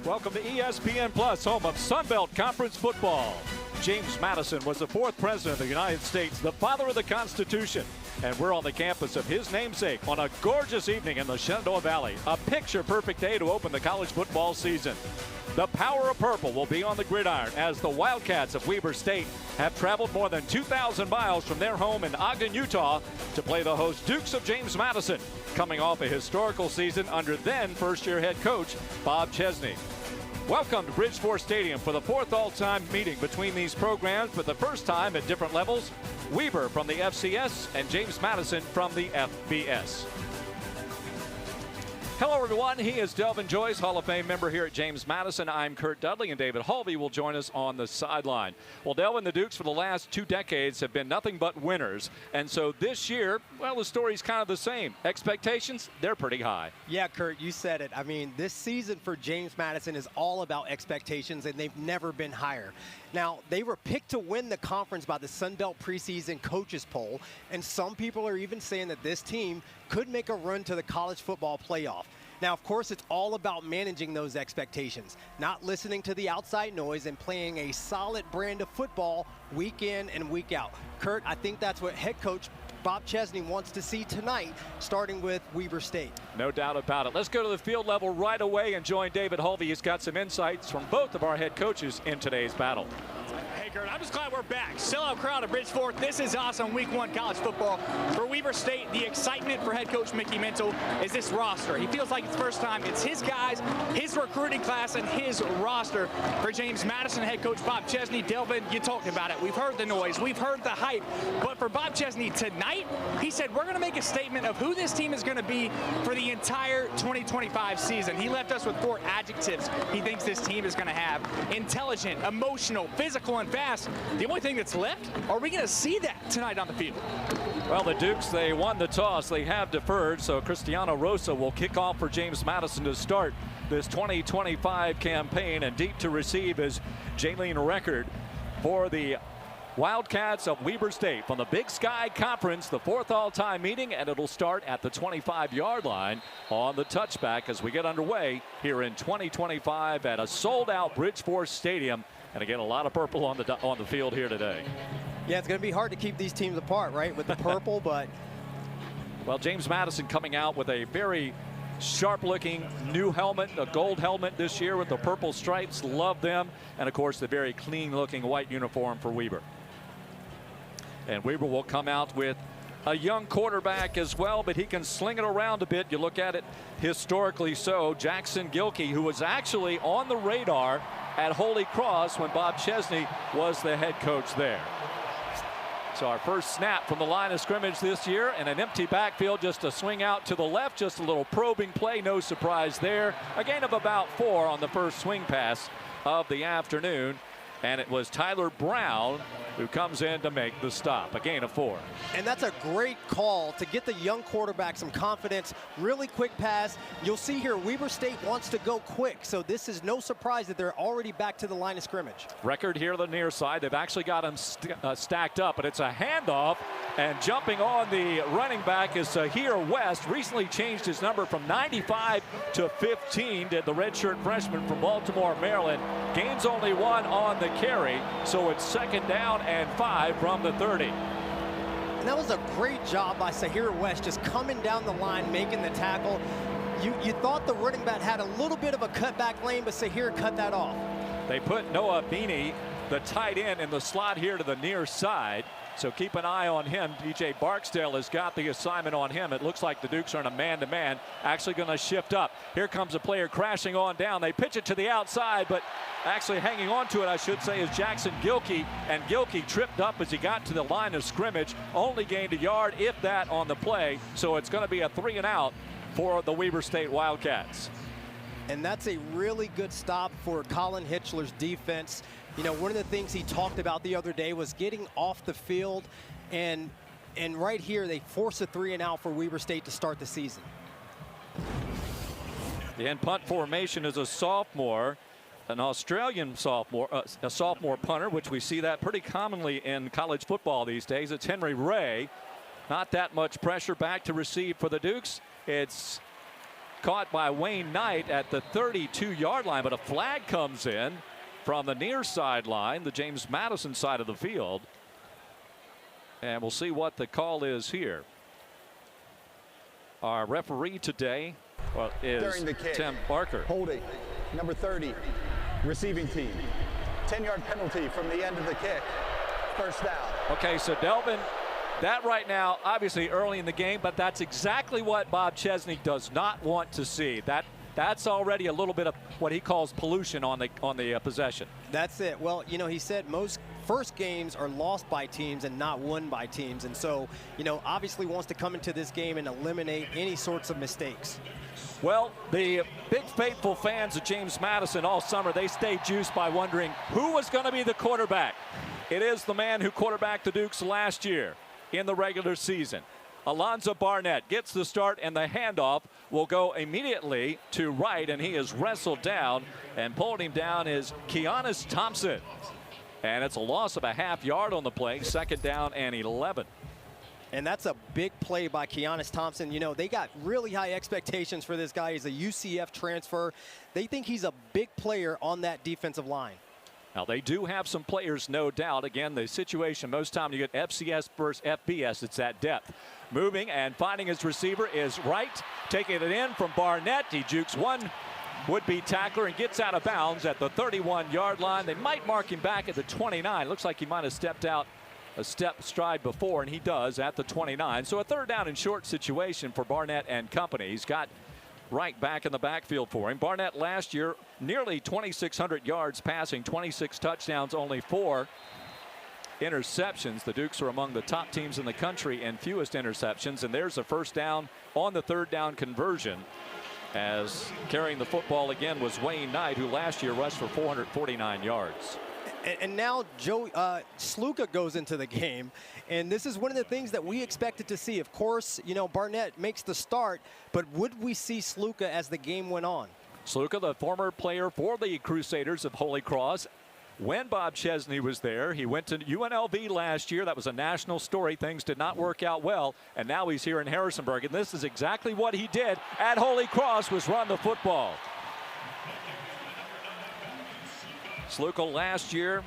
Welcome to ESPN Plus, home of Sunbelt Conference football. James Madison was the fourth president of the United States, the father of the Constitution. And we're on the campus of his namesake on a gorgeous evening in the Shenandoah Valley. A picture-perfect day to open the college football season. The power of purple will be on the gridiron as the Wildcats of Weber State have traveled more than 2,000 miles from their home in Ogden, Utah to play the host Dukes of James Madison, coming off a historical season under then first-year head coach Bob Chesney. Welcome to Bridgeport Stadium for the fourth all-time meeting between these programs, but the first time at different levels. Weber from the FCS and James Madison from the FBS. Hello, everyone. He is Delvin Joyce, Hall of Fame member here at James Madison. I'm Kurt Dudley, and David Halvey will join us on the sideline. Well, Delvin, the Dukes for the last 2 decades have been nothing but winners. And so this year, well, the story's kind of the same. Expectations, they're pretty high. Yeah, Kurt, you said it. I mean, this season for James Madison is all about expectations, and they've never been higher. Now, they were picked to win the conference by the Sunbelt preseason coaches poll, and some people are even saying that this team could make a run to the college football playoff. Now, of course, it's all about managing those expectations, not listening to the outside noise and playing a solid brand of football week in and week out. Kurt, I think that's what head coach Bob Chesney wants to see tonight, starting with Weber State. No doubt about it. Let's go to the field level right away and join David Halvey. He's got some insights from both of our head coaches in today's battle. Hey, Kurt, I'm just glad we're back. Sellout crowd at Bridgeport. This is awesome. Week 1 college football. For Weber State, the excitement for head coach Mickey Mental is this roster. He feels like it's first time. It's his guys, his recruiting class, and his roster. For James Madison, head coach Bob Chesney, Delvin, you talked about it. We've heard the noise. We've heard the hype. But for Bob Chesney tonight, he said, we're going to make a statement of who this team is going to be for the entire 2025 season. He left us with 4 adjectives he thinks this team is going to have. Intelligent, emotional, physical, and fast. The only thing that's left, are we going to see that tonight on the field? Well, the Dukes, they won the toss. They have deferred, so Cristiano Rosa will kick off for James Madison to start this 2025 campaign. And deep to receive is Jaylene Record for the Wildcats of Weber State from the Big Sky Conference, the 4th all-time meeting, and it'll start at the 25-yard line on the touchback as we get underway here in 2025 at a sold-out Bridgeport Stadium. And again, a lot of purple on the field here today. Yeah, it's going to be hard to keep these teams apart, right, with the purple, but... Well, James Madison coming out with a very sharp-looking new helmet, a gold helmet this year with the purple stripes. Love them. And, of course, the very clean-looking white uniform for Weber. And Weber will come out with a young quarterback as well, but he can sling it around a bit. You look at it historically so. Jackson Gilkey, who was actually on the radar at Holy Cross when Bob Chesney was the head coach there. So our first snap from the line of scrimmage this year, and an empty backfield, just a swing out to the left, just a little probing play, no surprise there. A gain of about 4 on the first swing pass of the afternoon. And it was Tyler Brown who comes in to make the stop. A gain of 4. And that's a great call to get the young quarterback some confidence. Really quick pass. You'll see here Weber State wants to go quick, so this is no surprise that they're already back to the line of scrimmage. Record here on the near side. They've actually got him stacked up, but it's a handoff. And jumping on the running back is Sahir West. Recently changed his number from 95 to 15. Did the redshirt freshman from Baltimore, Maryland. Gains only 1 on the carry, so it's 2nd down and 5 from the 30. And that was a great job by Sahir West, just coming down the line, making the tackle. You thought the running back had a little bit of a cutback lane, but Sahir cut that off. They put Noah Beanie, the tight end, in the slot here to the near side. So keep an eye on him. DJ Barksdale has got the assignment on him. It looks like the Dukes are in a man-to-man, actually going to shift up. Here comes a player crashing on down. They pitch it to the outside, but actually hanging on to it, I should say, is Jackson Gilkey. And Gilkey tripped up as he got to the line of scrimmage. Only gained a yard, if that, on the play. So it's going to be a 3-and-out for the Weber State Wildcats. And that's a really good stop for Colin Hitchler's defense. You know, one of the things he talked about the other day was getting off the field, and right here they force a 3-and-out for Weber State to start the season. The end punt formation is a sophomore, an Australian sophomore, a sophomore punter, which we see that pretty commonly in college football these days. It's Henry Ray. Not that much pressure back to receive for the Dukes. It's caught by Wayne Knight at the 32-yard line, but a flag comes in from the near sideline, the James Madison side of the field. And we'll see what the call is here. Our referee today is Tim Barker. Holding, number 30, receiving team. 10-yard penalty from the end of the kick. First down. Okay, so Delvin, that right now, obviously early in the game, but that's exactly what Bob Chesney does not want to see. That's already a little bit of what he calls pollution on the possession. That's it. Well, you know, he said most first games are lost by teams and not won by teams. And so, you know, obviously wants to come into this game and eliminate any sorts of mistakes. Well, the big faithful fans of James Madison all summer, they stayed juiced by wondering who was going to be the quarterback. It is the man who quarterbacked the Dukes last year in the regular season. Alonzo Barnett gets the start, and the handoff will go immediately to right, and he is wrestled down, and pulling him down is Keanis Thompson. And it's a loss of a half-yard on the play, 2nd down and 11. And that's a big play by Keanis Thompson. You know, they got really high expectations for this guy. He's a UCF transfer. They think he's a big player on that defensive line. Now, they do have some players, no doubt. Again, the situation, most time you get FCS versus FBS, it's that depth. Moving and finding his receiver is Wright, taking it in from Barnett. He jukes one would-be tackler and gets out of bounds at the 31-yard line. They might mark him back at the 29. Looks like he might have stepped out a step stride before, and he does at the 29. So a 3rd down and short situation for Barnett and company. He's got Wright back in the backfield for him. Barnett last year, nearly 2,600 yards passing, 26 touchdowns, only 4 interceptions. The Dukes are among the top teams in the country in fewest interceptions, and there's a first down on the 3rd down conversion, as carrying the football again was Wayne Knight, who last year rushed for 449 yards. And now Sluka goes into the game, and this is one of the things that we expected to see. Of course, you know, Barnett makes the start, but would we see Sluka as the game went on? Sluka, the former player for the Crusaders of Holy Cross. When Bob Chesney was there, he went to UNLV last year. That was a national story. Things did not work out well, and now he's here in Harrisonburg, and this is exactly what he did at Holy Cross, was run the football. Sluka last year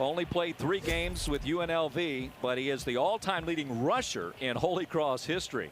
only played 3 games with UNLV, but he is the all-time leading rusher in Holy Cross history.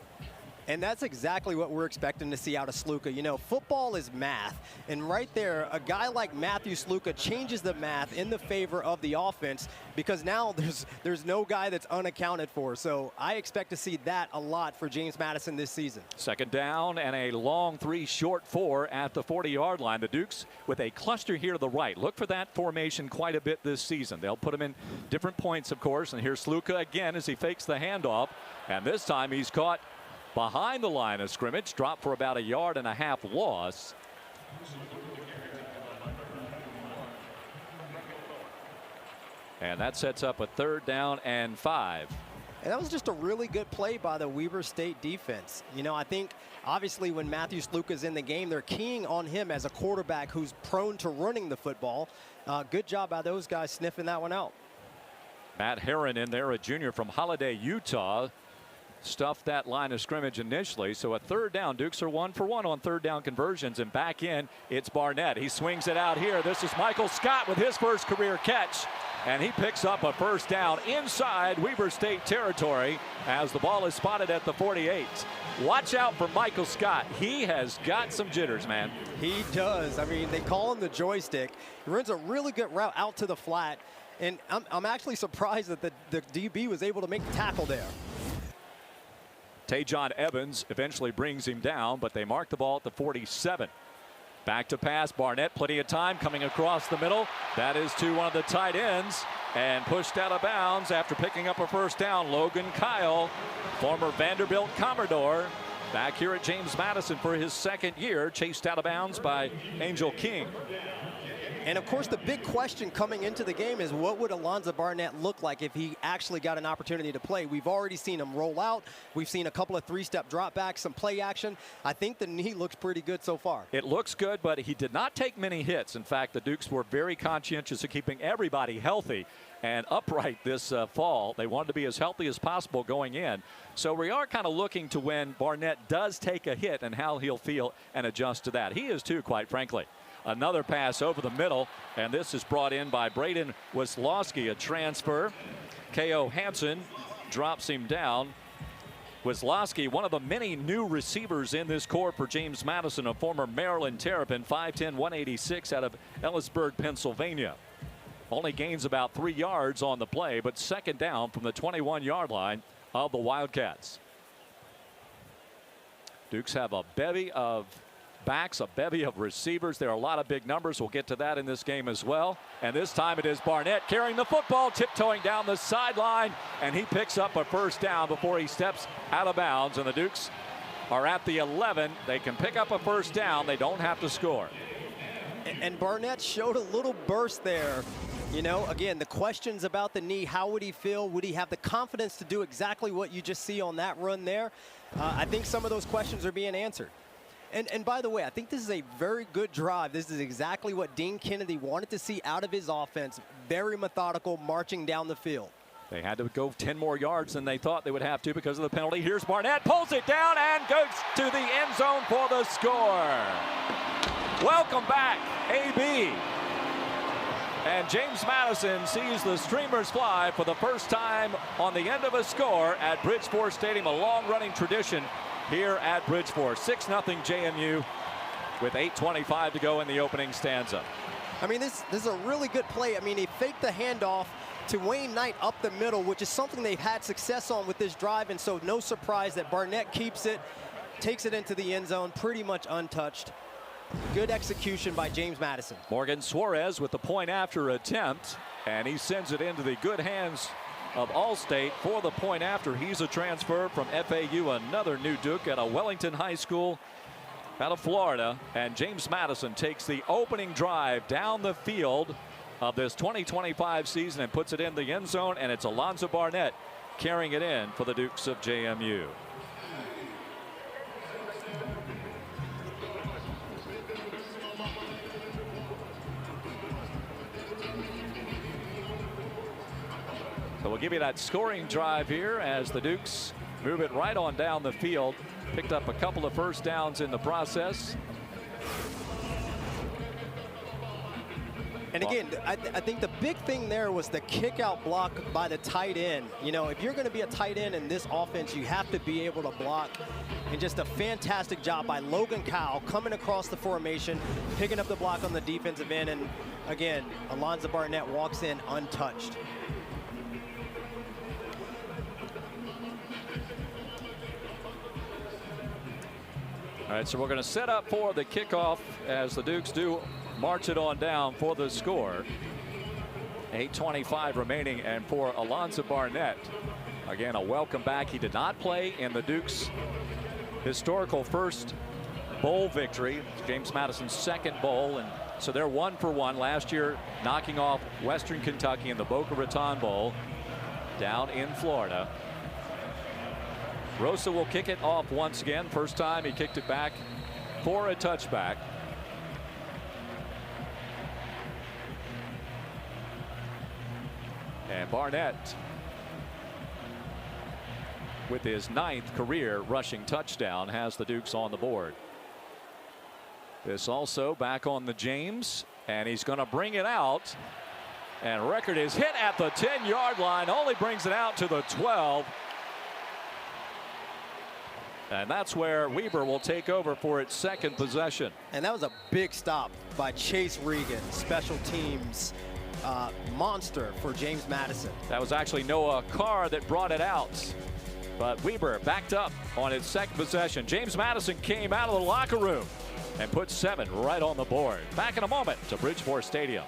And that's exactly what we're expecting to see out of Sluka. You know, football is math. And right there, a guy like Matthew Sluka changes the math in the favor of the offense, because now there's no guy that's unaccounted for. So I expect to see that a lot for James Madison this season. 2nd down and a long 3, short 4 at the 40-yard line. The Dukes with a cluster here to the right. Look for that formation quite a bit this season. They'll put him in different points, of course. And here's Sluka again as he fakes the handoff. And this time he's caught behind the line of scrimmage, dropped for about a 1.5 yard loss. And that sets up a 3rd down and 5. And that was just a really good play by the Weber State defense. You know, I think obviously when Matthew Sluka's in the game, they're keying on him as a quarterback who's prone to running the football. Good job by those guys sniffing that one out. Matt Herron in there, a junior from Holiday, Utah. Stuffed that line of scrimmage initially. So a 3rd down. Dukes are 1 for 1 on 3rd down conversions, and back in it's Barnett. He swings it out here. This is Michael Scott with his first career catch, and he picks up a 1st down inside Weber State territory as the ball is spotted at the 48. Watch out for Michael Scott. He has got some jitters, man. He does. I mean, they call him the joystick. He runs a really good route out to the flat, and I'm actually surprised that the DB was able to make the tackle there. Tajon Evans eventually brings him down, but they mark the ball at the 47. Back to pass. Barnett, plenty of time coming across the middle. That is to one of the tight ends and pushed out of bounds after picking up a 1st down. Logan Kyle, former Vanderbilt Commodore, back here at James Madison for his 2nd year, chased out of bounds by Angel King. And of course, the big question coming into the game is what would Alonzo Barnett look like if he actually got an opportunity to play? We've already seen him roll out. We've seen a couple of three-step dropbacks, some play action. I think the knee looks pretty good so far. It looks good, but he did not take many hits. In fact, the Dukes were very conscientious of keeping everybody healthy and upright this fall. They wanted to be as healthy as possible going in. So we are kind of looking to when Barnett does take a hit and how he'll feel and adjust to that. He is too, quite frankly. Another pass over the middle, and this is brought in by Braden Wisłowski, a transfer. K.O. Hansen drops him down. Wisłowski, one of the many new receivers in this corps for James Madison, a former Maryland Terrapin, 5'10", 186 out of Ellisburg, Pennsylvania. Only gains about 3 yards on the play, but second down from the 21-yard line of the Wildcats. Dukes have a bevy of backs, a bevy of receivers. There are a lot of big numbers. We'll get to that in this game as well. And this time it is Barnett carrying the football, tiptoeing down the sideline, and he picks up a first down before he steps out of bounds. And the Dukes are at the 11. They can pick up a first down. They don't have to score. And Barnett showed a little burst there. You know, again, the questions about the knee, how would he feel? Would he have the confidence to do exactly what you just see on that run there? I think some of those questions are being answered. And by the way, I think this is a very good drive. This is exactly what Dean Kennedy wanted to see out of his offense. Very methodical, marching down the field. They had to go 10 more yards than they thought they would have to because of the penalty. Here's Barnett, pulls it down and goes to the end zone for the score. Welcome back, AB. And James Madison sees the streamers fly for the first time on the end of a score at Bridgeport Stadium, a long-running tradition here at Bridgeport. 6-0 JMU with 8:25 to go in the opening stanza. I mean, this is a really good play. I mean, he faked the handoff to Wayne Knight up the middle, which is something they've had success on with this drive, and so no surprise that Barnett keeps it, takes it into the end zone, pretty much untouched. Good execution by James Madison. Morgan Suarez with the point after attempt, and he sends it into the good hands of Allstate for the point after. He's a transfer from FAU, another new Duke at a Wellington High School out of Florida. And James Madison takes the opening drive down the field of this 2025 season and puts it in the end zone, and it's Alonzo Barnett carrying it in for the Dukes of JMU. So we'll give you that scoring drive here as the Dukes move it right on down the field. Picked up a couple of first downs in the process. And again, I think the big thing there was the kick out block by the tight end. You know, if you're going to be a tight end in this offense, you have to be able to block. And just a fantastic job by Logan Kyle coming across the formation, picking up the block on the defensive end. And again, Alonzo Barnett walks in untouched. All right, so we're going to set up for the kickoff as the Dukes do march it on down for the score. 8:25 remaining, and for Alonzo Barnett, again, a welcome back. He did not play in the Dukes' historical first bowl victory, James Madison's second bowl, and so they're 1 for 1 last year, knocking off Western Kentucky in the Boca Raton Bowl down in Florida. Rosa will kick it off once again. First time he kicked it back for a touchback. And Barnett with his 9th career rushing touchdown has the Dukes on the board. This also back on the James, and he's going to bring it out, and record is hit at the 10-yard line, only brings it out to the 12. And that's where Weber will take over for its second possession. And that was a big stop by Chase Regan, special teams monster for James Madison. That was actually Noah Carr that brought it out. But Weber backed up on its second possession. James Madison came out of the locker room and put 7 right on the board. Back in a moment to Bridgeport Stadium.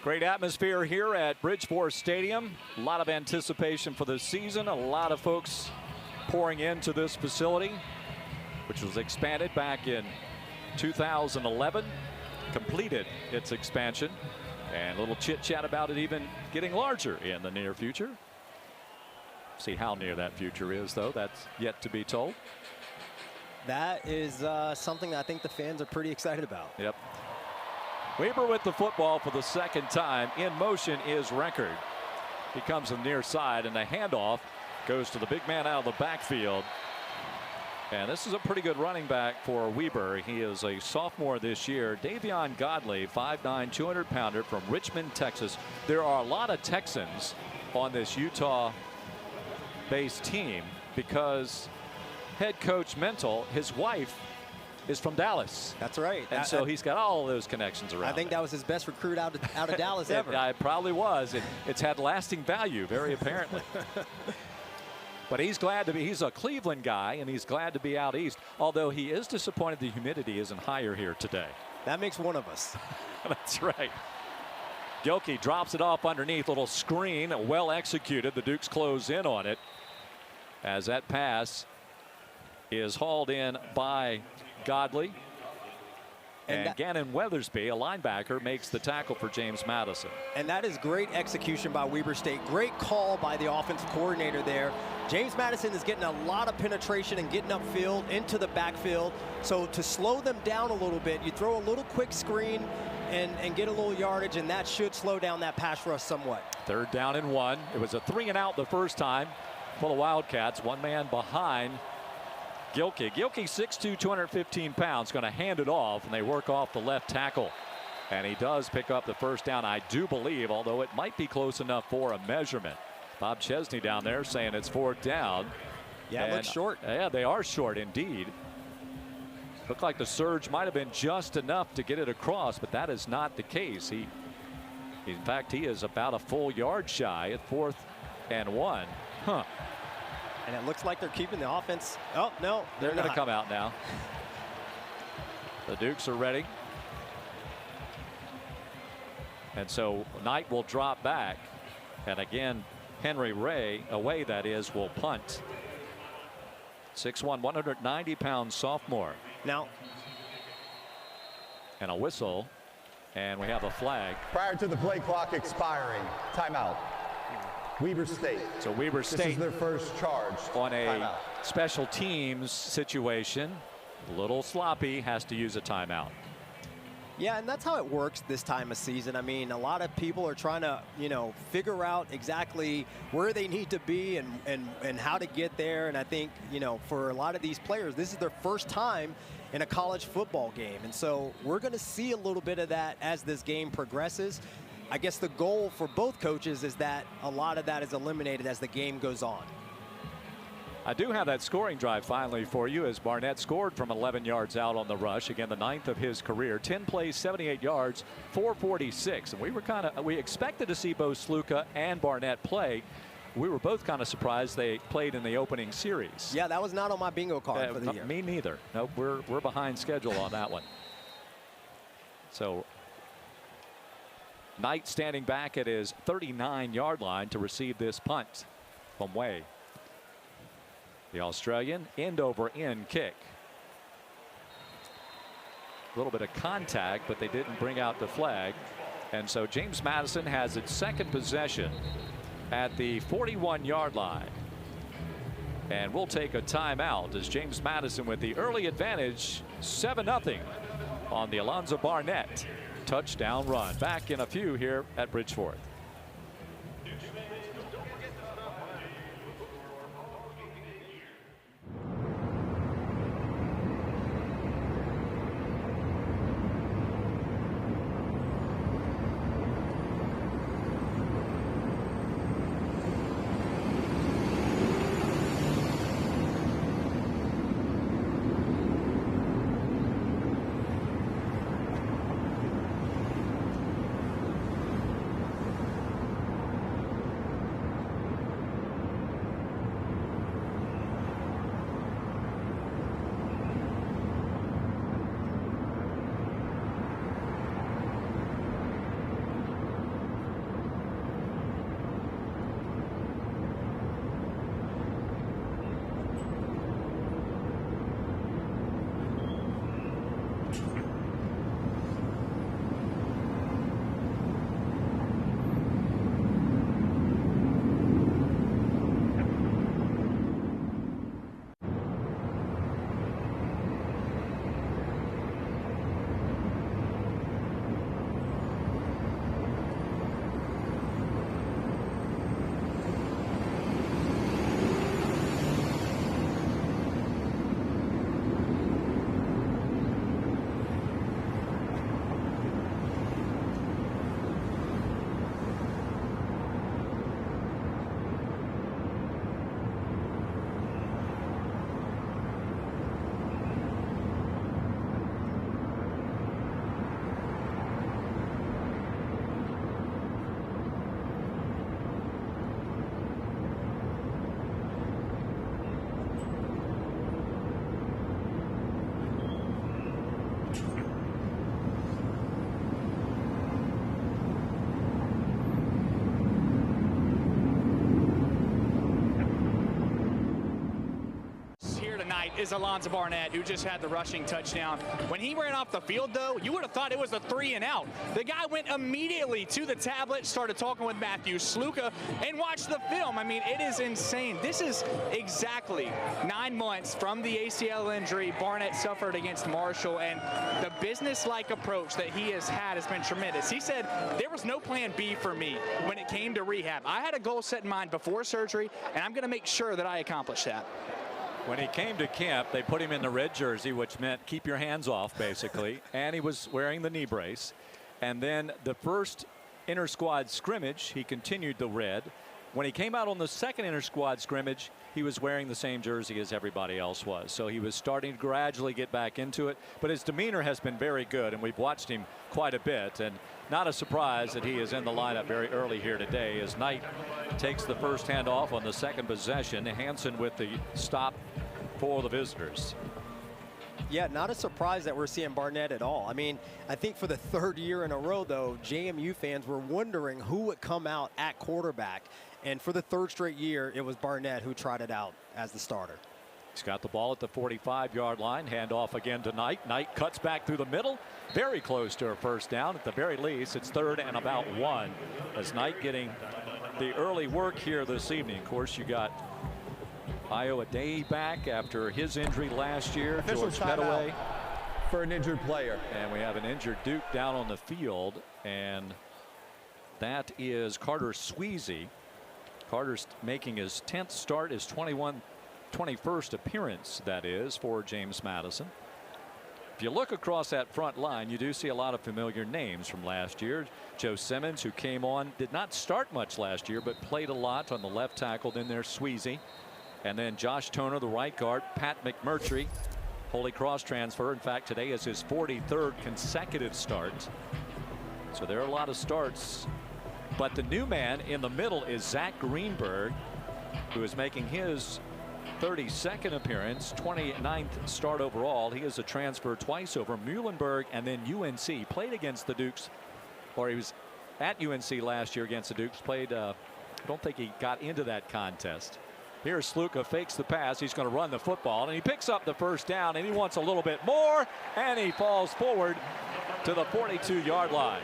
Great atmosphere here at Bridgeport Stadium. A lot of anticipation for this season. A lot of folks pouring into this facility, which was expanded back in 2011, completed its expansion, and a little chit chat about it even getting larger in the near future. See how near that future is, though. That's yet to be told. That is something that I think the fans are pretty excited about. Yep. Weber with the football for the second time. In motion is Record. He comes to the near side, and the handoff goes to the big man out of the backfield. And this is a pretty good running back for Weber. He is a sophomore this year. Davion Godley, 5'9", 200-pounder from Richmond, Texas. There are a lot of Texans on this Utah-based team because head coach Mental, his wife, is from Dallas. That's right. And so he's got all of those connections around. I think that was his best recruit out of Dallas ever. It probably was. It's had lasting value, very apparently. But he's glad to be. He's a Cleveland guy, and he's glad to be out east. Although he is disappointed the humidity isn't higher here today. That makes one of us. That's right. Gilkey drops it off underneath. Little screen, well executed. The Dukes close in on it as that pass is hauled in by Godley. And Gannon Weathersby, a linebacker, makes the tackle for James Madison. And that is great execution by Weber State. Great call by the offensive coordinator there. James Madison is getting a lot of penetration and getting upfield into the backfield. So to slow them down a little bit, you throw a little quick screen and get a little yardage, and that should slow down that pass rush somewhat. 3rd down and 1. It was a 3-and-out the first time for the Wildcats. One man behind Gilkey. Gilkey, 6'2", 215 pounds, going to hand it off, and they work off the left tackle. And he does pick up the first down, I do believe, although it might be close enough for a measurement. Bob Chesney down there saying it's 4th down. Yeah, it looks short. Yeah, they are short indeed. Looked like the surge might have been just enough to get it across, but that is not the case. In fact, he is about a full yard shy at 4th and 1. Huh. And it looks like they're keeping the offense. Oh, no, they're going to come out now. The Dukes are ready. And so Knight will drop back. And again, Henry Ray, away that is, will punt. 6'1", 190-pound sophomore. Now. And a whistle. And we have a flag. Prior to the play clock expiring, timeout. Weber State. So Weber State, this is their first charge on a timeout. Special teams situation. A little sloppy, has to use a timeout. Yeah, and that's how it works this time of season. I mean, a lot of people are trying to, figure out exactly where they need to be and how to get there. And I think, for a lot of these players, this is their first time in a college football game. And so we're going to see a little bit of that as this game progresses. I guess the goal for both coaches is that a lot of that is eliminated as the game goes on. I do have that scoring drive finally for you as Barnett scored from 11 yards out on the rush. Again, the 9th of his career. 10 plays, 78 yards, 446. And we expected to see both Sluka and Barnett play. We were both kind of surprised they played in the opening series. Yeah, that was not on my bingo card for the year. Me neither. Nope, we're behind schedule on that one. So Knight standing back at his 39-yard line to receive this punt from Way. The Australian end-over-end kick. A little bit of contact, but they didn't bring out the flag. And so James Madison has its second possession at the 41-yard line. And we'll take a timeout as James Madison with the early advantage, 7-0 on the Alonzo Barnett touchdown run. Back in a few here at Bridgeport. night is Alonzo Barnett, who just had the rushing touchdown. When he ran off the field, though, you would have thought it was a 3 and out. The guy went immediately to the tablet, started talking with Matthew Sluka, and watched the film. I mean, it is insane. This is exactly 9 months from the ACL injury Barnett suffered against Marshall, and the business-like approach that he has had has been tremendous. He said, there was no plan B for me when it came to rehab. I had a goal set in mind before surgery, and I'm going to make sure that I accomplish that. When he came to camp, they put him in the red jersey, which meant keep your hands off, basically, and he was wearing the knee brace. And then the first inter-squad scrimmage, he continued the red. When he came out on the second inter-squad scrimmage, he was wearing the same jersey as everybody else was. So he was starting to gradually get back into it. But his demeanor has been very good, and we've watched him quite a bit. And not a surprise that he is in the lineup very early here today as Knight takes the first handoff on the second possession. Hansen with the stop for the visitors. Yeah, not a surprise that we're seeing Barnett at all. I mean, I think for the third year in a row, though, JMU fans were wondering who would come out at quarterback. And for the third straight year, it was Barnett who tried it out as the starter. He's got the ball at the 45-yard line. Handoff again to Knight. Knight cuts back through the middle. Very close to a first down. At the very least, it's 3rd and about 1. As Knight getting the early work here this evening. Of course, you got Iowa Day back after his injury last year. Official George Petaway for an injured player. And we have an injured Duke down on the field. And that is Carter Sweezy. Carter's making his 10th start, his 21st appearance, that is, for James Madison. If you look across that front line, you do see a lot of familiar names from last year. Joe Simmons, who came on, did not start much last year, but played a lot on the left tackle. Then there's Sweezy. And then Josh Toner, the right guard. Pat McMurtry, Holy Cross transfer. In fact, today is his 43rd consecutive start. So there are a lot of starts. But the new man in the middle is Zach Greenberg, who is making his 32nd appearance, 29th start overall. He is a transfer twice over Muhlenberg and then UNC. Played against the Dukes, or he was at UNC last year against the Dukes. Played, I don't think he got into that contest. Here's Sluka, fakes the pass. He's going to run the football, and he picks up the first down, and he wants a little bit more, and he falls forward to the 42-yard line.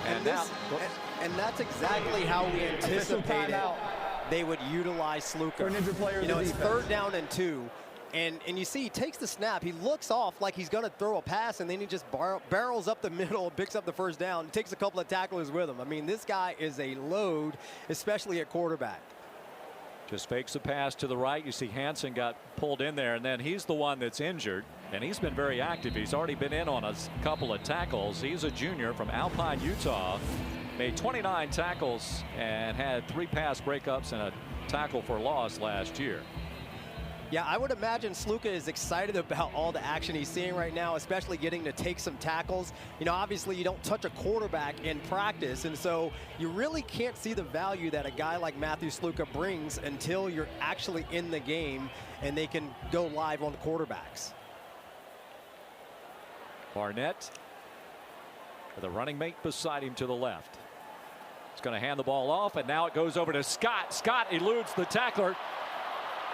And that's exactly how we anticipated they would utilize Sluka. You know, it's 3rd down and 2. And you see he takes the snap. He looks off like he's going to throw a pass, and then he just barrels up the middle and picks up the first down. Takes a couple of tacklers with him. I mean, this guy is a load, especially at quarterback. Just fakes a pass to the right. You see Hansen got pulled in there, and then he's the one that's injured. And he's been very active. He's already been in on a couple of tackles. He's a junior from Alpine, Utah. Made 29 tackles and had 3 pass breakups and a tackle for loss last year. Yeah, I would imagine Sluka is excited about all the action he's seeing right now, especially getting to take some tackles. You know, obviously you don't touch a quarterback in practice, and so you really can't see the value that a guy like Matthew Sluka brings until you're actually in the game and they can go live on the quarterbacks. Barnett with a running mate beside him to the left. He's going to hand the ball off, and now it goes over to Scott. Scott eludes the tackler.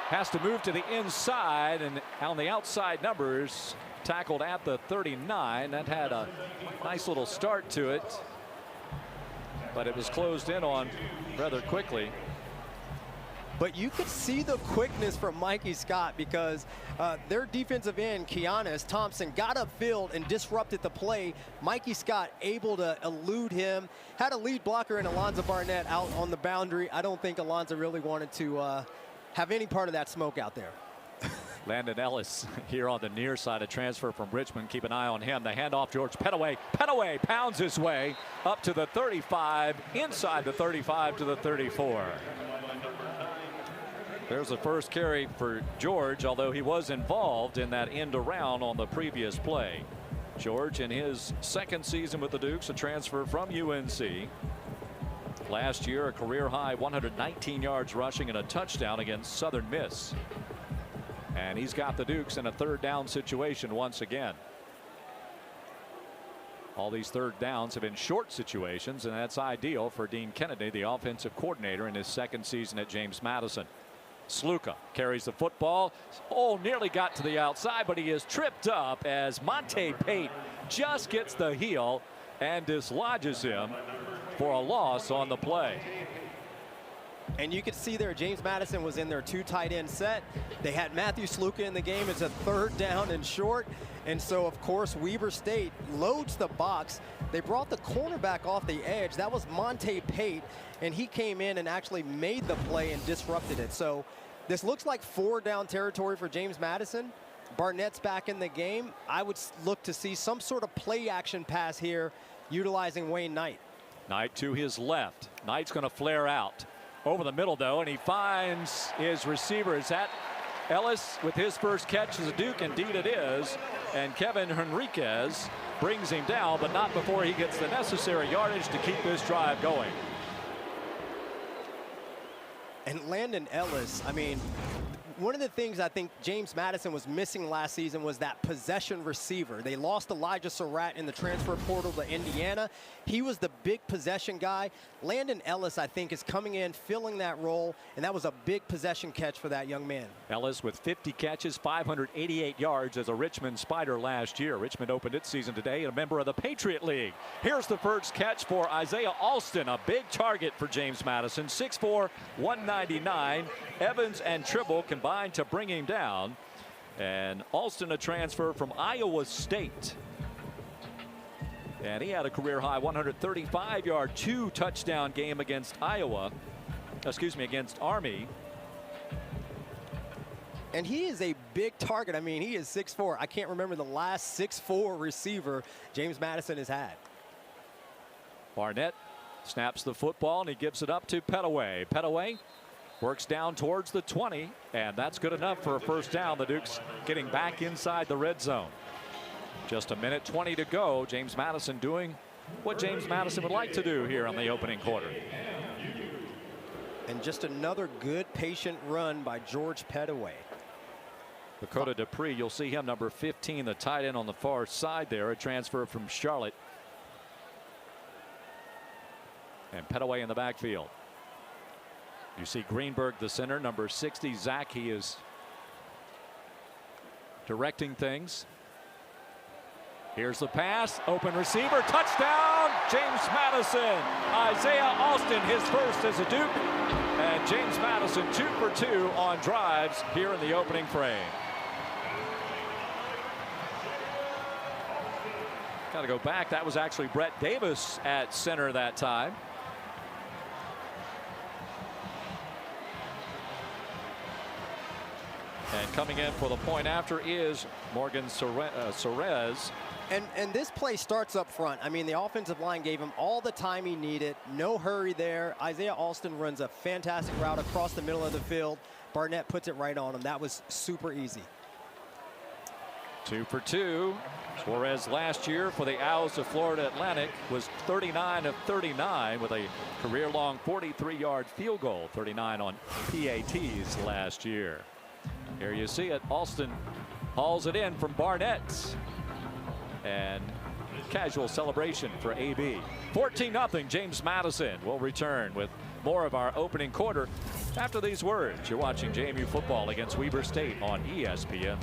Has to move to the inside, and on the outside numbers, tackled at the 39. That had a nice little start to it, but it was closed in on rather quickly. But you could see the quickness from Mikey Scott because their defensive end, Keanis Thompson, got upfield and disrupted the play. Mikey Scott able to elude him. Had a lead blocker in Alonzo Barnett out on the boundary. I don't think Alonzo really wanted to have any part of that smoke out there. Landon Ellis here on the near side, a transfer from Richmond. Keep an eye on him. The handoff, George Petaway. Petaway pounds his way up to the 35, inside the 35 to the 34. There's the first carry for George, although he was involved in that end around on the previous play. George in his 2nd season with the Dukes, a transfer from UNC. Last year, a career high 119 yards rushing and a touchdown against Southern Miss. And he's got the Dukes in a 3rd down situation once again. All these 3rd downs have been short situations, and that's ideal for Dean Kennedy, the offensive coordinator, in his 2nd season at James Madison. Sluka carries the football. Oh, nearly got to the outside, but he is tripped up as Monte Pate just gets the heel and dislodges him for a loss on the play. And you could see there, James Madison was in their 2 tight end set. They had Matthew Sluka in the game. It's a 3rd down and short. And so, of course, Weber State loads the box. They brought the cornerback off the edge. That was Monte Pate, and he came in and actually made the play and disrupted it. So this looks like 4 down territory for James Madison. Barnett's back in the game. I would look to see some sort of play action pass here utilizing Wayne Knight. Knight to his left. Knight's going to flare out. Over the middle, though, and he finds his receiver. Is that Ellis with his first catch as a Duke? Indeed it is. And Kevin Henriquez brings him down, but not before he gets the necessary yardage to keep this drive going. And Landon Ellis, I mean, one of the things I think James Madison was missing last season was that possession receiver. They lost Elijah Surratt in the transfer portal to Indiana. He was the big possession guy. Landon Ellis, I think, is coming in, filling that role, and that was a big possession catch for that young man. Ellis with 50 catches, 588 yards as a Richmond Spider last year. Richmond opened its season today, a member of the Patriot League. Here's the first catch for Isaiah Alston, a big target for James Madison. 6'4", 199. Evans and Tribble combined to bring him down. And Alston, a transfer from Iowa State. And he had a career high 135-yard 2-touchdown game against against Army. And he is a big target. I mean, he is 6'4". I can't remember the last 6'4" receiver James Madison has had. Barnett snaps the football and he gives it up to Pettaway. Pettaway works down towards the 20, and that's good enough for a first down. The Dukes getting back inside the red zone. Just a minute 20 to go. James Madison doing what James Madison would like to do here on the opening quarter. And just another good patient run by George Pettaway. Dakota Dupree, you'll see him, number 15, the tight end on the far side there, a transfer from Charlotte. And Pettaway in the backfield. You see Greenberg, the center, number 60, Zach. He is directing things. Here's the pass, open receiver, touchdown, James Madison. Isaiah Alston, his first as a Duke. And James Madison 2 for 2 on drives here in the opening frame. Got to go back. That was actually Brett Davis at center that time. And coming in for the point after is Morgan Sorez. And this play starts up front. I mean, the offensive line gave him all the time he needed. No hurry there. Isaiah Alston runs a fantastic route across the middle of the field. Barnett puts it right on him. That was super easy. 2 for 2. Suarez last year for the Owls of Florida Atlantic was 39 of 39 with a career-long 43-yard field goal. 39 on PATs last year. Here you see it. Alston hauls it in from Barnett. And casual celebration for AB. 14-0. James Madison will return with more of our opening quarter after these words. You're watching JMU football against Weber State on ESPN+.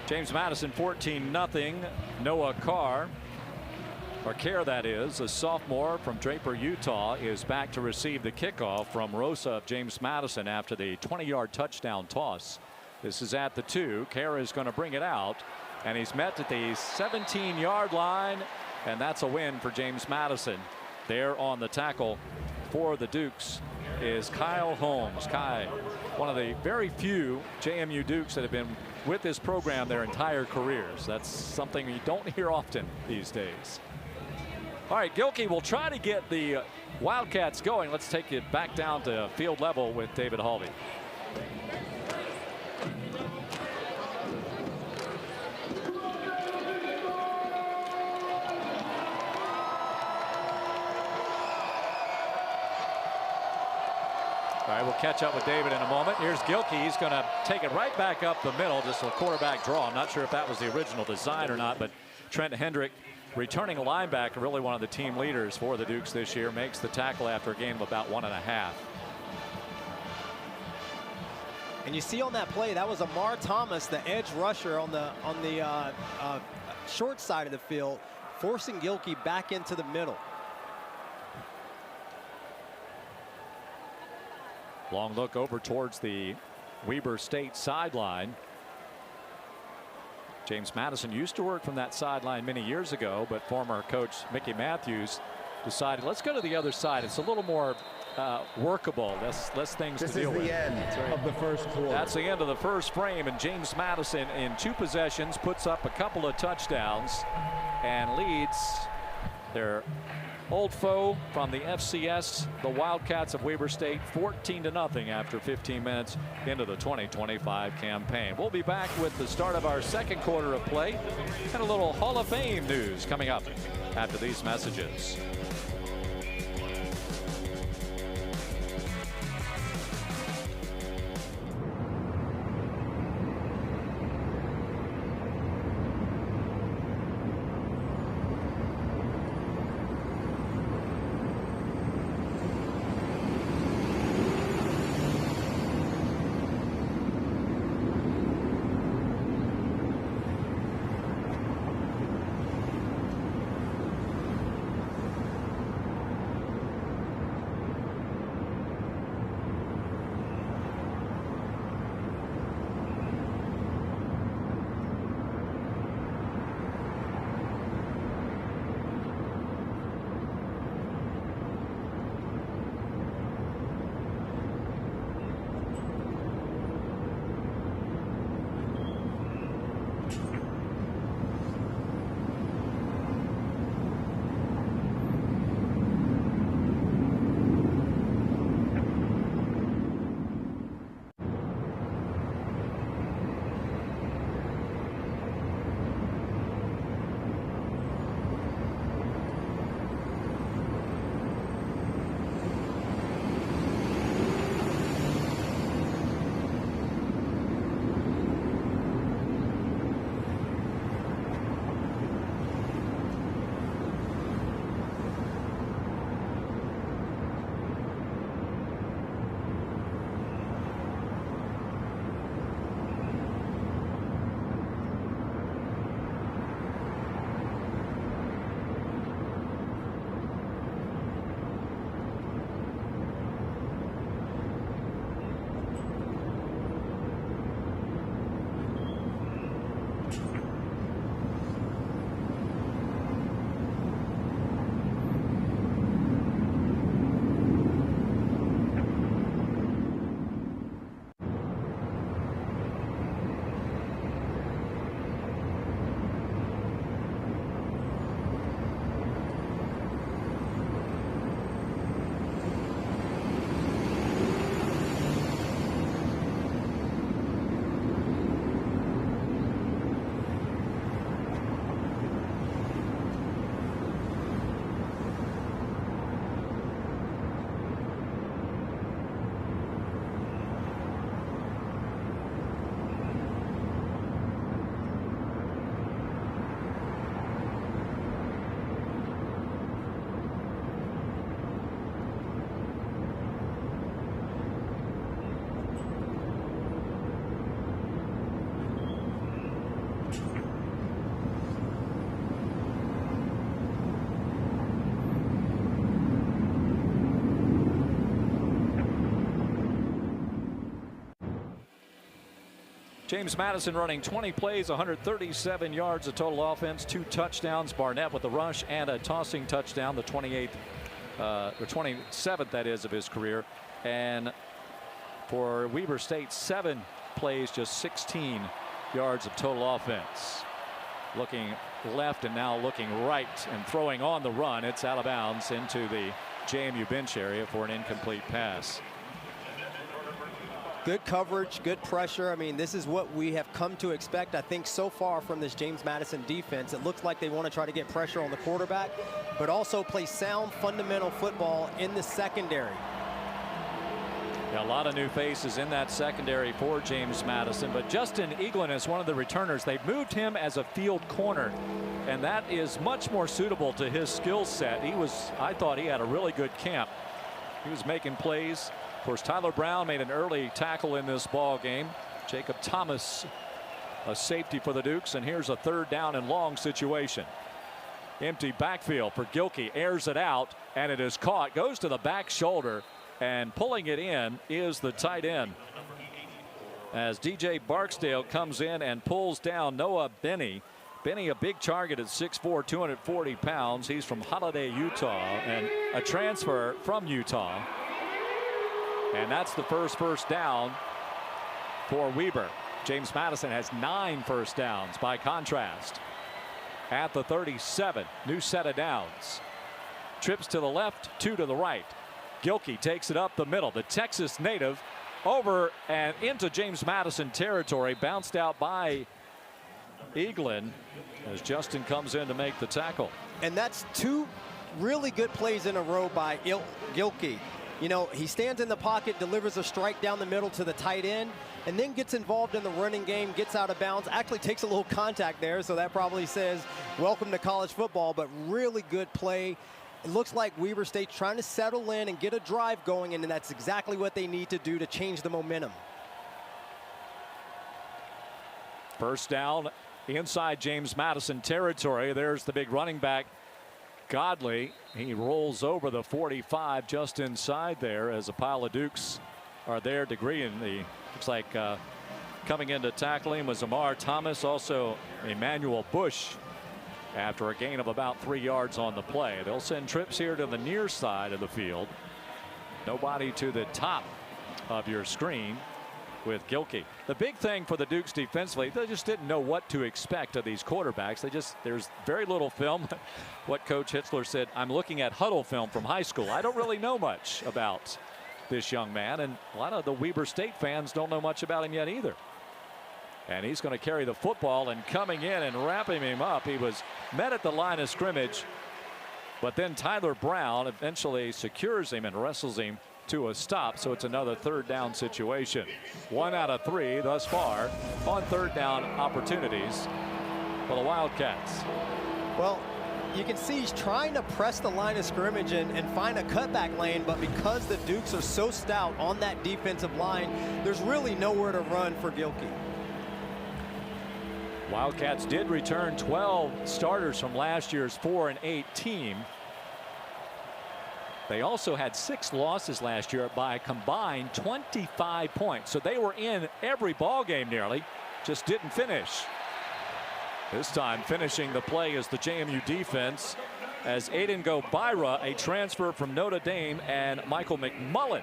James Madison 14-0. Noah Carr, or Kerr that is, a sophomore from Draper, Utah, is back to receive the kickoff from Rosa of James Madison after the 20-yard touchdown toss. This is at the 2. Kerr is going to bring it out, and he's met at the 17-yard line, and that's a win for James Madison. There on the tackle for the Dukes is Kyle Holmes. Kai, one of the very few JMU Dukes that have been with this program their entire careers. That's something you don't hear often these days. All right, Gilkey will try to get the Wildcats going. Let's take it back down to field level with David Halvey. All right, we'll catch up with David in a moment. Here's Gilkey. He's going to take it right back up the middle, just a quarterback draw. I'm not sure if that was the original design or not, but Trent Hendrick, returning linebacker, really one of the team leaders for the Dukes this year, makes the tackle after a gain of about 1.5. And you see on that play, that was Amar Thomas, the edge rusher on the short side of the field, forcing Gilkey back into the middle. Long look over towards the Weber State sideline. James Madison used to work from that sideline many years ago, but former coach Mickey Matthews decided, let's go to the other side. It's a little more workable, less things to deal with. This is the end of the first quarter. That's the end of the first frame, and James Madison in 2 possessions puts up a couple of touchdowns and leads their old foe from the FCS, the Wildcats of Weber State, 14-0 after 15 minutes into the 2025 campaign. We'll be back with the start of our second quarter of play and a little Hall of Fame news coming up after these messages. James Madison running 20 plays, 137 yards of total offense, 2 touchdowns. Barnett with a rush and a tossing touchdown, the 28th, or 27th, that is, of his career. And for Weber State, 7 plays, just 16 yards of total offense. Looking left and now looking right and throwing on the run. It's out of bounds into the JMU bench area for an incomplete pass. Good coverage, good pressure. I mean, this is what we have come to expect, I think, so far from this James Madison defense. It looks like they want to try to get pressure on the quarterback, but also play sound, fundamental football in the secondary. Yeah, a lot of new faces in that secondary for James Madison, but Justin Eaglin is one of the returners. They've moved him as a field corner, and that is much more suitable to his skill set. I thought he had a really good camp. He was making plays. Of course, Tyler Brown made an early tackle in this ball game. Jacob Thomas, a safety for the Dukes, and here's a 3rd down and long situation. Empty backfield for Gilkey, airs it out, and it is caught, goes to the back shoulder, and pulling it in is the tight end. As DJ Barksdale comes in and pulls down Noah Benny. Benny, a big target at 6'4", 240 pounds. He's from Holiday, Utah, and a transfer from Utah. And that's the first down for Weber. James Madison has 9 first downs by contrast. At the 37, new set of downs. Trips to the left, 2 to the right. Gilkey takes it up the middle. The Texas native over and into James Madison territory. Bounced out by Eaglin as Justin comes in to make the tackle. And that's 2 really good plays in a row by Gilkey. You know, he stands in the pocket, delivers a strike down the middle to the tight end, and then gets involved in the running game, gets out of bounds, actually takes a little contact there, so that probably says welcome to college football, but really good play. It looks like Weber State's trying to settle in and get a drive going, and that's exactly what they need to do to change the momentum. First down inside James Madison territory. There's the big running back, Godley. He rolls over the 45 just inside there as a pile of Dukes are there to greet him. Looks like coming in to tackle him was Amar Thomas, also Emmanuel Bush, after a gain of about 3 yards on the play. They'll send trips here to the near side of the field. Nobody to the top of your screen with Gilkey. The big thing for the Dukes defensively, they just didn't know what to expect of these quarterbacks. There's very little film. What Coach Hitzler said, I'm looking at huddle film from high school. I don't really know much about this young man, and a lot of the Weber State fans don't know much about him yet either. And he's going to carry the football, and coming in and wrapping him up. He was met at the line of scrimmage, but then Tyler Brown eventually secures him and wrestles him to a stop, so it's another 3rd down situation. 1 out of 3 thus far on 3rd down opportunities for the Wildcats. Well, you can see he's trying to press the line of scrimmage and find a cutback lane, but because the Dukes are so stout on that defensive line, there's really nowhere to run for Gilkey. Wildcats did return 12 starters from last year's 4-8 team. They also had 6 losses last year by a combined 25 points. So they were in every ball game nearly, just didn't finish. This time finishing the play is the JMU defense as Aiden Gobira, a transfer from Notre Dame, and Michael McMullen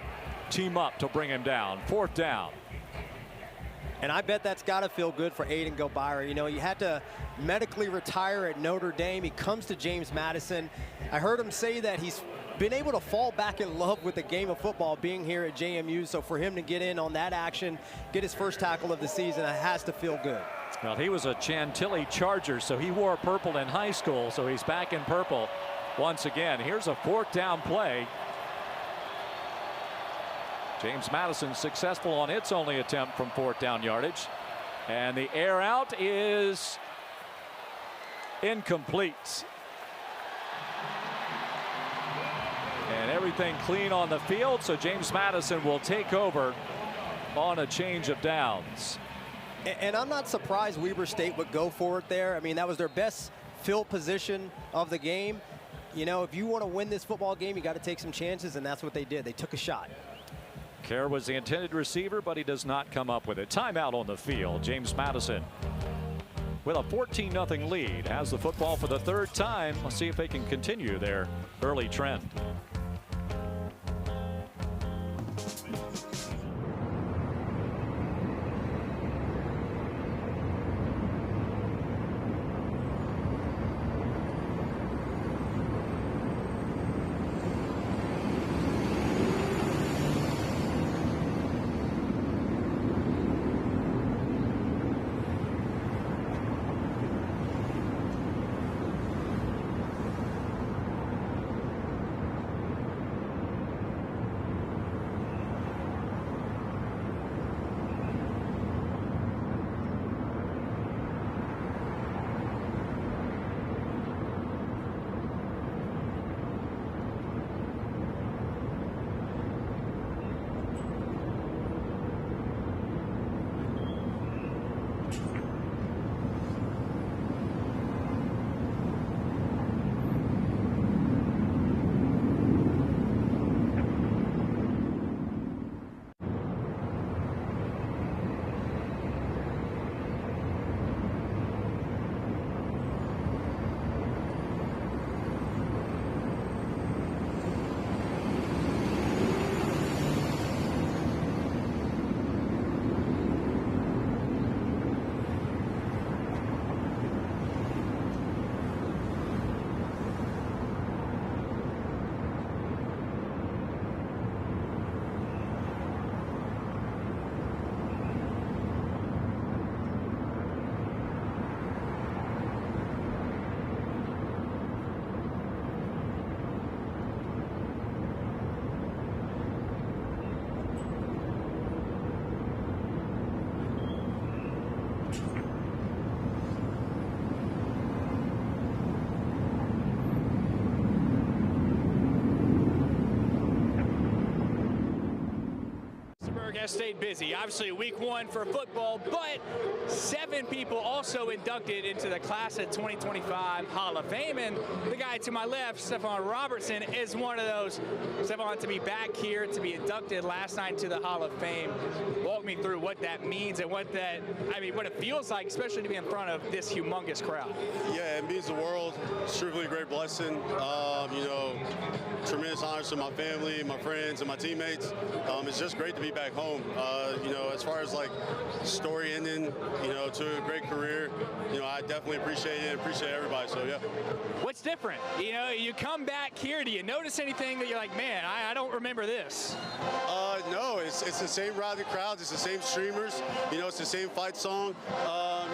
team up to bring him down. 4th down. And I bet that's got to feel good for Aiden Gobira. You know, he had to medically retire at Notre Dame. He comes to James Madison. I heard him say that he's been able to fall back in love with the game of football being here at JMU. So for him to get in on that action, get his first tackle of the season, it has to feel good. Well, he was a Chantilly Charger, so he wore purple in high school. So he's back in purple once again. Here's a 4th down play. James Madison successful on its only attempt from 4th down yardage. And the air out is incomplete. And everything clean on the field, so James Madison will take over on a change of downs. And I'm not surprised Weber State would go for it there. I mean, that was their best field position of the game. You know, if you want to win this football game, you got to take some chances, and that's what they did. They took a shot. Kerr was the intended receiver, but he does not come up with it. Timeout on the field. James Madison with a 14-0 lead has the football for the third time. Let's see if they can continue their early trend. Has stayed busy. Obviously week 1 for football, but 7 people also inducted into the class of 2025 Hall of Fame, and the guy to my left, Stephon Robertson, is one of those. Stephon, to be back here, to be inducted last night to the Hall of Fame, walk me through what that means and what it feels like, especially to be in front of this humongous crowd. Yeah, it means the world. It's truly a great blessing. You know, tremendous honors to my family, my friends, and my teammates. It's just great to be back home. You know, as far as like story ending, you know, to a great career, you know, I definitely appreciate it. Appreciate everybody. So yeah. What's different? You know, you come back here. Do you notice anything that you're like, man, I don't remember this? No, it's the same rowdy crowds. It's the same streamers. You know, it's the same fight song.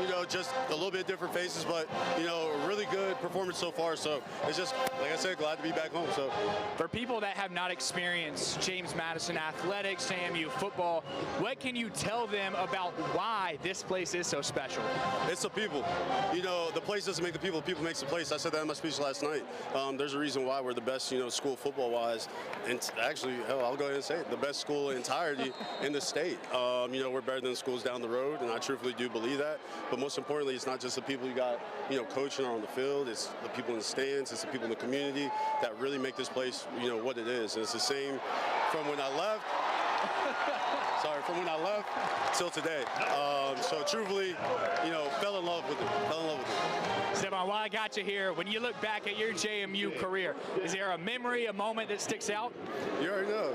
You know, just a little bit different faces, but you know, a really good performance so far. So it's just, like I said, glad to be back home. So for people that have not experienced James Madison athletics, JMU football, what can you tell them about why this place is so special? It's the people. You know, the place doesn't make the people. People makes the place. I said that in my speech last night. There's a reason why we're the best, you know, school football-wise, and actually, hell, I'll go ahead and say it, the best school in entirety in the state. You know, we're better than the schools down the road, and I truthfully do believe that. But most importantly, it's not just the people you got, you know, coaching on the field. It's the people in the stands. It's the people in the community that really make this place, you know, what it is. And it's the same from when I left. Sorry, from when I left till today. So truthfully, you know, fell in love with it. Stephon, while I got you here, when you look back at your JMU career, is there a memory, a moment that sticks out? You already know.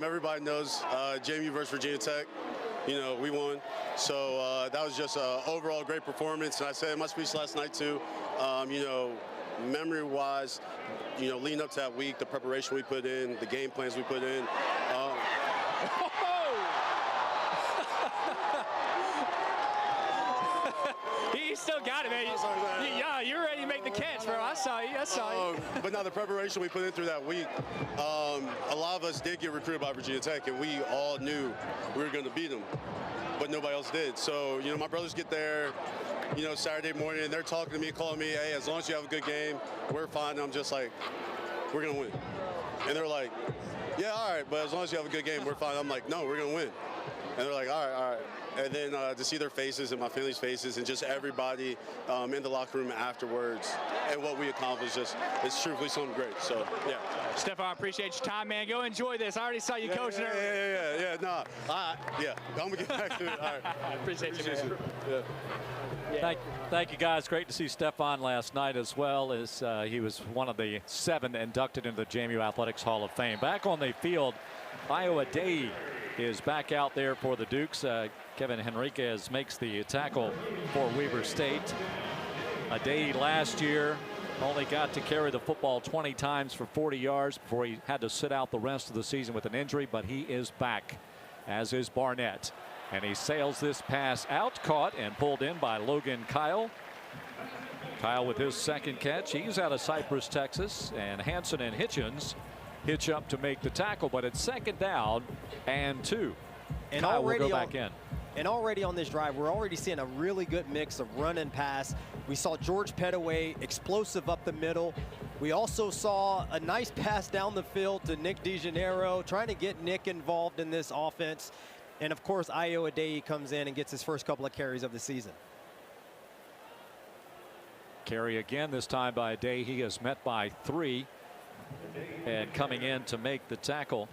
Everybody knows JMU versus Virginia Tech. You know, we won. So that was just an overall great performance. And I said in my speech last night too, you know, memory-wise, you know, leading up to that week, the preparation we put in, the game plans we put in. You still got it, man. Yeah, you're ready to make the catch, bro. I saw you. But now the preparation we put in through that week, a lot of us did get recruited by Virginia Tech, and we all knew we were going to beat them, but nobody else did. So, you know, my brothers get there, you know, Saturday morning, and they're talking to me, calling me, hey, as long as you have a good game, we're fine. And I'm just like, we're going to win. And they're like, yeah, all right, but as long as you have a good game, we're fine. I'm like, no, we're going to win. And they're like, all right. And then to see their faces and my family's faces and just everybody in the locker room afterwards and what we accomplished, it's truthfully something great. So, yeah. Stefan, I appreciate your time, man. Go enjoy this. I already saw you coaching earlier. Yeah. No, yeah. I'm going to get back to it. All right. I appreciate you, man. Yeah. Thank you, guys. Great to see Stefan last night, as well as he was one of the 7 inducted into the JMU Athletics Hall of Fame. Back on the field, Iowa Day is back out there for the Dukes. Kevin Henriquez makes the tackle for Weber State. Day last year only got to carry the football 20 times for 40 yards before he had to sit out the rest of the season with an injury, but he is back, as is Barnett. And he sails this pass out, caught and pulled in by Logan Kyle. Kyle with his second catch. He's out of Cypress, Texas, and Hanson and Hitchens hitch up to make the tackle, but it's 2nd down and 2. And Kyle will go back in. And already on this drive, we're already seeing a really good mix of run and pass. We saw George Pettaway explosive up the middle. We also saw a nice pass down the field to Nick DeJaneiro, trying to get Nick involved in this offense. And of course, Iowa Day comes in and gets his first couple of carries of the season. Carry again, this time by Day. He is met by 3. And coming in to make the tackle.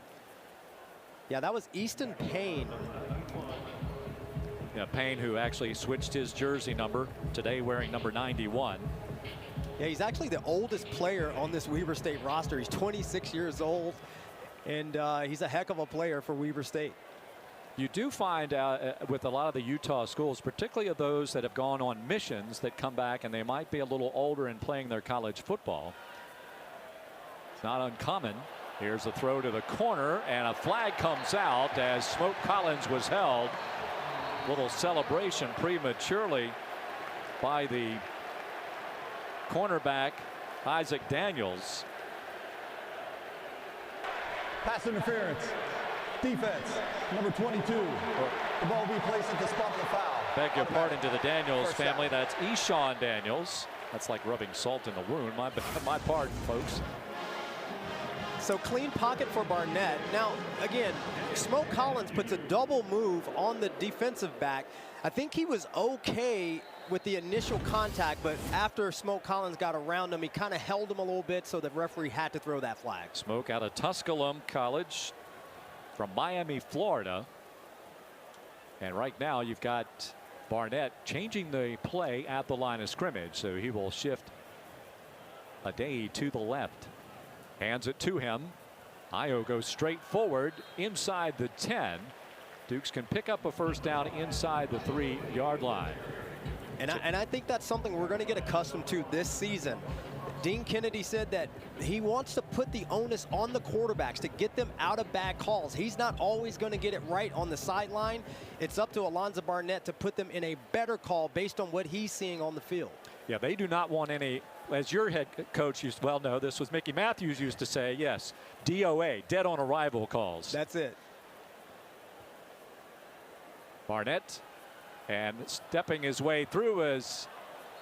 Yeah, that was Easton Payne. Yeah, Payne, who actually switched his jersey number today, wearing number 91. Yeah, he's actually the oldest player on this Weber State roster. He's 26 years old, and he's a heck of a player for Weber State. You do find out with a lot of the Utah schools, particularly of those that have gone on missions, that come back and they might be a little older and playing their college football. It's not uncommon. Here's a throw to the corner, and a flag comes out as Smoke Collins was held. Little celebration prematurely by the cornerback, Isaac Daniels. Pass interference. Defense, number 22. The ball will be placed at the spot of the foul. Beg your pardon to the Daniels family. That's Eshawn Daniels. That's like rubbing salt in the wound. My pardon, folks. So clean pocket for Barnett. Now, again, Smoke Collins puts a double move on the defensive back. I think he was okay with the initial contact, but after Smoke Collins got around him, he kind of held him a little bit, so the referee had to throw that flag. Smoke out of Tusculum College from Miami, Florida. And right now you've got Barnett changing the play at the line of scrimmage, so he will shift a Day to the left. Hands it to him. Io goes straight forward inside the 10. Dukes can pick up a first down inside the 3-yard line. And I think that's something we're going to get accustomed to this season. Dean Kennedy said that he wants to put the onus on the quarterbacks to get them out of bad calls. He's not always going to get it right on the sideline. It's up to Alonzo Barnett to put them in a better call based on what he's seeing on the field. Yeah, they do not want any, as your head coach used to, well, no, this was Mickey Matthews used to say, yes, DOA, dead on arrival calls. That's it. Barnett, and stepping his way through is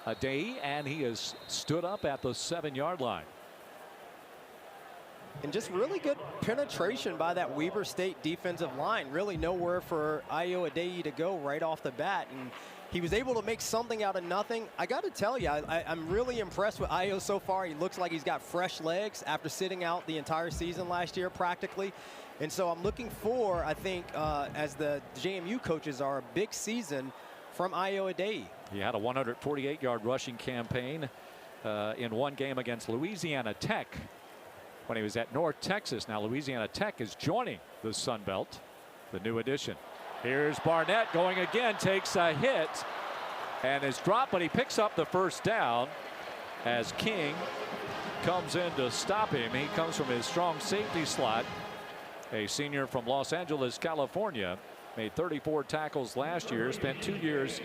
a Day, and he has stood up at the 7-yard line. And just really good penetration by that Weber State defensive line. Really nowhere for Io Adeyi to go right off the bat. And he was able to make something out of nothing. I got to tell you, I'm really impressed with Io so far. He looks like he's got fresh legs after sitting out the entire season last year practically. And so I'm looking for, I think, as the JMU coaches are, a big season from Io Adeyi. He had a 148-yard rushing campaign in one game against Louisiana Tech when he was at North Texas. Now Louisiana Tech is joining the Sun Belt, the new addition. Here's Barnett going again, takes a hit and is dropped, but he picks up the first down as King comes in to stop him. He comes from his strong safety slot, a senior from Los Angeles, California. Made 34 tackles last year, spent 2 years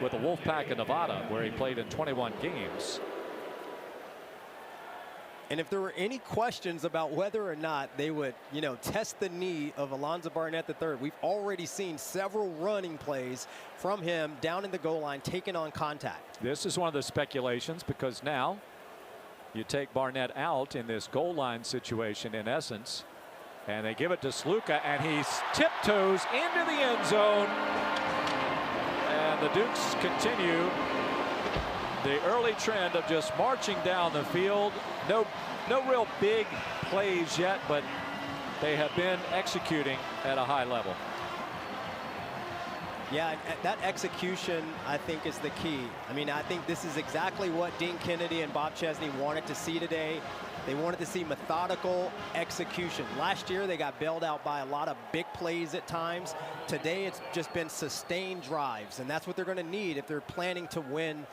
with the Wolfpack of Nevada, where he played in 21 games. And if there were any questions about whether or not they would, test the knee of Alonzo Barnett III, we've already seen several running plays from him down in the goal line, taking on contact. This is one of the speculations, because now you take Barnett out in this goal line situation, in essence, And they give it to Sluka, and he tiptoes into the end zone. And the Dukes continue the early trend of just marching down the field. No real big plays yet, but they have been executing at a high level. Yeah, that execution, I think, is the key. I mean, I think this is exactly what Dean Kennedy and Bob Chesney wanted to see today. They wanted to see methodical execution. Last year, they got bailed out by a lot of big plays at times. Today, it's just been sustained drives, and that's what they're going to need if they're planning to win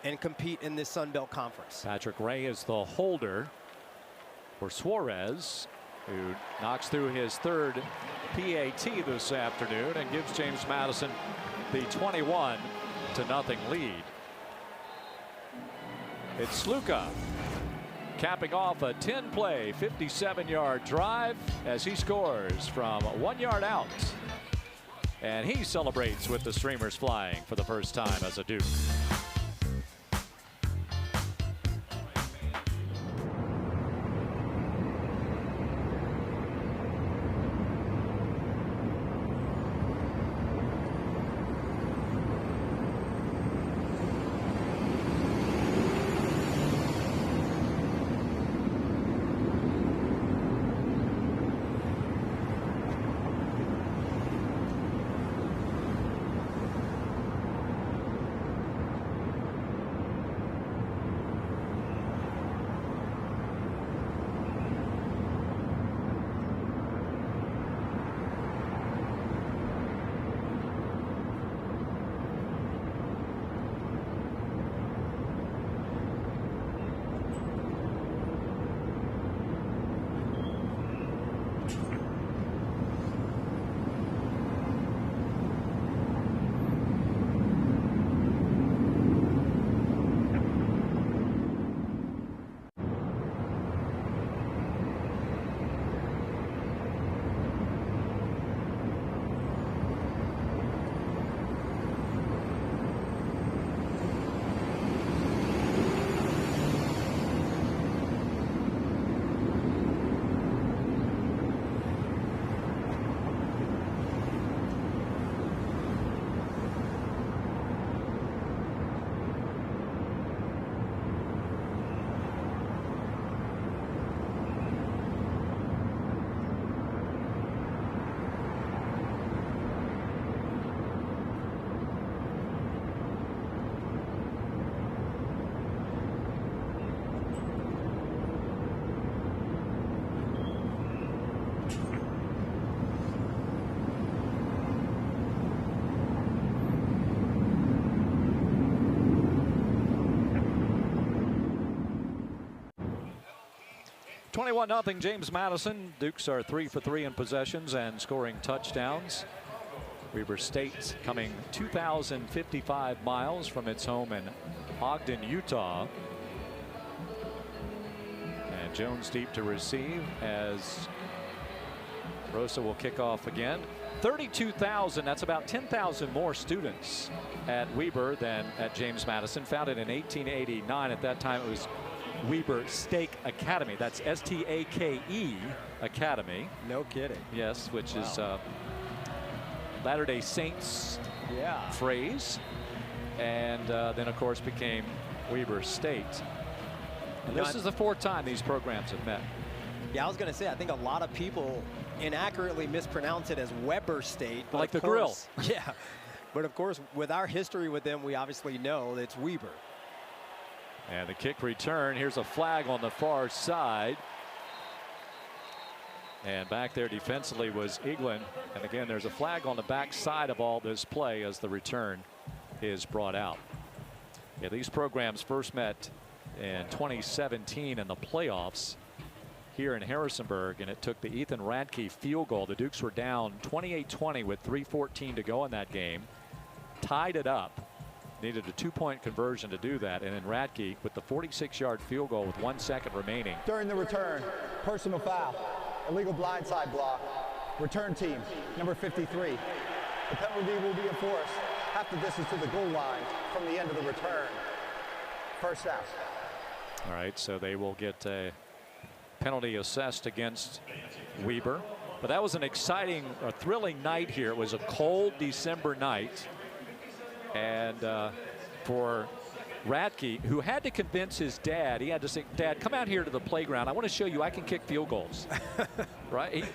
and compete in this Sun Belt Conference. Patrick Ray is the holder for Suarez, who knocks through his third PAT this afternoon and gives James Madison the 21-0 lead. It's Sluka capping off a 10-play, 57-yard drive as he scores from 1 yard out. And he celebrates with the streamers flying for the first time as a Duke. Nothing James Madison. Dukes are 3 for 3 in possessions and scoring touchdowns. Weber State coming 2,055 miles from its home in Ogden, Utah. And Jones deep to receive as Rosa will kick off again. 32,000, that's about 10,000 more students at Weber than at James Madison. Founded in 1889. At that time it was Weber Stake Academy. That's S-T-A-K-E Academy. No kidding. Yes, which is Latter-day Saints phrase. And then, of course, became Weber State. And this is the fourth time these programs have met. Yeah, I was going to say, I think a lot of people inaccurately mispronounce it as Weber State. Like the grill. Yeah. But, of course, with our history with them, we obviously know that it's Weber. And the kick return. Here's a flag on the far side. And back there defensively was Eaglin. And again, there's a flag on the back side of all this play as the return is brought out. Yeah, these programs first met in 2017 in the playoffs here in Harrisonburg, and it took the Ethan Radke field goal. The Dukes were down 28-20 with 3:14 to go in that game. Tied it up. Needed a 2-point conversion to do that, and then Radke with the 46-yard field goal with 1 second remaining. During the return, personal foul, illegal blindside block, return team, number 53. The penalty will be enforced half the distance to the goal line from the end of the return. First down. All right, so they will get a penalty assessed against Weber. But that was an exciting, thrilling night here. It was a cold December night. And for Radke, who had to convince his dad, he had to say, Dad, come out here to the playground. I want to show you I can kick field goals. Right?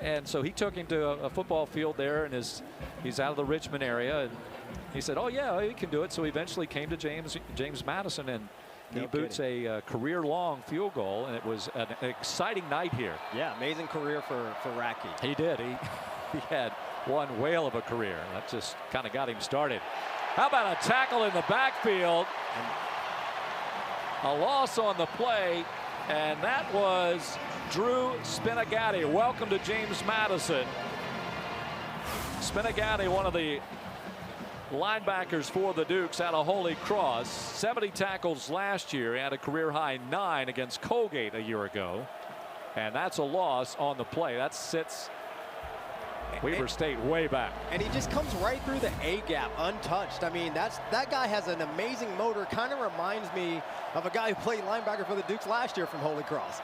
And so he took him to a football field there, and he's out of the Richmond area. And he said, oh, yeah, he can do it. So he eventually came to James Madison, and he boots a career-long field goal, and it was an exciting night here. Yeah, amazing career for Radke. He did. He had one whale of a career. That just kind of got him started. How about a tackle in the backfield? A loss on the play, and that was Drew Spinagatti. Welcome to James Madison. Spinagatti, one of the linebackers for the Dukes out of Holy Cross. 70 tackles last year. He had a career-high 9 against Colgate a year ago. And that's a loss on the play. That sits Weber State way back. And he just comes right through the A-gap, untouched. I mean, that guy has an amazing motor. Kind of reminds me of a guy who played linebacker for the Dukes last year from Holy Cross.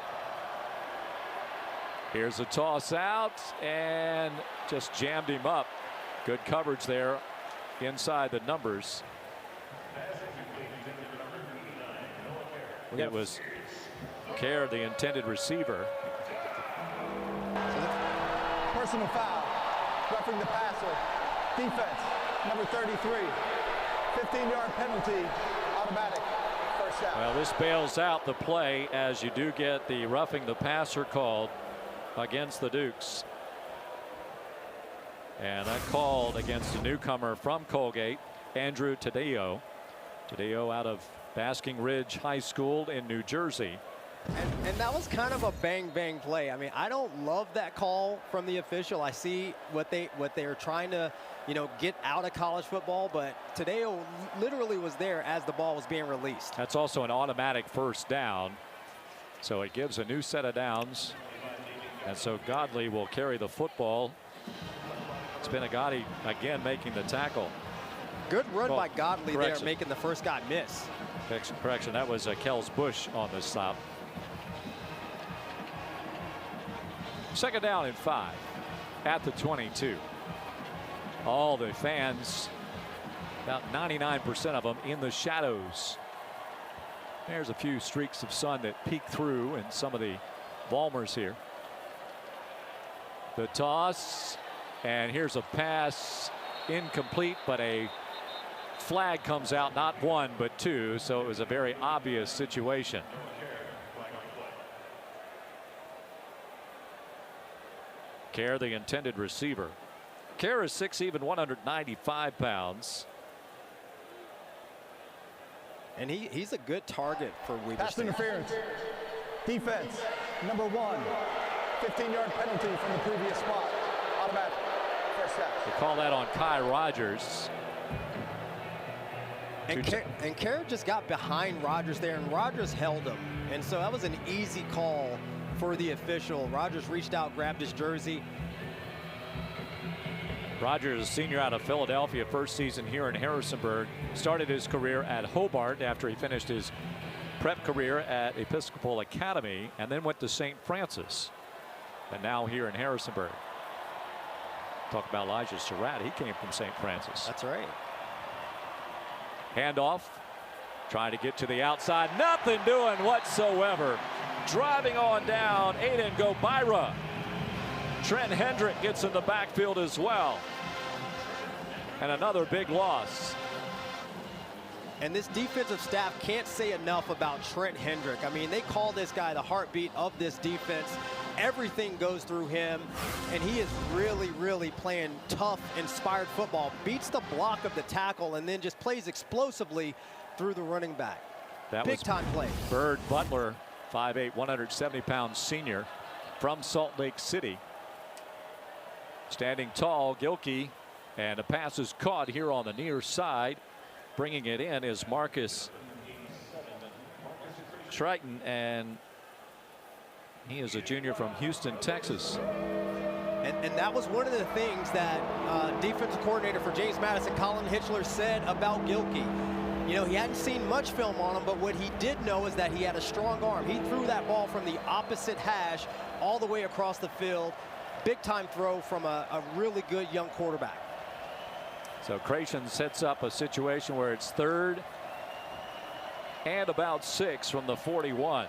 Here's a toss out, and just jammed him up. Good coverage there inside the numbers. It was Kerr, the intended receiver. Personal foul. Roughing the passer. Defense, number 33. 15-yard penalty. Automatic. First down. Well, this bails out the play, as you do get the roughing the passer called against the Dukes. And that called against a newcomer from Colgate, Andrew Tadeo. Tadeo out of Basking Ridge High School in New Jersey. And that was kind of a bang play. I mean, I don't love that call from the official. I see what they are trying to, get out of college football, but Tadeo literally was there as the ball was being released. That's also an automatic first down. So it gives a new set of downs. And so Godley will carry the football. Spinagatti again making the tackle. Good run by Godley there, making the first guy miss. Correction, that was Kels Bush on the stop. Second down and 5 at the 22. All the fans, about 99% of them, in the shadows. There's a few streaks of sun that peek through in some of the Vollmers here. The toss, and here's a pass, incomplete, but a flag comes out, not 1 but 2, so it was a very obvious situation. Kerr, the intended receiver. Kerr is 6', even 195 pounds. And he's a good target for Weber Pass State. interference. Defense, number 1. 15-yard penalty from the previous spot. Automatic. First down. They call that on Kai Rogers. And Kerr just got behind Rogers there, and Rogers held him. And so that was an easy call for the official. Rogers reached out, grabbed his jersey. Rogers, a senior out of Philadelphia, first season here in Harrisonburg. Started his career at Hobart after he finished his prep career at Episcopal Academy, and then went to St. Francis. And now here in Harrisonburg. Talk about Elijah Surratt. He came from St. Francis. That's right. Handoff. Trying to get to the outside. Nothing doing whatsoever. Driving on down. Aiden Gobira. Trent Hendrick gets in the backfield as well. And another big loss. And this defensive staff can't say enough about Trent Hendrick. I mean, they call this guy the heartbeat of this defense. Everything goes through him, and he is really playing tough, inspired football. Beats the block of the tackle and then just plays explosively through the running back. That big time play. Bird Butler, 5'8", 170-pound senior from Salt Lake City. Standing tall, Gilkey, and a pass is caught here on the near side. Bringing it in is Marcus Triton, and he is a junior from Houston, Texas. And that was one of the things that defensive coordinator for James Madison, Colin Hitchler, said about Gilkey. He hadn't seen much film on him, but what he did know is that he had a strong arm. He threw that ball from the opposite hash all the way across the field. big-time throw from a really good young quarterback. So Creation sets up a situation where it's 3rd and about 6 from the 41.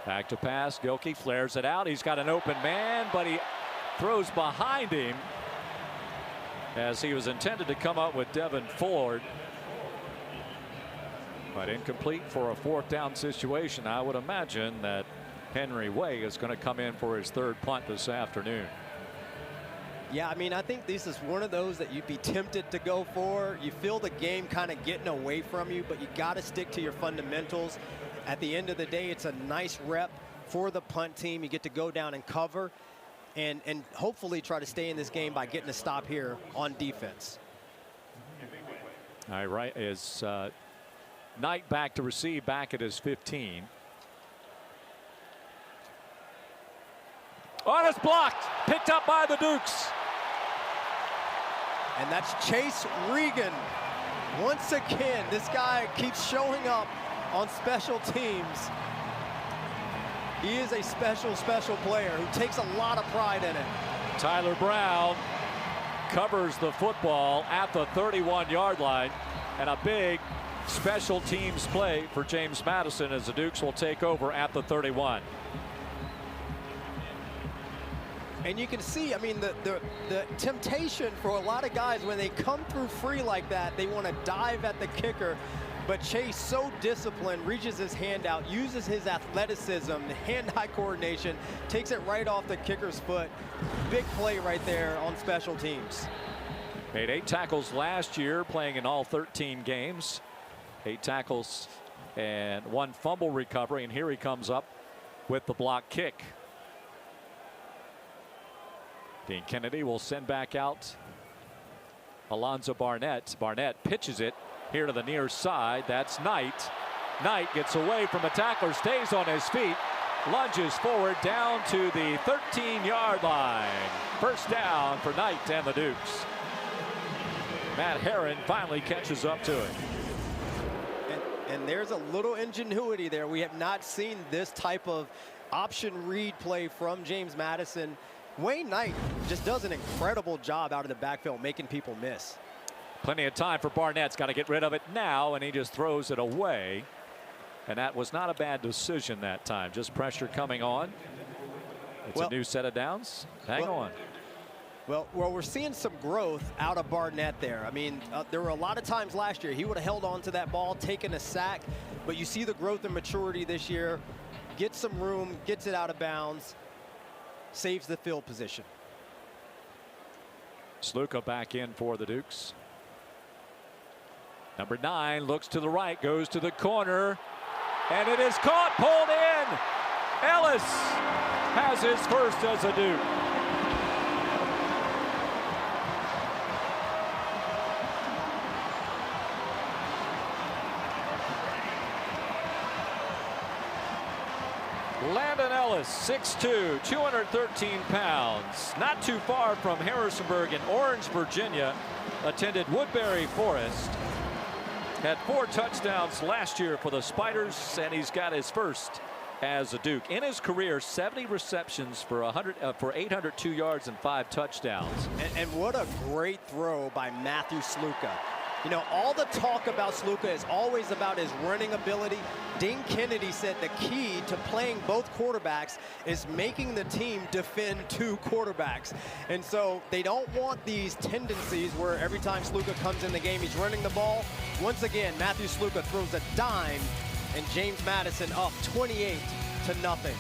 Back to pass. Gilkey flares it out. He's got an open man, but he throws behind him as he was intended to come up with Devin Ford. But incomplete for a 4th down situation. I would imagine that Henry Way is going to come in for his 3rd punt this afternoon. Yeah, I mean, I think this is one of those that you'd be tempted to go for. You feel the game kind of getting away from you, but you got to stick to your fundamentals. At the end of the day, it's a nice rep for the punt team. You get to go down and cover and hopefully try to stay in this game by getting a stop here on defense. All right, is Knight back to receive, back at his 15. Oh, it's blocked, picked up by the Dukes. And that's Chase Regan. Once again, this guy keeps showing up on special teams. He is a special player who takes a lot of pride in it. Tyler Brown covers the football at the 31-yard line, and a big special teams play for James Madison as the Dukes will take over at the 31. And you can see, I mean, the temptation for a lot of guys when they come through free like that, they want to dive at the kicker. But Chase, so disciplined, reaches his hand out, uses his athleticism, the hand-eye coordination, takes it right off the kicker's foot. Big play right there on special teams. Made 8 tackles last year, playing in all 13 games. 8 tackles and 1 fumble recovery, and here he comes up with the block kick. Dean Kennedy will send back out Alonzo Barnett. Barnett pitches it here to the near side. That's Knight. Knight gets away from a tackler, stays on his feet, lunges forward down to the 13-yard line. First down for Knight and the Dukes. Matt Herron finally catches up to it. And there's a little ingenuity there. We have not seen this type of option read play from James Madison. Wayne Knight just does an incredible job out of the backfield making people miss. Plenty of time for Barnett's got to get rid of it now, and he just throws it away. And that was not a bad decision that time. Just pressure coming on. It's a new set of downs. Hang on. Well, we're seeing some growth out of Barnett there. I mean, there were a lot of times last year he would have held on to that ball, taken a sack, but you see the growth and maturity this year. Gets some room, gets it out of bounds, saves the field position. Sluka back in for the Dukes. Number 9 looks to the right, goes to the corner, and it is caught, pulled in. Ellis has his first as a Duke. Landon Ellis, 6'2", 213 pounds. Not too far from Harrisonburg in Orange, Virginia. Attended Woodbury Forest. Had 4 touchdowns last year for the Spiders, and he's got his first as a Duke. In his career, 70 receptions for 802 yards and 5 touchdowns. And what a great throw by Matthew Sluka. You know, all the talk about Sluka is always about his running ability. Dean Kennedy said the key to playing both quarterbacks is making the team defend 2 quarterbacks. And so they don't want these tendencies where every time Sluka comes in the game, he's running the ball. Once again, Matthew Sluka throws a dime, and James Madison up 28-0.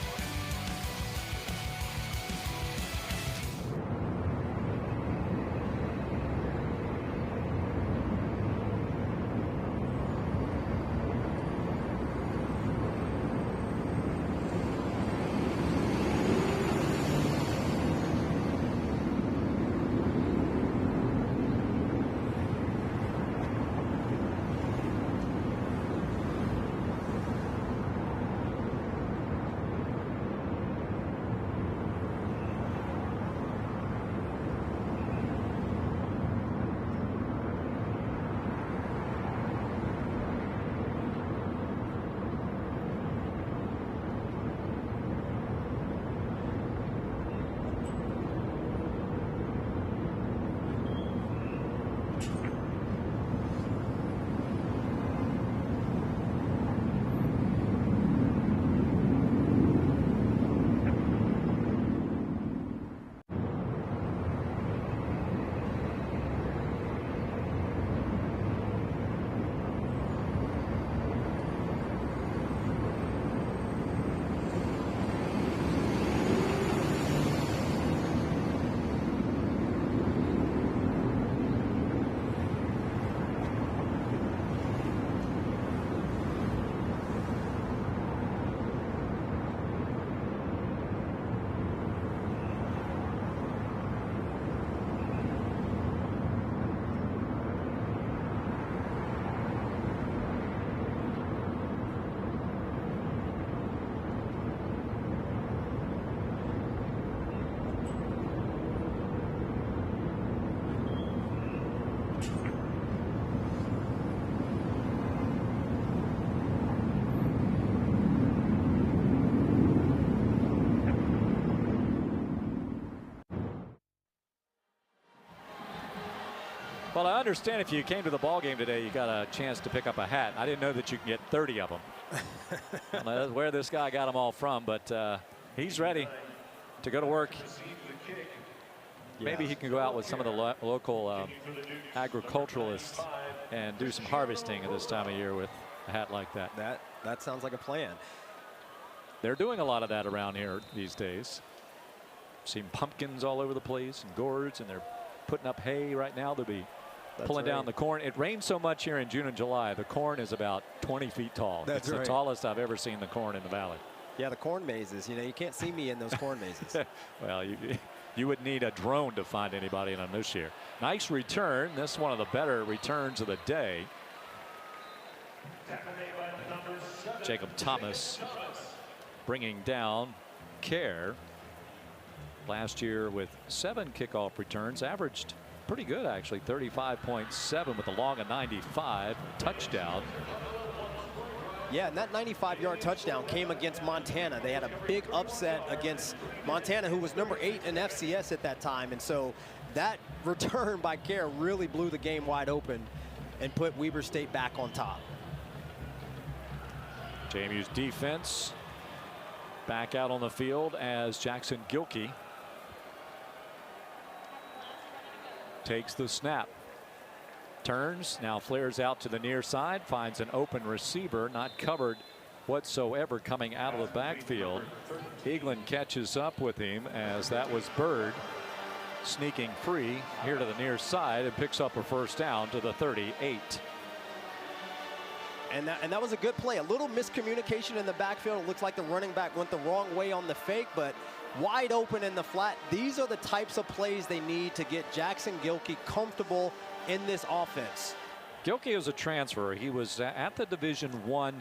Well, I understand if you came to the ball game today, you got a chance to pick up a hat. I didn't know that you can get 30 of them. I don't know where this guy got them all from, but he's ready to go to work. Maybe he can go out with some of the local agriculturalists and do some harvesting at this time of year with a hat like that. That sounds like a plan. They're doing a lot of that around here these days. Seen pumpkins all over the place and gourds, and they're putting up hay right now. They'll be pulling down the corn. It rains so much here in June and July. The corn is about 20 feet tall. It's the tallest I've ever seen the corn in the valley. Yeah, the corn mazes. You know, you can't see me in those corn mazes. Well, you would need a drone to find anybody in them this year. Nice return. This is one of the better returns of the day. Jacob Thomas bringing down Kerr. Last year with 7 kickoff returns, averaged pretty good actually, 35.7 with a long of 95, touchdown. Yeah, and that 95-yard touchdown came against Montana. They had a big upset against Montana, who was number 8 in FCS at that time. And so that return by Kerr really blew the game wide open and put Weber State back on top. JMU's defense back out on the field as Jackson Gilkey takes the snap. Turns, now flares out to the near side, finds an open receiver, not covered whatsoever coming out of the backfield. Eaglin catches up with him as that was Bird sneaking free here to the near side and picks up a first down to the 38. And that was a good play. A little miscommunication in the backfield. It looks like the running back went the wrong way on the fake, but wide open in the flat. These are the types of plays they need to get Jackson Gilkey comfortable in this offense. Gilkey is a transfer. He was at the Division I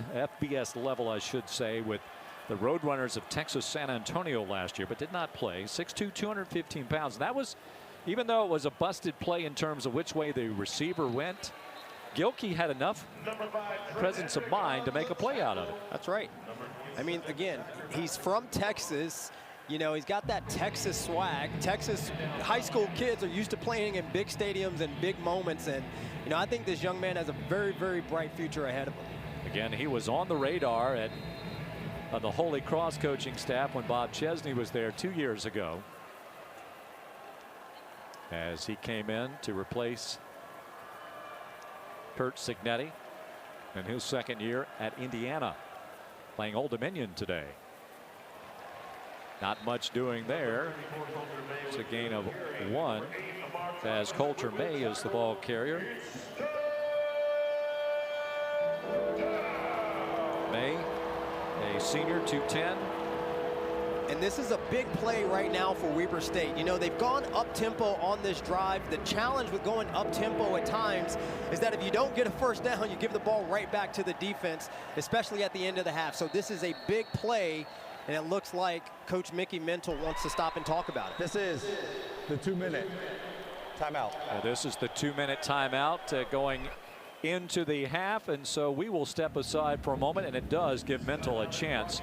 FBS level, I should say, with the Roadrunners of Texas San Antonio last year, but did not play. 6'2", 215 pounds. That was, even though it was a busted play in terms of which way the receiver went, Gilkey had enough presence of mind to make a play out of it. That's right. I mean, again, he's from Texas. You know, he's got that Texas swag. Texas high school kids are used to playing in big stadiums and big moments. And, you know, I think this young man has a very, very bright future ahead of him. Again, he was on the radar at the Holy Cross coaching staff when Bob Chesney was there 2 years ago, as he came in to replace Kurt Signetti in his second year at Indiana, playing Old Dominion today. Not much doing there. It's a gain of 1 as Coulter May is the ball carrier. May, a senior, 210. And this is a big play right now for Weber State. You know, they've gone up-tempo on this drive. The challenge with going up-tempo at times is that if you don't get a first down, you give the ball right back to the defense, especially at the end of the half. So this is a big play, and it looks like Coach Mickey Mental wants to stop and talk about it. This is the 2-minute timeout. This is the 2-minute timeout going into the half, and so we will step aside for a moment, and it does give Mental a chance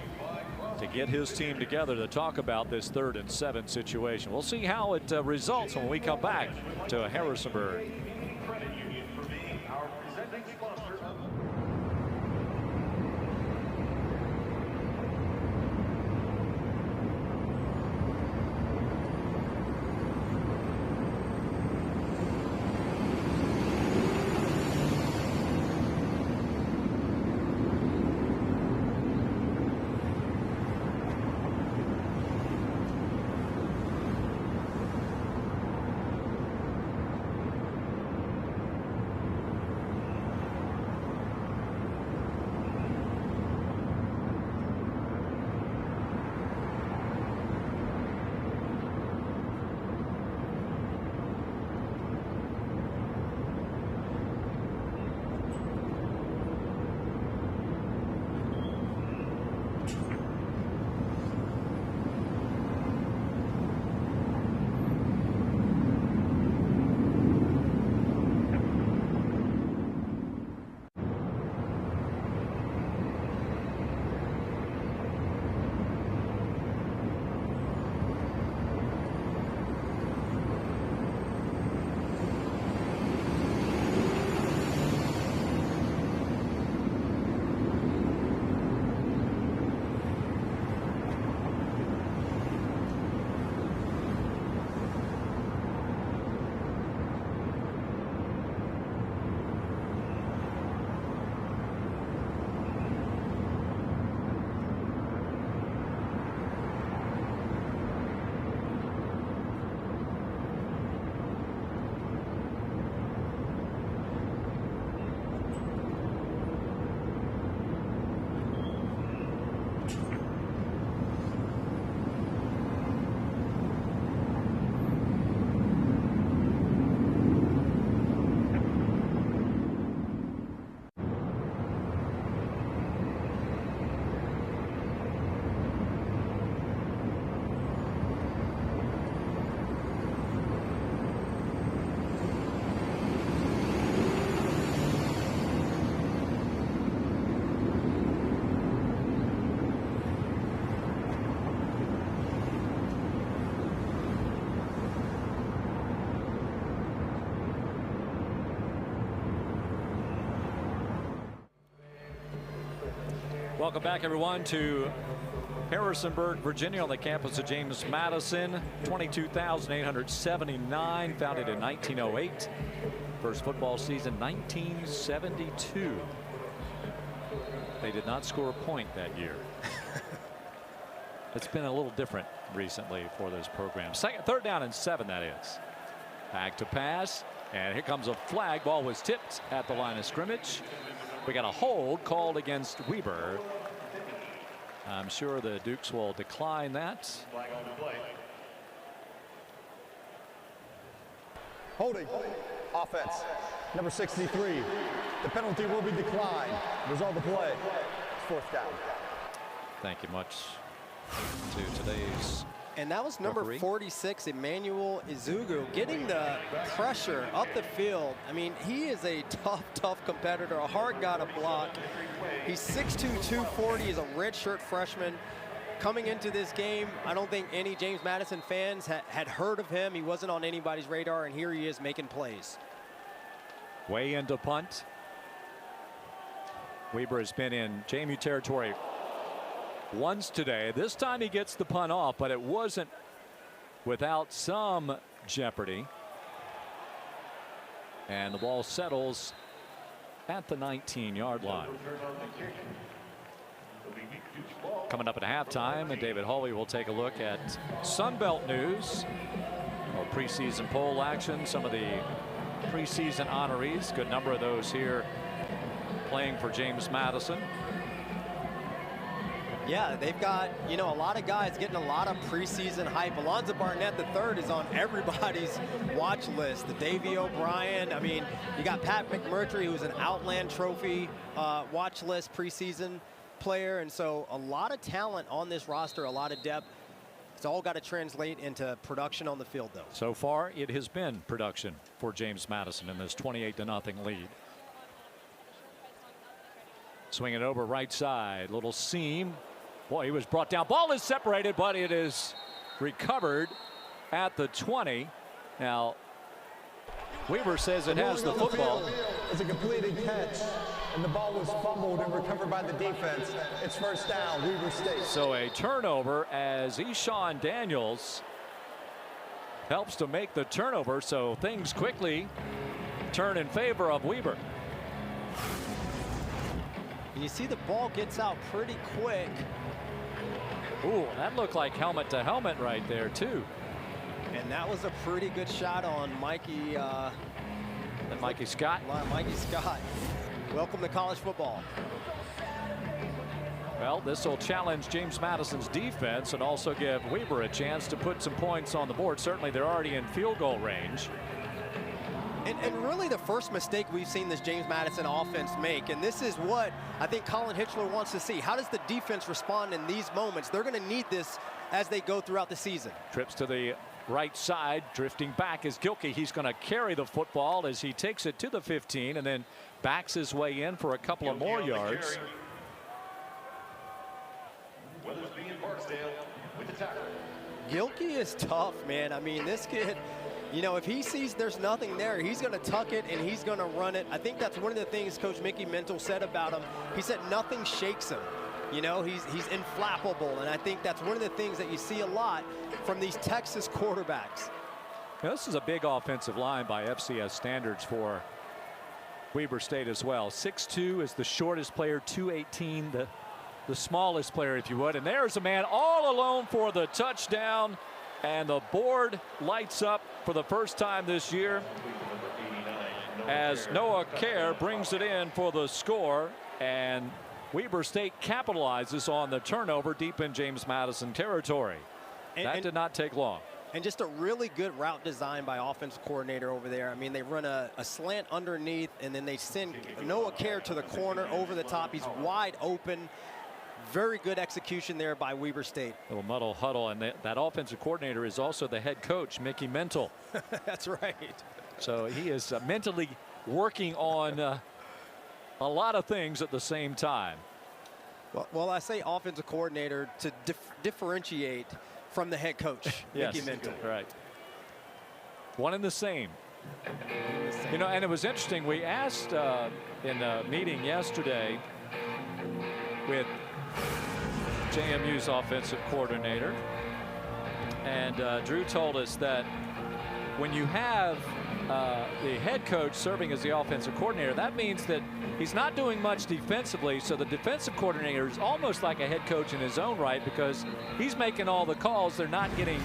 to get his team together to talk about this 3rd and 7 situation. We'll see how it results when we come back to Harrisonburg. Welcome back, everyone, to Harrisonburg, Virginia, on the campus of James Madison. 22,879, founded in 1908. First football season, 1972. They did not score a point that year. It's been a little different recently for this program. Third down and 7, that is. Back to pass, and here comes a flag. Ball was tipped at the line of scrimmage. We got a hold called against Weber. I'm sure the Dukes will decline that. Holding. Offense. Number 63. The penalty will be declined. Result of the play. It's 4th down. Thank you much to today's. And that was number referee. 46, Emmanuel Izugu, getting the pressure up the field. I mean, he is a tough competitor, a hard guy to block. He's 6'2", 240. He's a redshirt freshman. Coming into this game, I don't think any James Madison fans had heard of him. He wasn't on anybody's radar, and here he is making plays. Way into punt. Weber has been in JMU territory once today. This time he gets the punt off, but it wasn't without some jeopardy. And the ball settles at the 19-yard line. Coming up at halftime, and David Hawley will take a look at Sunbelt news, preseason poll action, some of the preseason honorees. Good number of those here playing for James Madison. Yeah, they've got, a lot of guys getting a lot of preseason hype. Alonzo Barnett III is on everybody's watch list. The Davey O'Brien. I mean, you got Pat McMurtry, who's an Outland Trophy watch list preseason player. And so a lot of talent on this roster, a lot of depth. It's all got to translate into production on the field, though. So far, it has been production for James Madison in this 28-0 lead. Swing it over right side. Little seam. Boy, he was brought down. Ball is separated, but it is recovered at the 20. Now, Weber says it has the football. It's a completed catch, and the ball was fumbled and recovered by the defense. It's 1st down, Weber State. So a turnover as Eshawn Daniels helps to make the turnover. So things quickly turn in favor of Weber. And you see the ball gets out pretty quick. Ooh, that looked like helmet to helmet right there, too. And that was a pretty good shot on Mikey. Mikey Scott. Mikey Scott. Welcome to college football. Well, this will challenge James Madison's defense and also give Weber a chance to put some points on the board. Certainly, they're already in field goal range. And really the first mistake we've seen this James Madison offense make, and this is what I think Colin Hitchler wants to see. How does the defense respond in these moments? They're going to need this as they go throughout the season. Trips to the right side, drifting back is Gilkey. He's going to carry the football as he takes it to the 15 and then backs his way in for a couple of more yards. Gilkey is tough, man. I mean, this kid, if he sees there's nothing there, he's going to tuck it and he's going to run it. I think that's one of the things Coach Mickey Mental said about him. He said nothing shakes him. He's inflappable, and I think that's one of the things that you see a lot from these Texas quarterbacks. Now, this is a big offensive line by FCS standards for Weber State as well. 6'2" is the shortest player, 218 the smallest player, if you would. And there's a man all alone for the touchdown. And the board lights up for the first time this year as Noah Kerr brings it in for the score. And Weber State capitalizes on the turnover deep in James Madison territory. That did not take long. And just a really good route design by offensive coordinator over there. I mean, they run a slant underneath, and then they send Noah Kerr to the corner over the top. He's wide open. Very good execution there by Weber State. Little muddle huddle, and that offensive coordinator is also the head coach, Mickey Mental. That's right. So he is mentally working on a lot of things at the same time. Well, I say offensive coordinator to differentiate from the head coach, Yes, Mickey Mental. Right. One and the same. And it was interesting. We asked in a meeting yesterday with JMU's offensive coordinator. And Drew told us that when you have the head coach serving as the offensive coordinator, that means that he's not doing much defensively. So the defensive coordinator is almost like a head coach in his own right, because he's making all the calls. They're not getting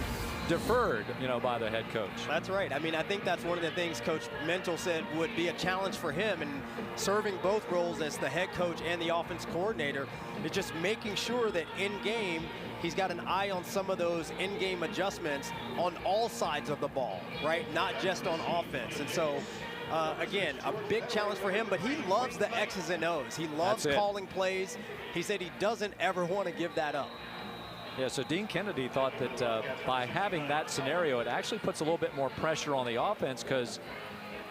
deferred, by the head coach. That's right. I mean, I think that's one of the things Coach Mental said would be a challenge for him, and serving both roles as the head coach and the offense coordinator is just making sure that in game he's got an eye on some of those in-game adjustments on all sides of the ball, right? Not just on offense. And so again, a big challenge for him, but he loves the X's and O's. He loves calling plays. He said he doesn't ever want to give that up. Yeah, so Dean Kennedy thought that by having that scenario, it actually puts a little bit more pressure on the offense, because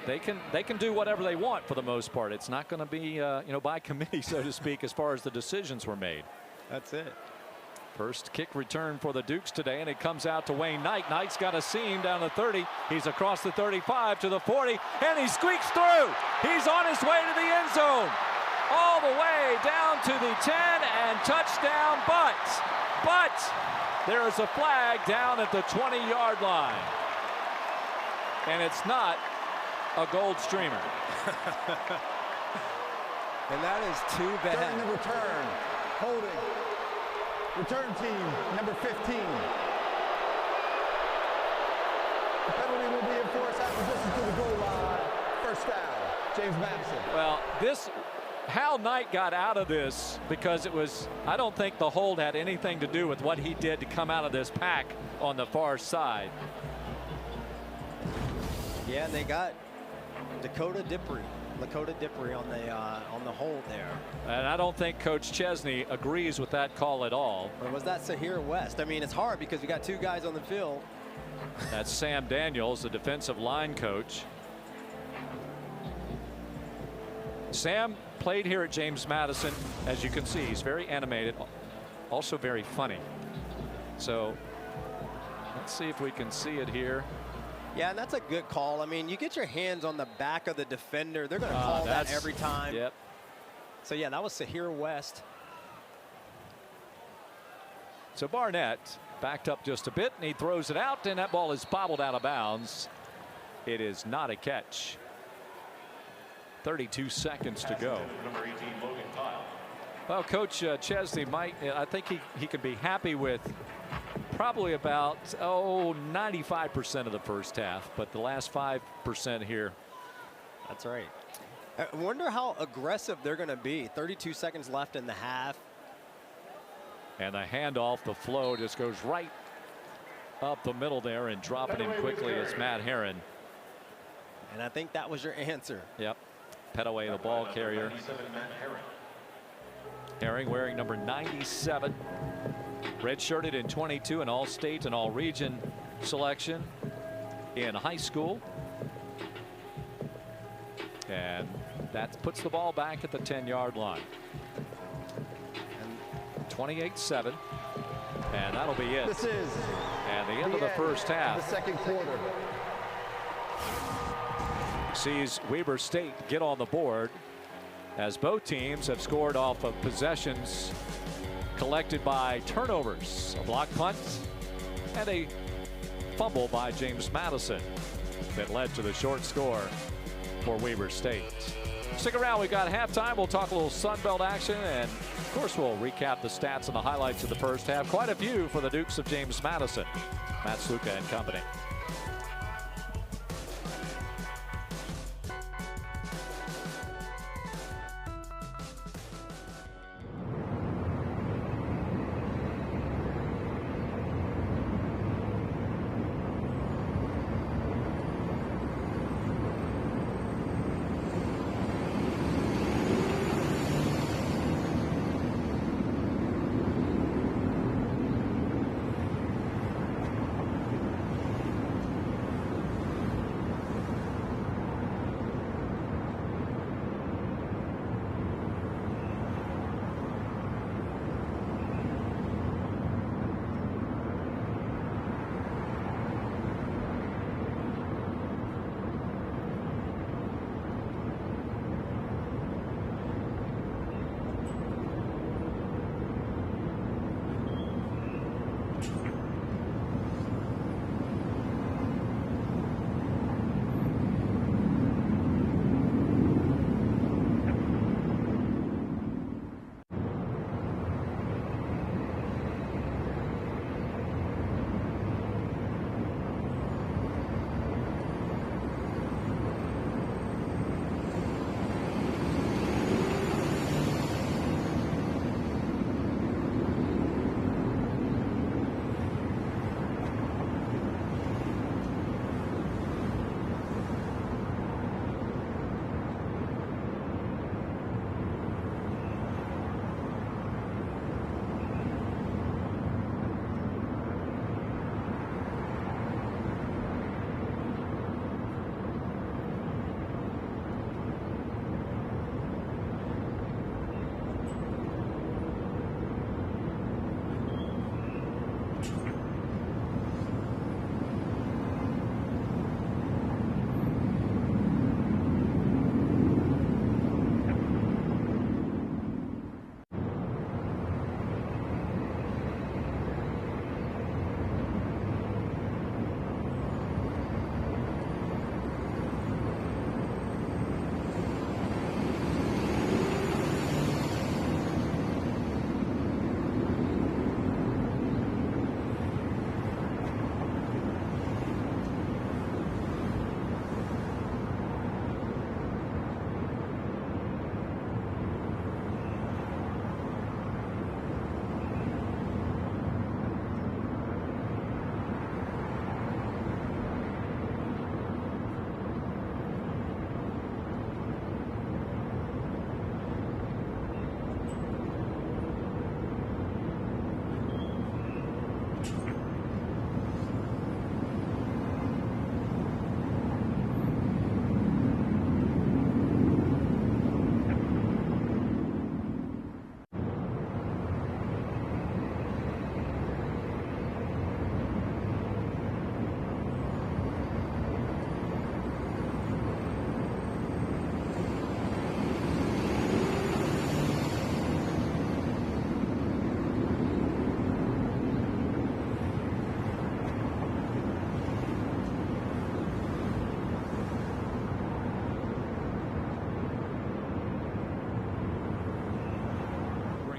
they can do whatever they want for the most part. It's not going to be by committee, so to speak, as far as the decisions were made. That's it. First kick return for the Dukes today, and it comes out to Wayne Knight. Knight's got a seam down the 30. He's across the 35 to the 40, and he squeaks through. He's on his way to the end zone, all the way down to the 10, and touchdown. But there is a flag down at the 20-yard line, and it's not a gold streamer. And that is too bad. During the return, holding. Return team, number 15. The penalty will be enforced after distance to the goal line. First down, James Madison. Well, how Knight got out of this, because I don't think the hold had anything to do with what he did to come out of this pack on the far side. Yeah, and they got Lakota Dippery on the hold there. And I don't think Coach Chesney agrees with that call at all. Or was that Sahir West? I mean, it's hard because we got two guys on the field. That's Sam Daniels, the defensive line coach. Sam played here at James Madison. As you can see, he's very animated, also very funny. So let's see if we can see it here. Yeah, and that's a good call. I mean, you get your hands on the back of the defender. They're going to call that every time. Yep. So, yeah, that was Sahir West. So Barnett backed up just a bit, and he throws it out, and that ball is bobbled out of bounds. It is not a catch. 32 seconds to go. Well, Coach Chesney I think he can be happy with probably about 95% of the first half, but the last 5% here. That's right. I wonder how aggressive they're going to be. 32 seconds left in the half. And the handoff, the flow just goes right up the middle there, and dropping him quickly is Matt Herron. And I think that was your answer. Yep. Petaway, the ball carrier. Herring wearing number 97. Redshirted in 22, an all-state and all-region selection in high school. And that puts the ball back at the 10-yard line. 28-7. And that'll be it. This is and the end of the first half. The second quarter. Sees Weber State get on the board, as both teams have scored off of possessions collected by turnovers, a block punt and a fumble by James Madison that led to the short score for Weber State. Stick around, we've got halftime. We'll talk a little Sun Belt action, and of course we'll recap the stats and the highlights of the first half. Quite a few for the Dukes of James Madison. Matt Sluka and company.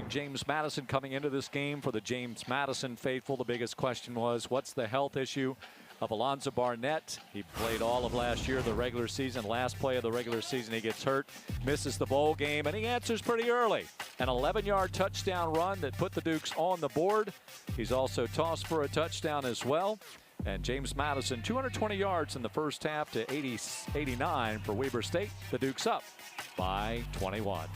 James Madison coming into this game. For the James Madison faithful, the biggest question was, what's the health issue of Alonzo Barnett? He played all of last year, the regular season. Last play of the regular season, he gets hurt, misses the bowl game, and he answers pretty early. An 11-yard touchdown run that put the Dukes on the board. He's also tossed for a touchdown as well. And James Madison, 220 yards in the first half to 89 for Weber State. The Dukes up by 21.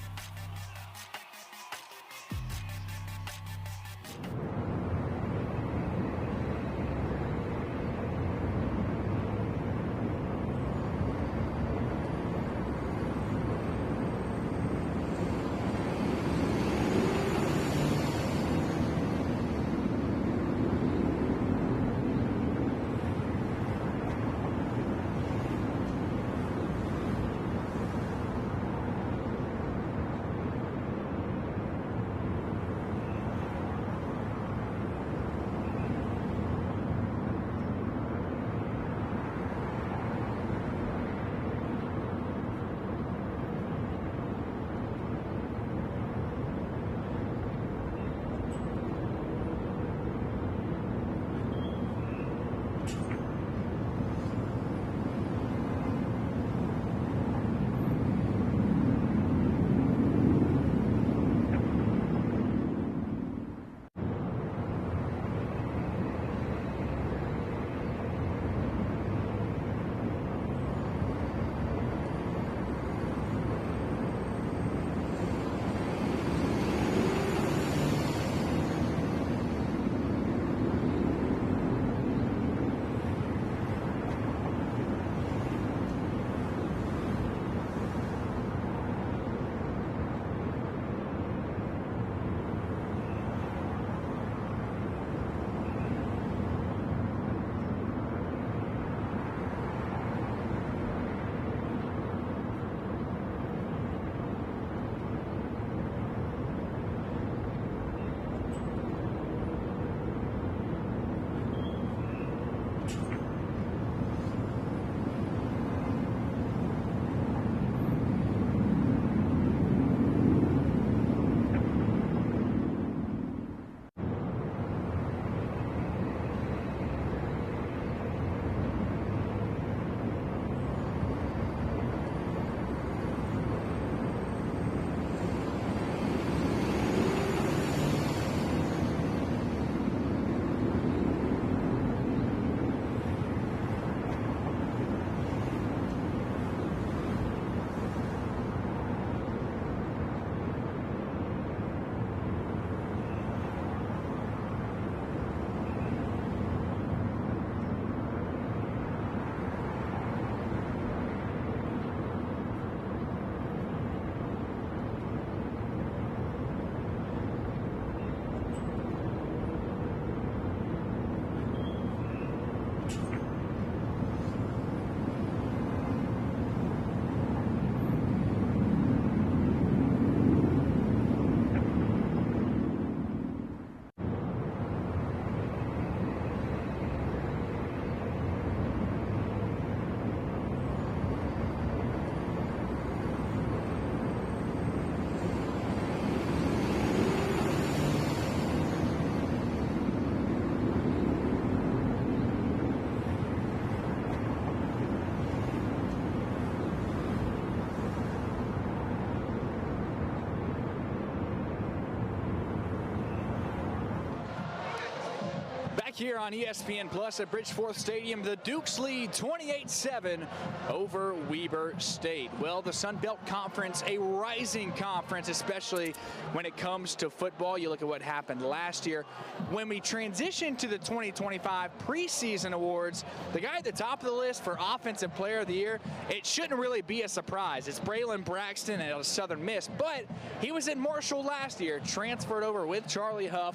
Here on ESPN Plus at Bridgeforth Stadium, the Dukes lead 28-7 over Weber State. Well, the Sun Belt Conference, a rising conference, especially when it comes to football. You look at what happened last year. When we transition to the 2025 preseason awards, the guy at the top of the list for Offensive Player of the Year, it shouldn't really be a surprise. It's Braylon Braxton at Southern Miss, but he was in Marshall last year, transferred over with Charlie Huff,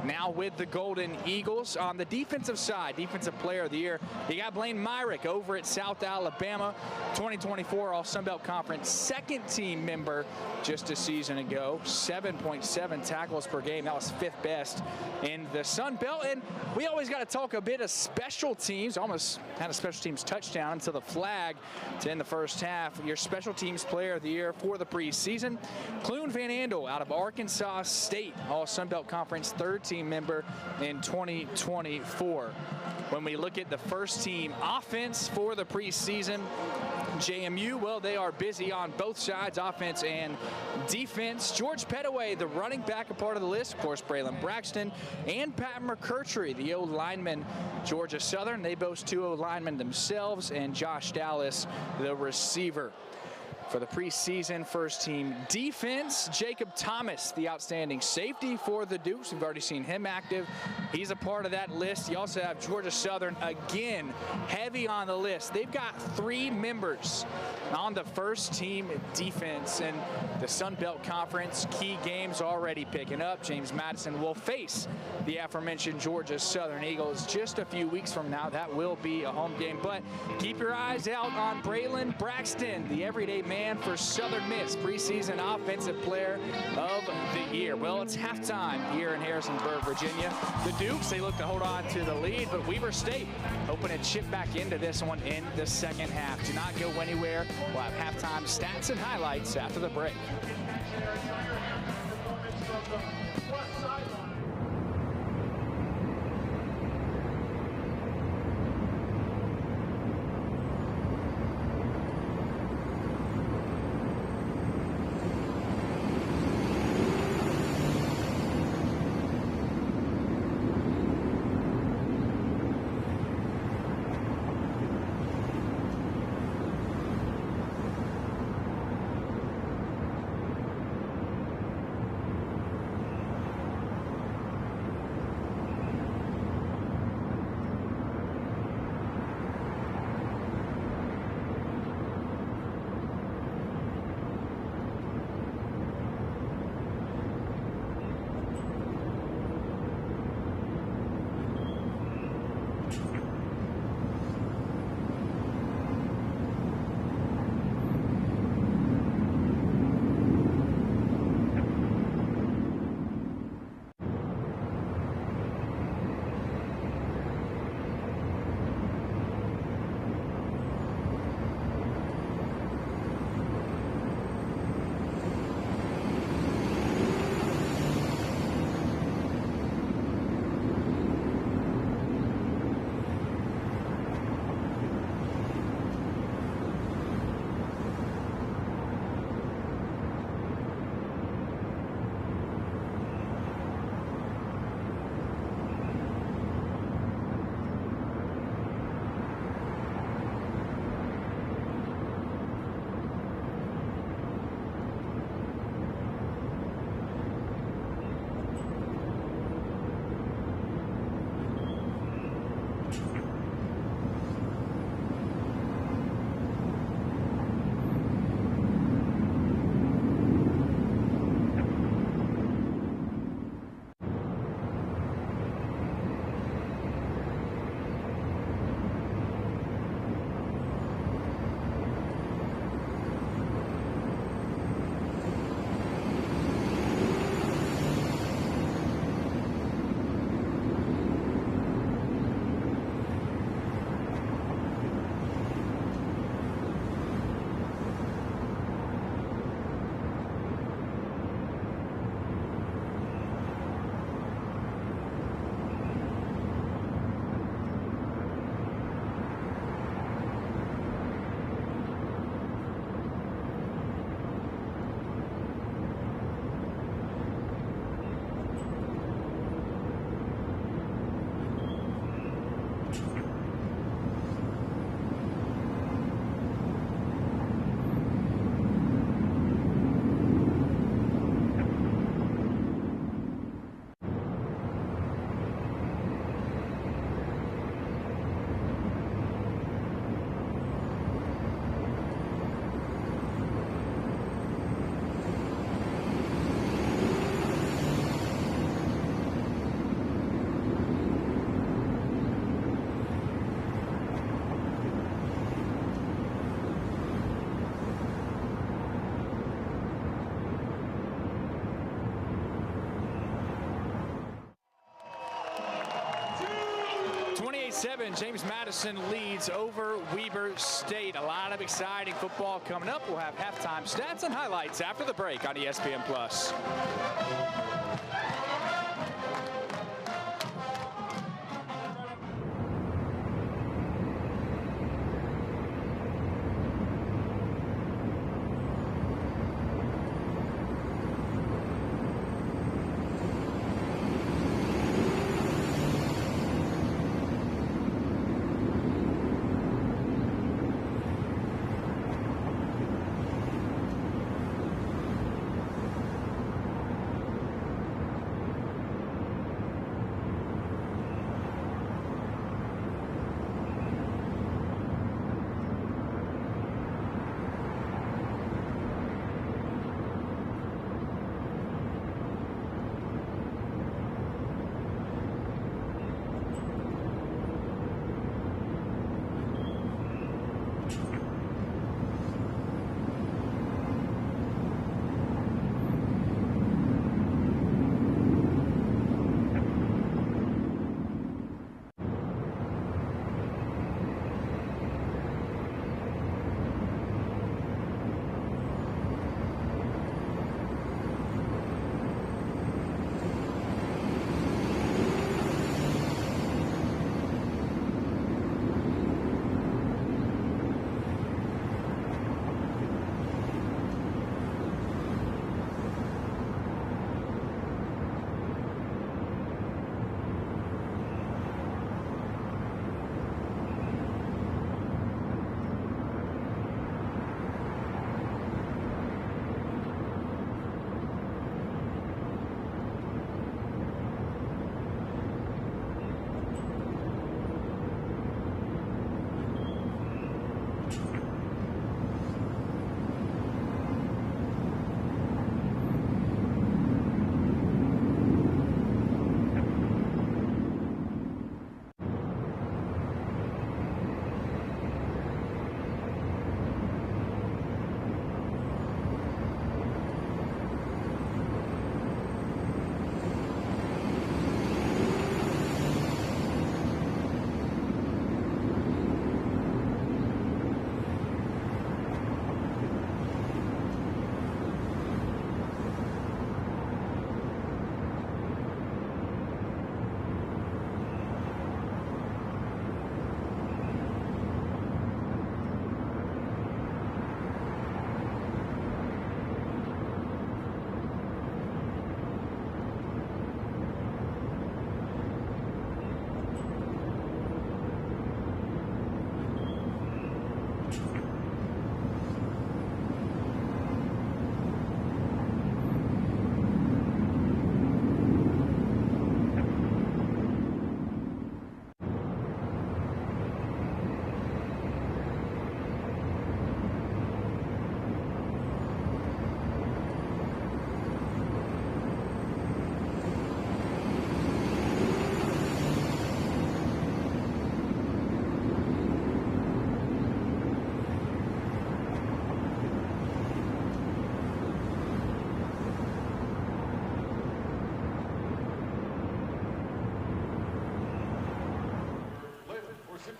now with the Golden Eagles. course, on the defensive side, Defensive Player of the Year, you got Blaine Myrick over at South Alabama, 2024 All-Sun Belt Conference second-team member just a season ago, 7.7 tackles per game. That was 5th best in the Sun Belt. And we always got to talk a bit of special teams. Almost had a special teams touchdown until the flag to end the first half. Your Special Teams Player of the Year for the preseason, Clune Van Andel out of Arkansas State, All-Sun Belt Conference third-team member in 2024. When we look at the first-team offense for the preseason, JMU, well, they are busy on both sides, offense and defense. George Pettaway, the running back, a part of the list. Of course, Braylon Braxton and Pat McCurtry, the O-lineman, Georgia Southern. They boast 2 O-linemen themselves, and Josh Dallas, the receiver. For the preseason first-team defense, Jacob Thomas, the outstanding safety for the Dukes. We've already seen him active. He's a part of that list. You also have Georgia Southern, again, heavy on the list. They've got 3 members on the first-team defense. And the Sun Belt Conference key games already picking up. James Madison will face the aforementioned Georgia Southern Eagles just a few weeks from now. That will be a home game. But keep your eyes out on Braylon Braxton, the everyday man for Southern Miss, preseason Offensive Player of the Year. Well, it's halftime here in Harrisonburg, Virginia. The Dukes, they look to hold on to the lead, but Weber State hoping to chip back into this one in the second half. Do not go anywhere. We'll have halftime stats and highlights after the break. 28-7, James Madison leads over Weber State. A lot of exciting football coming up. We'll have halftime stats and highlights after the break on ESPN+.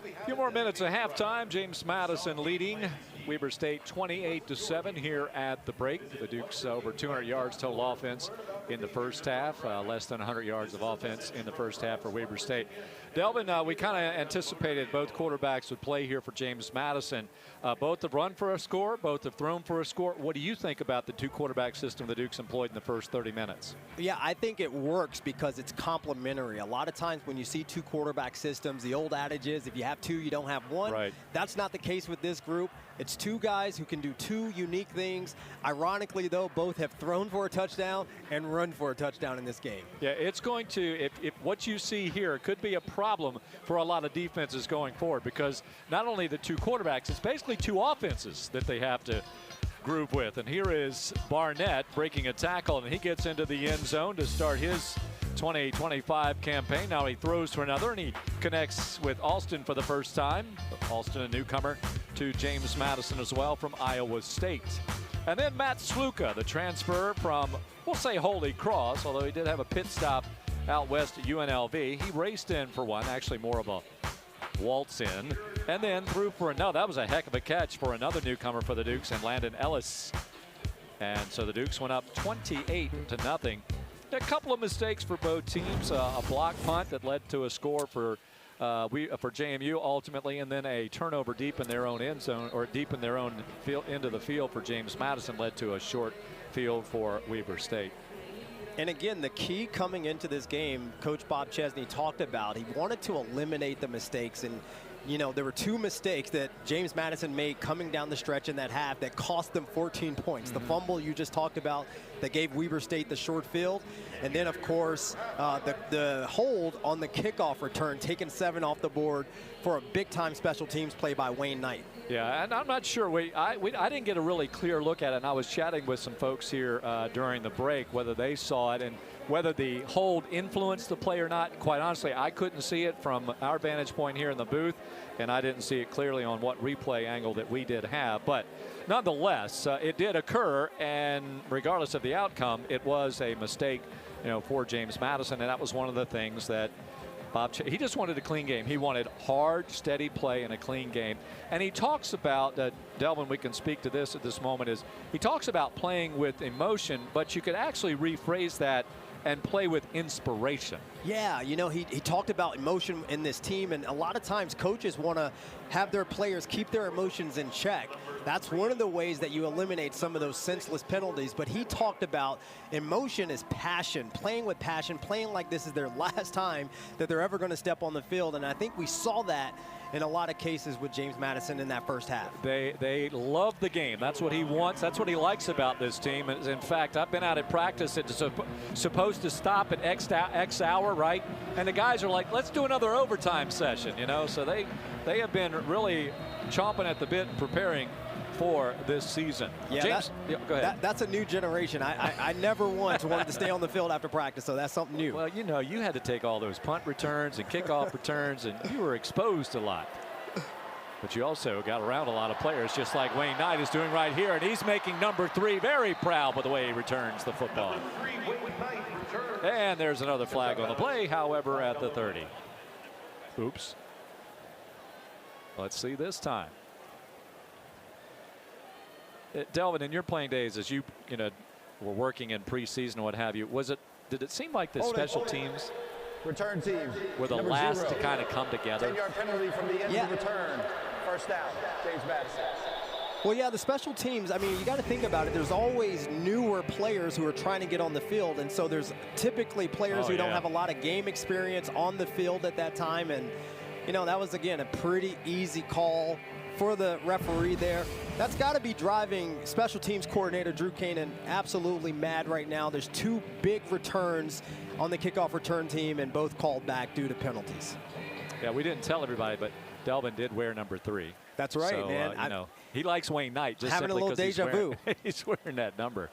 A few more minutes at halftime. James Madison leading Weber State 28-7 here at the break. The Dukes over 200 yards total offense in the first half, less than 100 yards of offense in the first half for Weber State. Delvin, we kind of anticipated both quarterbacks would play here for James Madison. Both have run for a score, both have thrown for a score. What do you think about the two quarterback system the Dukes employed in the first 30 minutes? Yeah, I think it works because it's complementary. A lot of times when you see two quarterback systems, the old adage is if you have two, you don't have one. Right. That's not the case with this group. It's two guys who can do two unique things. Ironically, though, both have thrown for a touchdown and run for a touchdown in this game. Yeah, it's going to, if what you see here could be a problem for a lot of defenses going forward, because not only the two quarterbacks, it's basically two offenses that they have to groove with. And here is Barnett breaking a tackle, and he gets into the end zone to start his 20-25 campaign. Now he throws for another, and he connects with Alston for the first time. Alston, a newcomer to James Madison as well from Iowa State. And then Matt Sluka, the transfer from, we'll say Holy Cross, although he did have a pit stop out west at UNLV. He raced in for one, actually more of a waltz in, and then threw for no. That was a heck of a catch for another newcomer for the Dukes, and Landon Ellis. And so the Dukes went up 28-0. A couple of mistakes for both teams. A block punt that led to a score for JMU ultimately, and then a turnover deep in their own end zone, or deep in their own field, into the field for James Madison, led to a short field for Weber State. And again, the key coming into this game, Coach Bob Chesney talked about, he wanted to eliminate the mistakes. And, you know, there were 2 mistakes that James Madison made coming down the stretch in that half that cost them 14 points. The fumble you just talked about that gave Weber State the short field. And then, of course, the hold on the kickoff return, taking 7 off the board for a big-time special teams play by Wayne Knight. Yeah, and I'm not sure. I didn't get a really clear look at it, and I was chatting with some folks here during the break, whether they saw it and whether the hold influenced the play or not. Quite honestly, I couldn't see it from our vantage point here in the booth, and I didn't see it clearly on what replay angle that we did have. But nonetheless, it did occur, and regardless of the outcome, it was a mistake, you know, for James Madison, and that was one of the things that he just wanted a clean game. He wanted hard, steady play and a clean game. And he talks about, Delvin, we can speak to this at this moment, is he talks about playing with emotion, but you could actually rephrase that and play with inspiration. Yeah, you know, he talked about emotion in this team, and a lot of times coaches want to have their players keep their emotions in check. That's one of the ways that you eliminate some of those senseless penalties. But he talked about emotion is passion, playing with passion, playing like this is their last time that they're ever going to step on the field. And I think we saw that in a lot of cases with James Madison in that first half. They love the game. That's what he wants. That's what he likes about this team. In fact, I've been out at practice. It's supposed to stop at X hour, right? And the guys are like, let's do another overtime session, you know? So they have been really chomping at the bit and preparing for this season. Yeah, James, go ahead. That's a new generation. I never once wanted to stay on the field after practice, so that's something new. Well, you know, you had to take all those punt returns and kickoff returns, and you were exposed a lot. But you also got around a lot of players, just like Wayne Knight is doing right here, and he's making number 3 very proud with the way he returns the football. And there's another flag on the play, however, at the 30. Oops. Let's see this time. Delvin, in your playing days, as you were working in preseason, what have you, did it seem like the special teams return team were the last to kind of come together? 10-yard penalty from the end of the return. First down, James Madison. Well, yeah, the special teams, I mean, you got to think about it. There's always newer players who are trying to get on the field, and so there's typically players who don't have a lot of game experience on the field at that time. And, you know, that was, again, a pretty easy call for the referee there. That's got to be driving special teams coordinator Drew Kanan absolutely mad right now. There's 2 big returns on the kickoff return team, and both called back due to penalties. Yeah, we didn't tell everybody, but Delvin did wear number 3. That's right, so, man. You know, he likes Wayne Knight just having a little deja vu. He's wearing that number.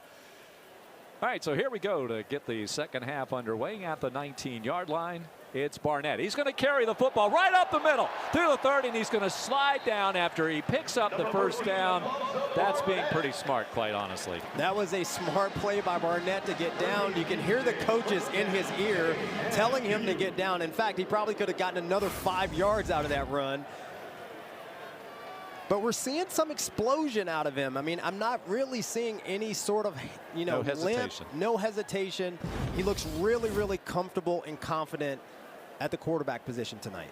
All right, so here we go to get the second half underway at the 19-yard line. It's Barnett. He's going to carry the football right up the middle through the 30, and he's going to slide down after he picks up the first down. That's being pretty smart, quite honestly. That was a smart play by Barnett to get down. You can hear the coaches in his ear telling him to get down. In fact, he probably could have gotten another 5 yards out of that run. But we're seeing some explosion out of him. I mean, I'm not really seeing any sort of, no hesitation. No hesitation. He looks really, really comfortable and confident at the quarterback position tonight.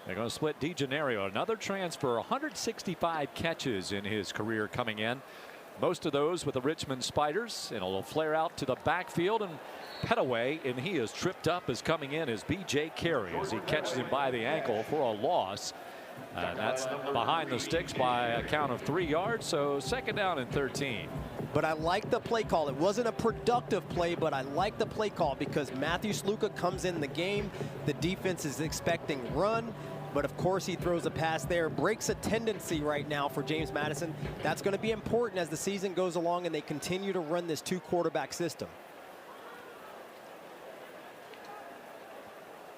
They're going to split DeGenario, another transfer, 165 catches in his career coming in. Most of those with the Richmond Spiders, and a little flare out to the backfield, and Petaway, and he is tripped up as coming in as B.J. Carey as he catches him by the ankle for a loss. That's behind the sticks by a count of 3 yards, so second down and 13. But I like the play call. It wasn't a productive play, but I like the play call because Matthew Sluka comes in the game. The defense is expecting run, but of course he throws a pass there. Breaks a tendency right now for James Madison. That's going to be important as the season goes along and they continue to run this 2-quarterback system.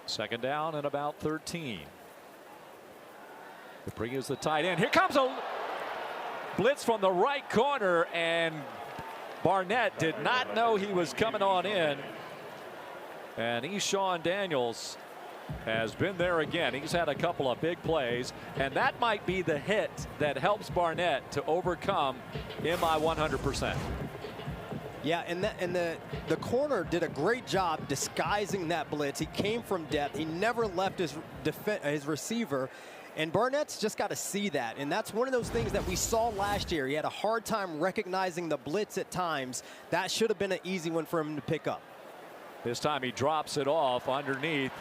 Second down and about 13. Dupree is the tight end. Here comes a blitz from the right corner, and Barnett did not know he was coming on in. And Eshawn Daniels has been there again. He's had a couple of big plays, and that might be the hit that helps Barnett to overcome MI 100%. Yeah, and the corner did a great job disguising that blitz. He came from depth. He never left his receiver. And Barnett's just got to see that. And that's one of those things that we saw last year. He had a hard time recognizing the blitz at times. That should have been an easy one for him to pick up. This time he drops it off underneath.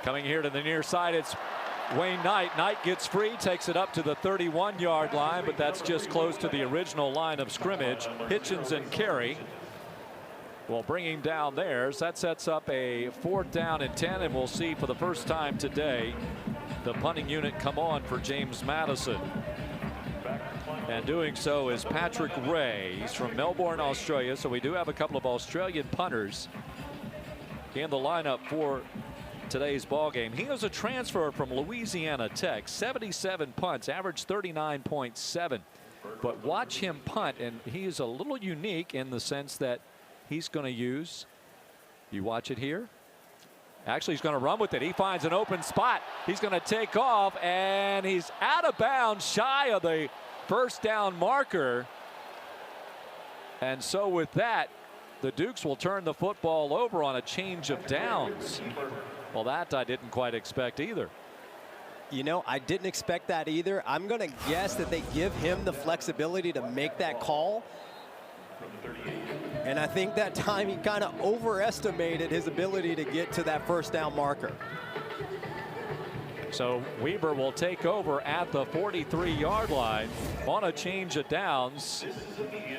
Coming here to the near side, it's Wayne Knight. Knight gets free, takes it up to the 31-yard line, but that's just close to the original line of scrimmage. Hitchens and Carey will bring him down there. So that sets up a 4th down and 10, and we'll see for the first time today the punting unit come on for James Madison. And doing so is Patrick Ray. He's from Melbourne, Australia, so we do have a couple of Australian punters in the lineup for today's ball game. He was a transfer from Louisiana Tech, 77 punts, averaged 39.7. But watch him punt, and he is a little unique in the sense that he's going to use, you watch it here. Actually, he's going to run with it. He finds an open spot. He's going to take off, and he's out of bounds, shy of the first down marker. And so with that, the Dukes will turn the football over on a change of downs. Well, that I didn't quite expect either. You know, I didn't expect that either. I'm going to guess that they give him the flexibility to make that call. And I think that time he kind of overestimated his ability to get to that first down marker. So Weber will take over at the 43-yard line on a change of downs.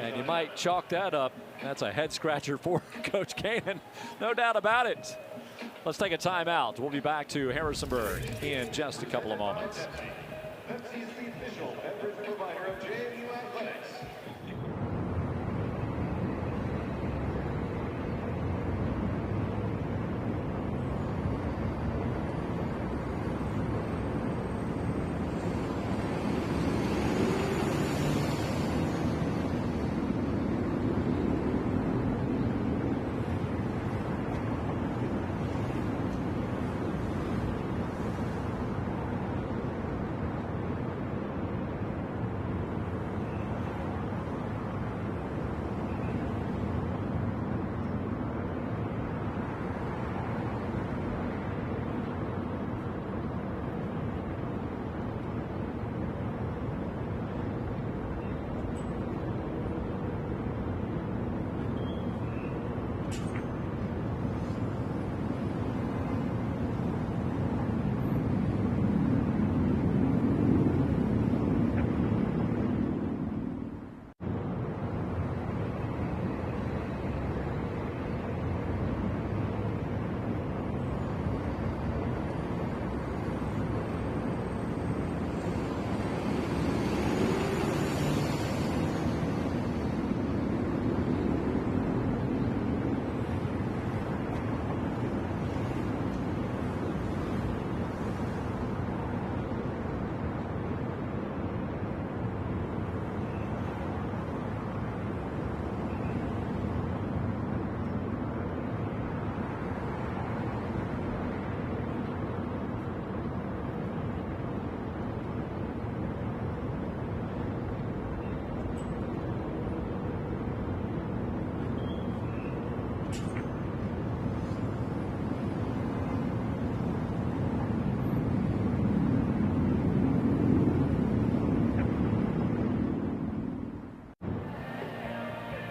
And you might chalk that up. That's a head scratcher for Coach Kanan. No doubt about it. Let's take a timeout. We'll be back to Harrisonburg in just a couple of moments.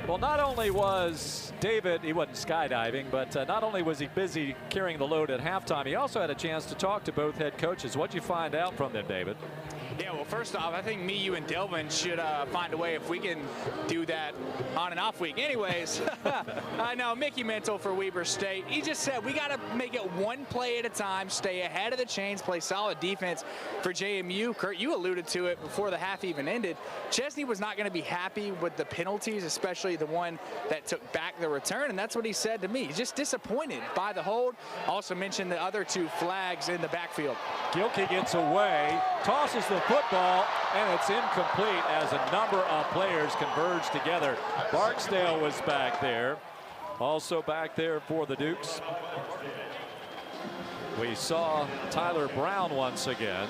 Well, not only was David, he wasn't skydiving, but not only was he busy carrying the load at halftime, he also had a chance to talk to both head coaches. What'd you find out from them, David? Yeah, well, first off, I think me, you, and Delvin should find a way if we can do that on and off week. Anyways, I know Mickey Mental for Weber State. He just said we got to make it one play at a time, stay ahead of the chains, play solid defense for JMU. Kurt, you alluded to it before the half even ended. Chesney was not going to be happy with the penalties, especially the one that took back the return, and that's what he said to me. He's just disappointed by the hold. Also mentioned the other two flags in the backfield. Gilkey gets away, tosses the football, and it's incomplete as a number of players converge together. Barksdale was back there, also back there for the Dukes. We saw Tyler Brown once again.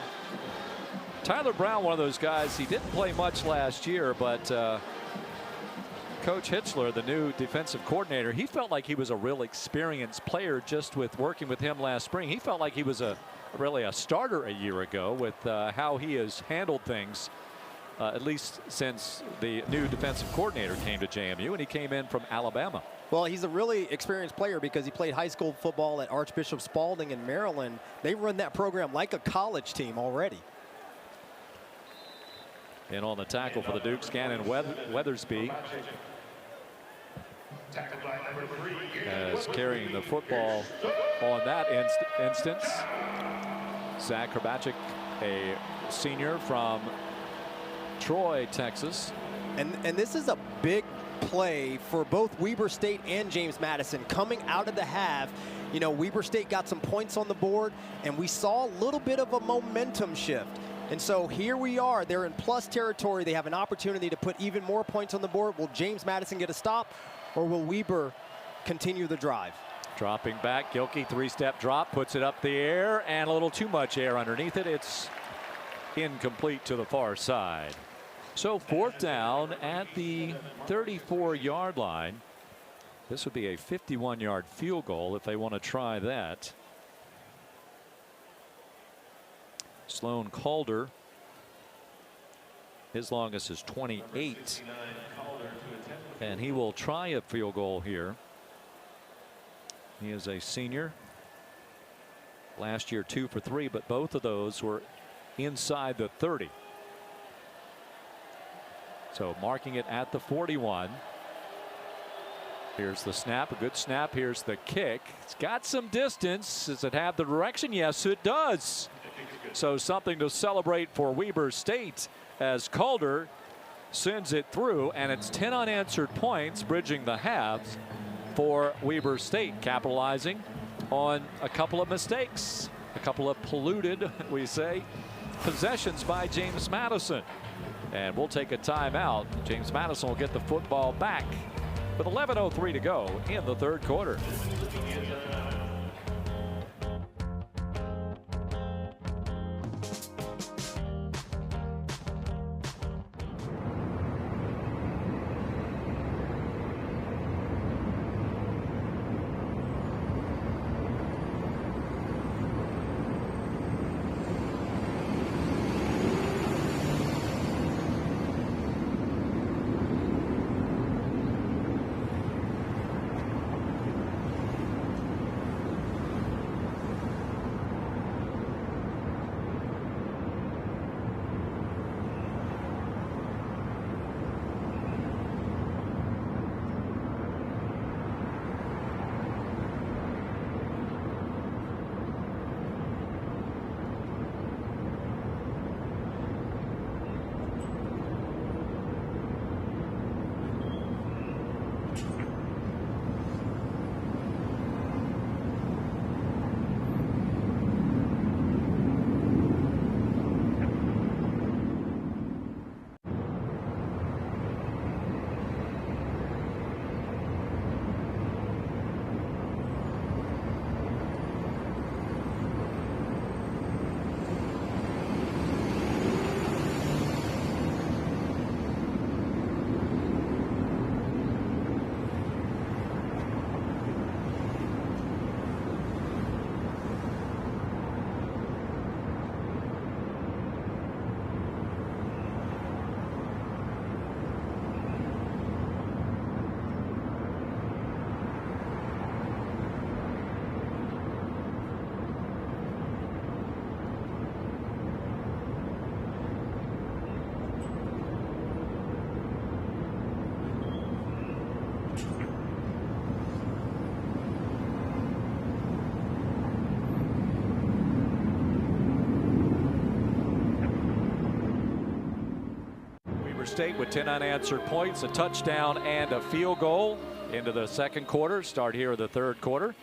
Tyler Brown, one of those guys, he didn't play much last year, but Coach Hitchler, the new defensive coordinator, he felt like he was a real experienced player just with working with him last spring. He felt like he was really a starter a year ago with how he has handled things, at least since the new defensive coordinator came to JMU, and he came in from Alabama. Well, he's a really experienced player because he played high school football at Archbishop Spalding in Maryland. They run that program like a college team already. And on the tackle for the Dukes, Gannon Weathersby as carrying the football on that instance. Zach Krabachik, a senior from Troy, Texas. And this is a big play for both Weber State and James Madison coming out of the half. You know, Weber State got some points on the board, and we saw a little bit of a momentum shift. And so here we are. They're in plus territory. They have an opportunity to put even more points on the board. Will James Madison get a stop, or will Weber continue the drive? Dropping back, Gilkey, three-step drop, puts it up the air, and a little too much air underneath it. It's incomplete to the far side. So 4th down at the 34-yard line. This would be a 51-yard field goal if they want to try that. Sloan Calder, his longest is 28, and he will try a field goal here. He is a senior. Last year 2 for 3, but both of those were inside the 30. So marking it at the 41. Here's the snap, a good snap. Here's the kick. It's got some distance. Does it have the direction? Yes, it does. So something to celebrate for Weber State as Calder sends it through, and it's 10 unanswered points, bridging the halves for Weber State, capitalizing on a couple of mistakes, a couple of polluted, we say, possessions by James Madison. And we'll take a timeout. James Madison will get the football back with 11:03 to go in the 3rd quarter. State with 10 unanswered points, a touchdown and a field goal into the 2nd quarter. Start here in the 3rd quarter.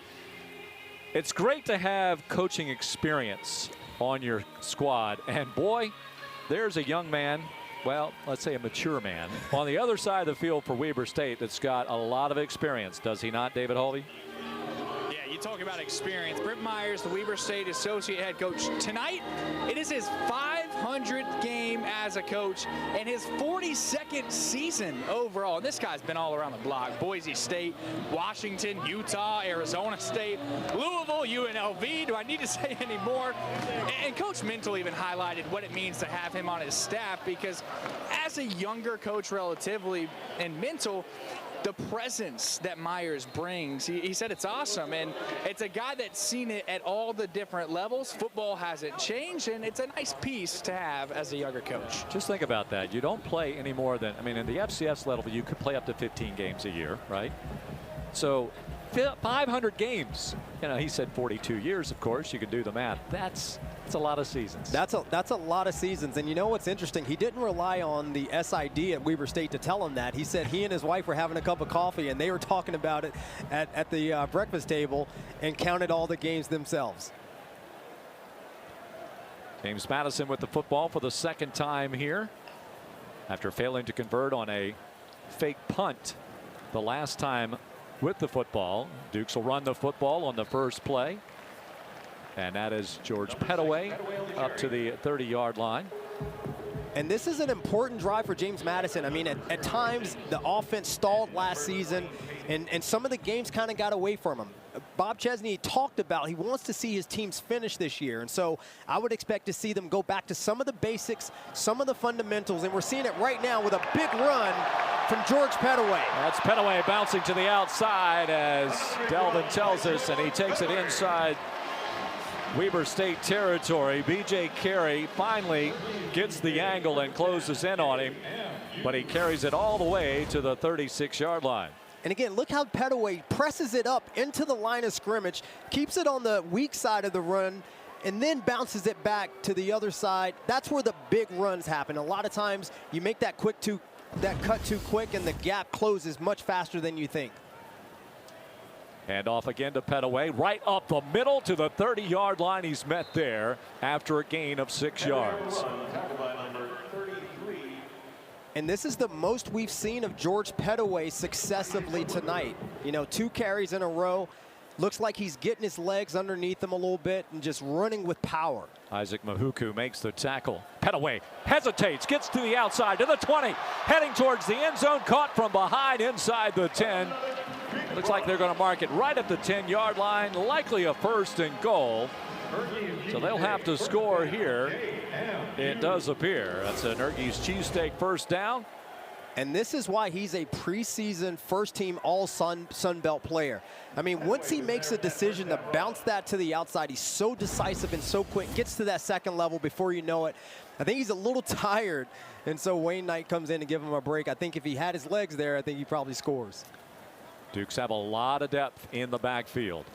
It's great to have coaching experience on your squad, and boy, there's a young man, well, let's say a mature man, on the other side of the field for Weber State that's got a lot of experience, does he not, David Holvey? Yeah, you talk about experience. Brent Myers, the Weber State associate head coach. Tonight, it is his 500th game as a coach and his 42nd season overall. And this guy's been all around the block. Boise State, Washington, Utah, Arizona State, Louisville, UNLV. Do I need to say any more? And Coach Mental even highlighted what it means to have him on his staff, because as a younger coach relatively in Mental, the presence that Myers brings, he said it's awesome. And it's a guy that's seen it at all the different levels. Football hasn't changed, and it's a nice piece to have as a younger coach. Just think about that. You don't play any more than, I mean, in the FCS level, you could play up to 15 games a year, right? So 500 games. You know, he said 42 years, of course. You can do the math. That's a lot of seasons. That's a lot of seasons. And you know what's interesting? He didn't rely on the SID at Weber State to tell him that. He said he and his wife were having a cup of coffee, and they were talking about it at the breakfast table and counted all the games themselves. James Madison with the football for the second time here after failing to convert on a fake punt the last time with the football. Dukes will run the football on the first play. And that is George Pettaway up to the 30-yard line. And this is an important drive for James Madison. I mean, at times the offense stalled last season, and some of the games kind of got away from him. Bob Chesney talked about he wants to see his teams finish this year, and so I would expect to see them go back to some of the basics, some of the fundamentals, and we're seeing it right now with a big run from George Pettaway. That's Pettaway bouncing to the outside, as Delvin tells us, and he takes it inside Weber State territory. B.J. Carey finally gets the angle and closes in on him, but he carries it all the way to the 36-yard line. And again, look how Pettaway presses it up into the line of scrimmage, keeps it on the weak side of the run, and then bounces it back to the other side. That's where the big runs happen. A lot of times you make that cut too quick, and the gap closes much faster than you think. And off again to Pettaway, right up the middle to the 30-yard line. He's met there after a gain of 6 yards. And this is the most we've seen of George Pettaway successively tonight. You know, 2 carries in a row. Looks like he's getting his legs underneath him a little bit and just running with power. Isaac Mahuku makes the tackle. Pettaway hesitates, gets to the outside to the 20, heading towards the end zone, caught from behind inside the 10. Looks like they're going to mark it right at the 10-yard line, likely a 1st and goal. So they'll have to score here, it does appear. That's an Ergie's cheesesteak first down. And this is why he's a preseason first-team All-Sun Belt player. I mean, once he makes a decision to bounce that to the outside, he's so decisive and so quick, gets to that second level before you know it. I think he's a little tired, and so Wayne Knight comes in to give him a break. I think if he had his legs there, I think he probably scores. Dukes have a lot of depth in the backfield.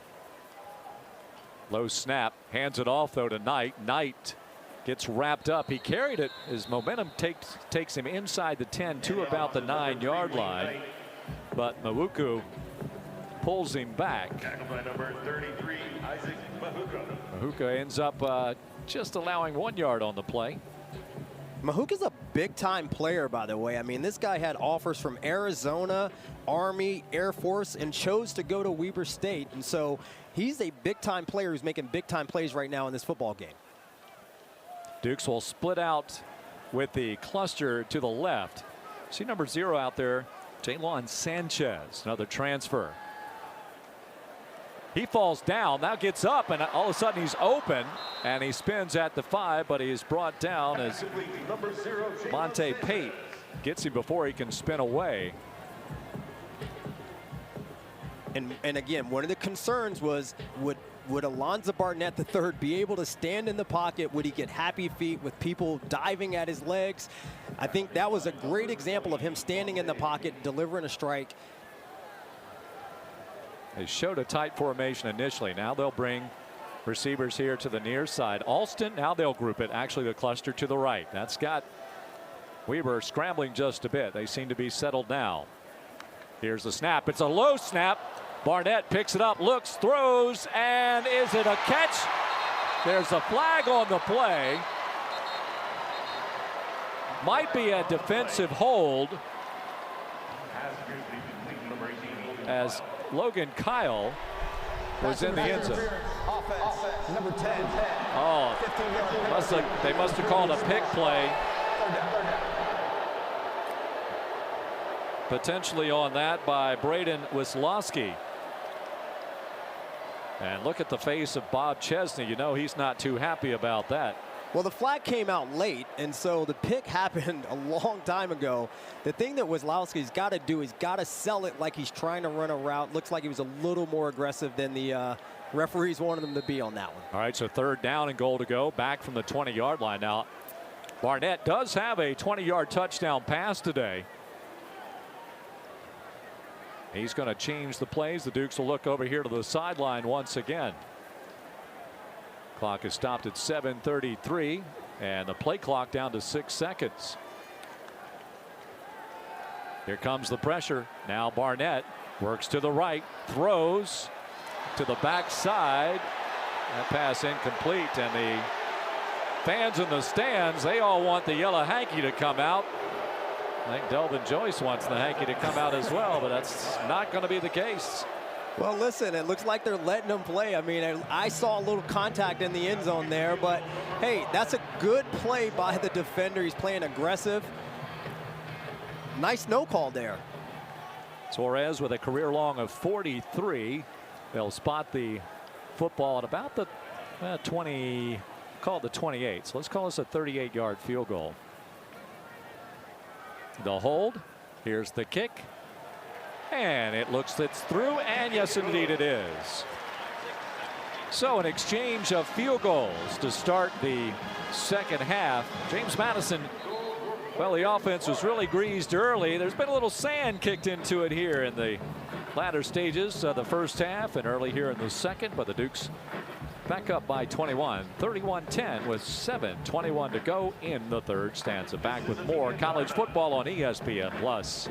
Low snap, hands it off though to Knight. Knight gets wrapped up. He carried it. His momentum takes him inside the 10 to about the 9-yard line. But Mahuku pulls him back. Mahuku ends up just allowing 1 yard on the play. Mahuka's a big-time player, by the way. I mean, this guy had offers from Arizona, Army, Air Force, and chose to go to Weber State. And so he's a big-time player who's making big-time plays right now in this football game. Dukes will split out with the cluster to the left. See number 0 out there, Jaylon Sanchez, another transfer. He falls down, now gets up, and all of a sudden he's open, and he spins at the 5, but he is brought down as Monte Pate gets him before he can spin away. And again, one of the concerns was, would Alonzo Barnett III be able to stand in the pocket? Would he get happy feet with people diving at his legs? I think that was a great example of him standing in the pocket, delivering a strike. They showed a tight formation initially. Now they'll bring receivers here to the near side. Alston, now they'll group it. Actually, the cluster to the right. That's got Weber scrambling just a bit. They seem to be settled now. Here's the snap. It's a low snap. Barnett picks it up, looks, throws, and is it a catch? There's a flag on the play. Might be a defensive hold, as Logan Kyle was in the end zone. Offense, number 10. Oh, they must have called a pick play. Potentially on that by Braden Wisłowski. And look at the face of Bob Chesney. You know he's not too happy about that. Well, the flag came out late, and so the pick happened a long time ago. The thing that Wisłowski's got to do is got to sell it like he's trying to run a route. Looks like he was a little more aggressive than the referees wanted him to be on that one. All right, so 3rd down and goal to go, back from the 20-yard line. Now, Barnett does have a 20-yard touchdown pass today. He's going to change the plays. The Dukes will look over here to the sideline once again. Clock is stopped at 7:33, and the play clock down to 6 seconds. Here comes the pressure. Now Barnett works to the right, throws to the backside. That pass incomplete, and the fans in the stands, they all want the yellow hanky to come out. I think Delvin Joyce wants the hanky to come out as well, but that's not going to be the case. Well, listen, it looks like they're letting them play. I mean, I saw a little contact in the end zone there, but hey, that's a good play by the defender. He's playing aggressive. Nice no call there. Torres with a career long of 43. They'll spot the football at about the 20, call it the 28. So let's call this a 38-yard field goal. The hold. Here's the kick. And it looks it's through, and yes, indeed it is. So an exchange of field goals to start the second half. James Madison, well, the offense was really greased early. There's been a little sand kicked into it here in the latter stages of the first half and early here in the second, but the Dukes back up by 21, 31-10 with 7:21 to go in the third stanza. Back with more college football on ESPN+.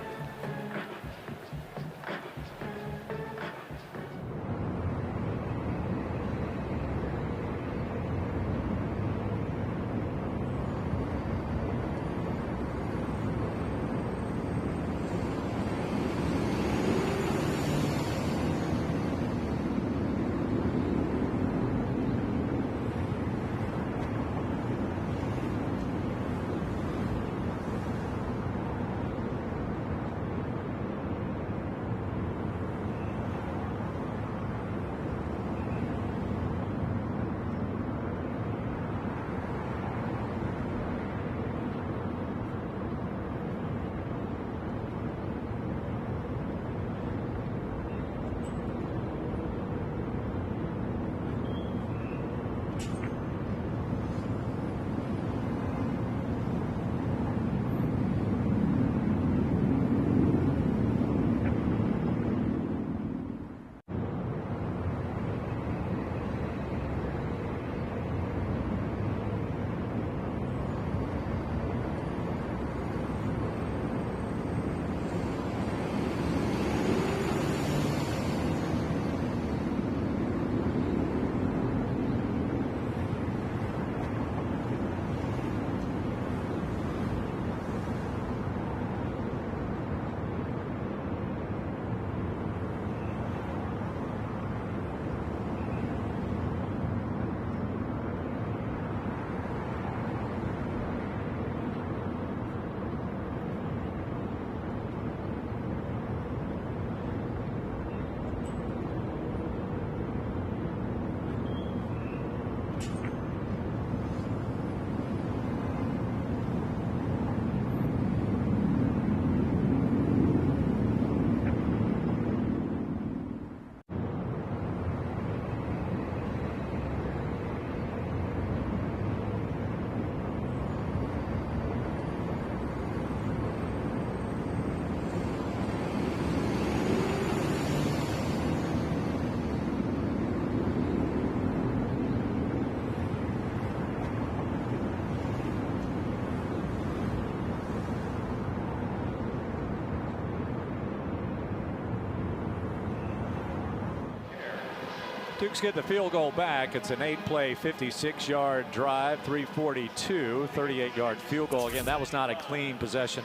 Dukes get the field goal back. It's an 8-play, 56-yard drive, 342, 38-yard field goal. Again, that was not a clean possession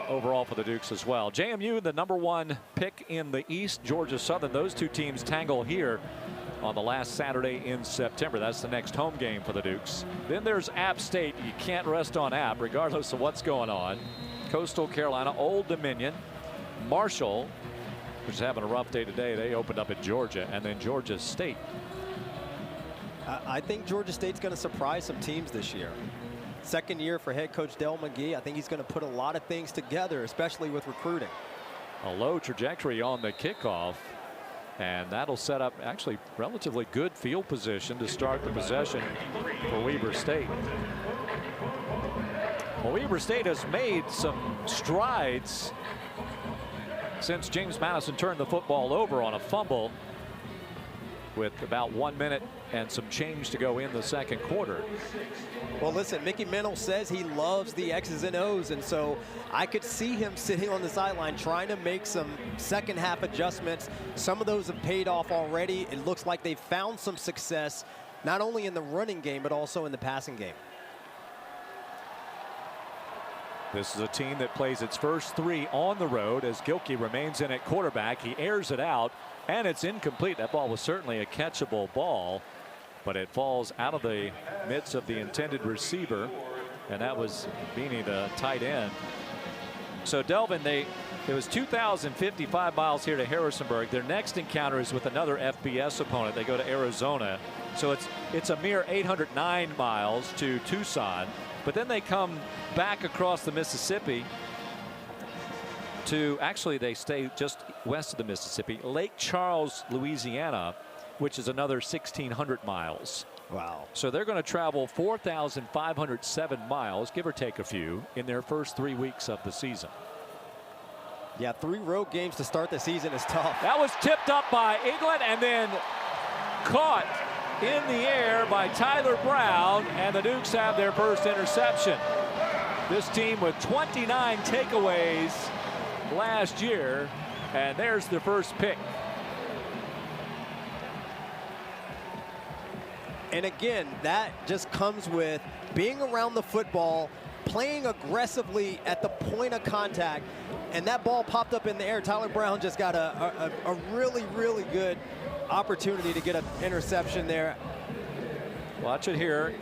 overall for the Dukes as well. JMU, the #1 pick in the East, Georgia Southern. Those two teams tangle here on the last Saturday in September. That's the next home game for the Dukes. Then there's App State. You can't rest on App regardless of what's going on. Coastal Carolina, Old Dominion, Marshall, which is having a rough day today. They opened up at Georgia, and then Georgia State. I think Georgia State's going to surprise some teams this year. Second year for head coach Del McGee. I think he's going to put a lot of things together, especially with recruiting. A low trajectory on the kickoff, and that'll set up actually relatively good field position to start the possession for Weber State. Well, Weber State has made some strides since James Madison turned the football over on a fumble with about 1 minute and some change to go in the second quarter. Well, listen, Mickey Mental says he loves the X's and O's, and so I could see him sitting on the sideline trying to make some second half adjustments. Some of those have paid off already. It looks like they've found some success, not only in the running game, but also in the passing game. This is a team that plays its first 3 on the road as Gilkey remains in at quarterback. He airs it out, and it's incomplete. That ball was certainly a catchable ball, but it falls out of the midst of the intended receiver, and that was Beanie, the tight end. So Delvin, it was 2,055 miles here to Harrisonburg. Their next encounter is with another FBS opponent. They go to Arizona, so it's a mere 809 miles to Tucson. But then they come back across the Mississippi to, actually they stay just west of the Mississippi, Lake Charles, Louisiana, which is another 1,600 miles. Wow. So they're going to travel 4,507 miles, give or take a few, in their first 3 weeks of the season. Yeah, 3 road games to start the season is tough. That was tipped up by England and then caught in the air by Tyler Brown, and the Dukes have their first interception. This team with 29 takeaways last year, and there's the first pick. And again, that just comes with being around the football, playing aggressively at the point of contact, and that ball popped up in the air. Tyler Brown just got a really, really good opportunity to get an interception there. Watch it here.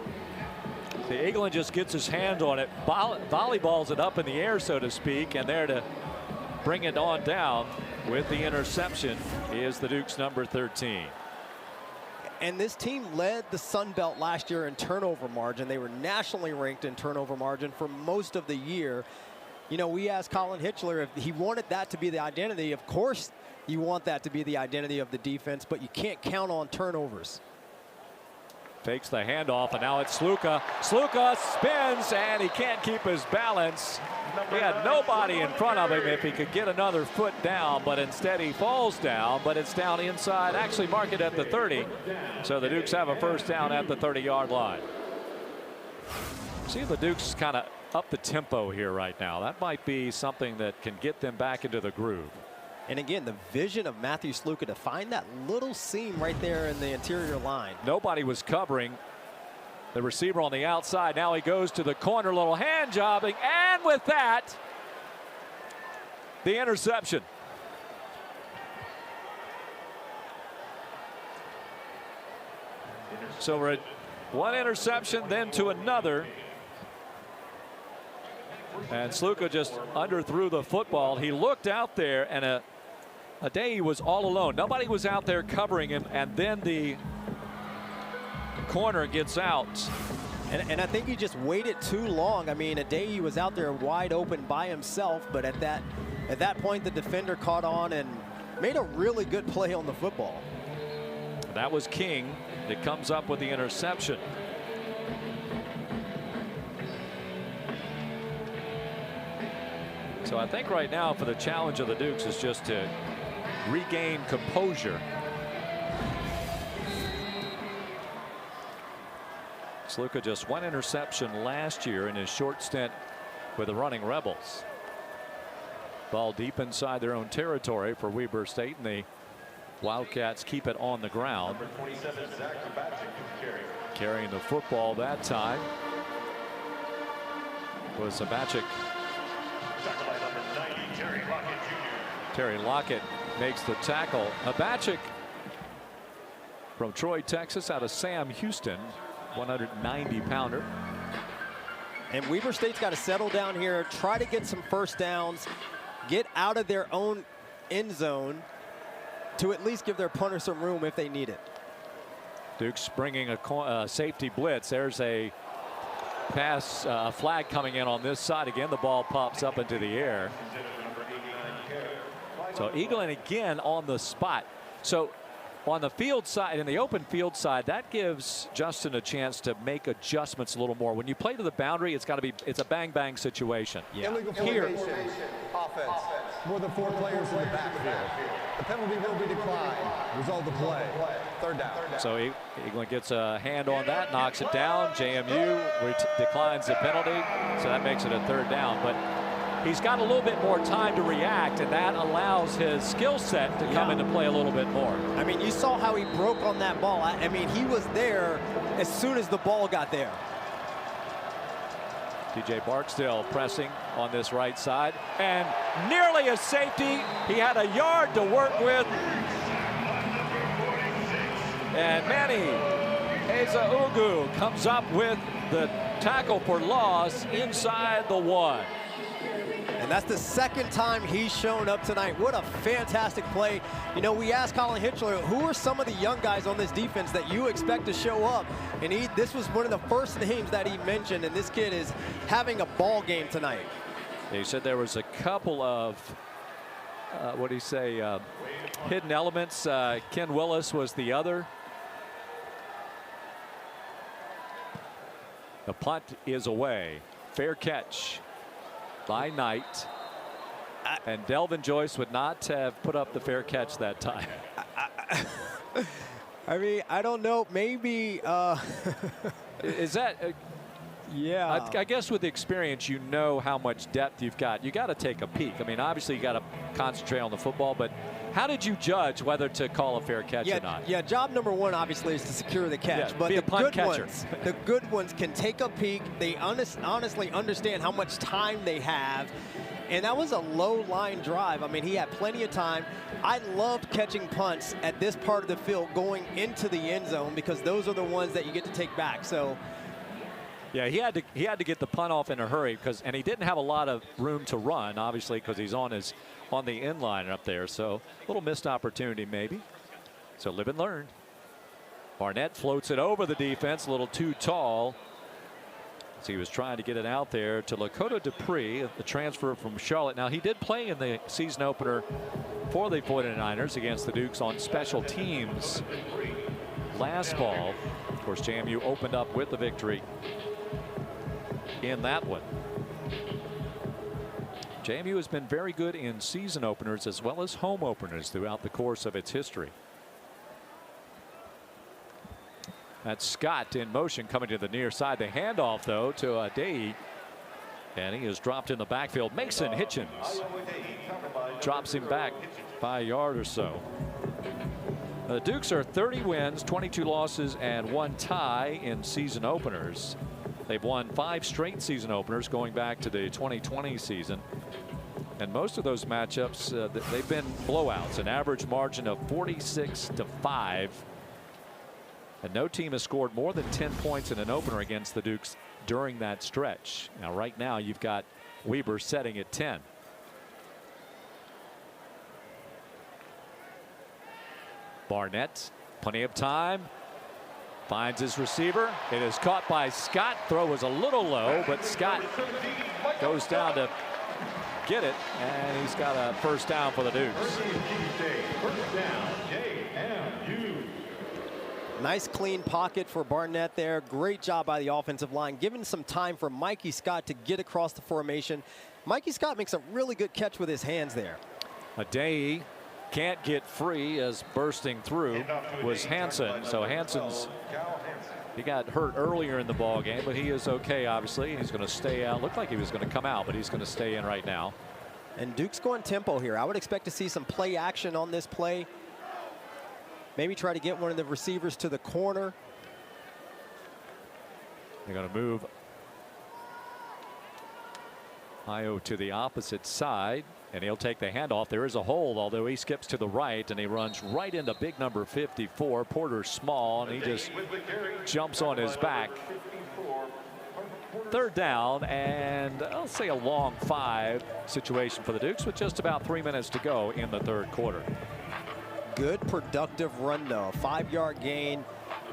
The England just gets his hand on it, volleyballs it up in the air, so to speak, and there to bring it on down with the interception is the Dukes number 13. And this team led the Sun Belt last year in turnover margin. They were nationally ranked in turnover margin for most of the year. You know, we asked Colin Hitchler if he wanted that to be the identity. Of course you want that to be the identity of the defense, but you can't count on turnovers. Fakes the handoff, and now it's Sluka. Sluka spins, and he can't keep his balance. He had nobody in front of him if he could get another foot down, but instead he falls down, but it's down inside, actually mark it at the 30. So the Dukes have a first down at the 30-yard line. See if the Dukes kind of up the tempo here right now. That might be something that can get them back into the groove. And again, the vision of Matthew Sluka to find that little seam right there in the interior line. Nobody was covering the receiver on the outside. Now he goes to the corner, little hand jobbing, and with that, the interception. So we're at one interception, then to another. And Sluka just underthrew the football. He looked out there, and a day he was all alone. Nobody was out there covering him, and then the corner gets out. And I think he just waited too long. I mean, a day he was out there wide open by himself, but at that point the defender caught on and made a really good play on the football. That was King that comes up with the interception. So I think right now for the challenge of the Dukes is just to regain composure. Sluka just one interception last year in his short stint with the Running Rebels. Ball deep inside their own territory for Weber State, and the Wildcats keep it on the ground. Carrying the football that time was Zabacic Terry Lockett makes the tackle. Habachik from Troy, Texas, out of Sam Houston, 190-pounder. And Weber State's got to settle down here, try to get some first downs, get out of their own end zone to at least give their punter some room if they need it. Duke's bringing a safety blitz. There's a pass, flag coming in on this side. Again, the ball pops up into the air. So Eaglin again on the spot. So on the field side, in the open field side, that gives Justin a chance to make adjustments a little more. When you play to the boundary, it's a bang-bang situation. Yeah. Illegal formation, offense, more than 4 players in the backfield. The penalty will be declined. Result of play, third down. So Eaglin gets a hand on that, knocks it down. JMU declines the penalty, so that makes it a third down. But he's got a little bit more time to react, and that allows his skill set to come into play a little bit more. I mean, you saw how he broke on that ball. I mean, he was there as soon as the ball got there. TJ Barksdale pressing on this right side, and nearly a safety. He had a yard to work with. And Manny Ezeugu comes up with the tackle for loss inside the 1. And that's the second time he's shown up tonight. What a fantastic play. You know, we asked Colin Hitchler, who are some of the young guys on this defense that you expect to show up? And this was one of the first names that he mentioned, and this kid is having a ball game tonight. He said there was a couple of, what do you say, hidden elements. Ken Willis was the other. The punt is away. Fair catch by Knight. And Delvin Joyce would not have put up the fair catch that time. I mean, I don't know. Maybe. Is that. Yeah. I guess with experience, you know how much depth you've got. You got to take a peek. I mean, obviously, you got to concentrate on the football, but how did you judge whether to call a fair catch or not? Yeah, job number 1 obviously is to secure the catch, but the good ones can take a peek. They honestly understand how much time they have, and that was a low line drive. I mean, he had plenty of time. I loved catching punts at this part of the field going into the end zone because those are the ones that you get to take back. So. Yeah, he had to get the punt off in a hurry and he didn't have a lot of room to run, obviously, because he's on the end line up there. So a little missed opportunity maybe. So live and learn. Barnett floats it over the defense, a little too tall. So he was trying to get it out there to Lakota Dupree, the transfer from Charlotte. Now he did play in the season opener for the 49ers against the Dukes on special teams last fall. Of course, JMU opened up with the victory in that one. JMU has been very good in season openers as well as home openers throughout the course of its history. That's Scott in motion coming to the near side. The handoff, though, to Adei. And he is dropped in the backfield. Mason Hitchens drops him back by a yard or so. The Dukes are 30 wins, 22 losses, and 1 tie in season openers. They've won 5 straight season openers going back to the 2020 season. And most of those matchups, they've been blowouts, an average margin of 46-5. And no team has scored more than 10 points in an opener against the Dukes during that stretch. Now, right now, you've got Weber setting at 10. Barnett, plenty of time. Finds his receiver. It is caught by Scott. Throw was a little low, but Scott goes down to get it, and he's got a first down for the Dukes. Nice clean pocket for Barnett there. Great job by the offensive line, giving some time for Mikey Scott to get across the formation. Mikey Scott makes a really good catch with his hands there. Adei can't get free as bursting through was Hansen. So he got hurt earlier in the ball game, but he is okay, obviously. He's going to stay out. Looked like he was going to come out, but he's going to stay in right now. And Duke's going tempo here. I would expect to see some play action on this play. Maybe try to get one of the receivers to the corner. They're going to move Mayo to the opposite side, and he'll take the handoff. There is a hold, although he skips to the right, and he runs right into big number 54. Porter's small, and he just jumps on his back. Third down, and I'll say a long 5 situation for the Dukes with just about 3 minutes to go in the third quarter. Good productive run though, a 5-yard gain.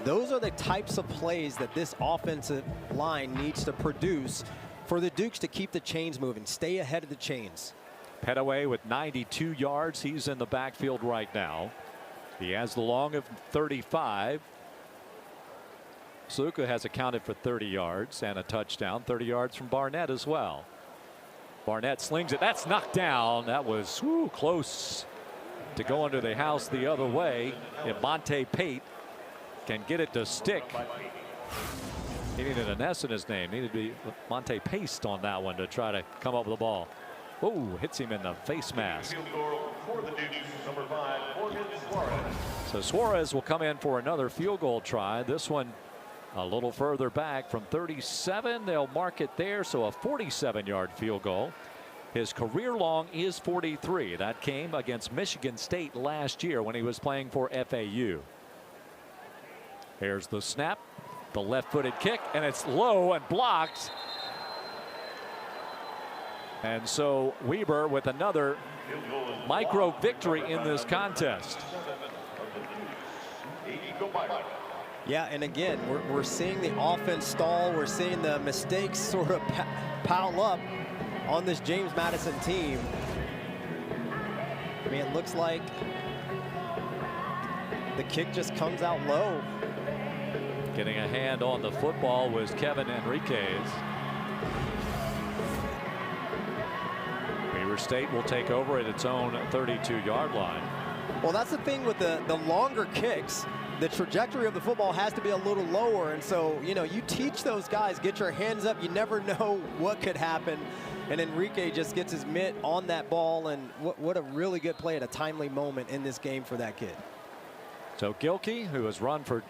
Those are the types of plays that this offensive line needs to produce for the Dukes to keep the chains moving, stay ahead of the chains. Petaway with 92 yards. He's in the backfield right now. He has the long of 35. Sluka has accounted for 30 yards and a touchdown. 30 yards from Barnett as well. Barnett slings it. That's knocked down. That was close to go into the house the other way. If Monte Pate can get it to stick. He needed an S in his name. Needed to be Monte Paste on that one to try to come up with the ball. Oh, hits him in the face mask. So Suarez will come in for another field goal try. This one a little further back from 37. They'll mark it there. So a 47-yard field goal. His career long is 43. That came against Michigan State last year when he was playing for FAU. Here's the snap. The left-footed kick, and it's low and blocked. And so Weber with another micro victory in this contest. Yeah, and again, we're seeing the offense stall. We're seeing the mistakes sort of pile up on this James Madison team. I mean, it looks like the kick just comes out low. Getting a hand on the football was Kevin Enriquez. Weber State will take over at its own 32-yard line. Well, that's the thing with the longer kicks. The trajectory of the football has to be a little lower, and so you teach those guys, get your hands up. You never know what could happen, and Enrique just gets his mitt on that ball, and what a really good play at a timely moment in this game for that kid. So Gilkey, who has run for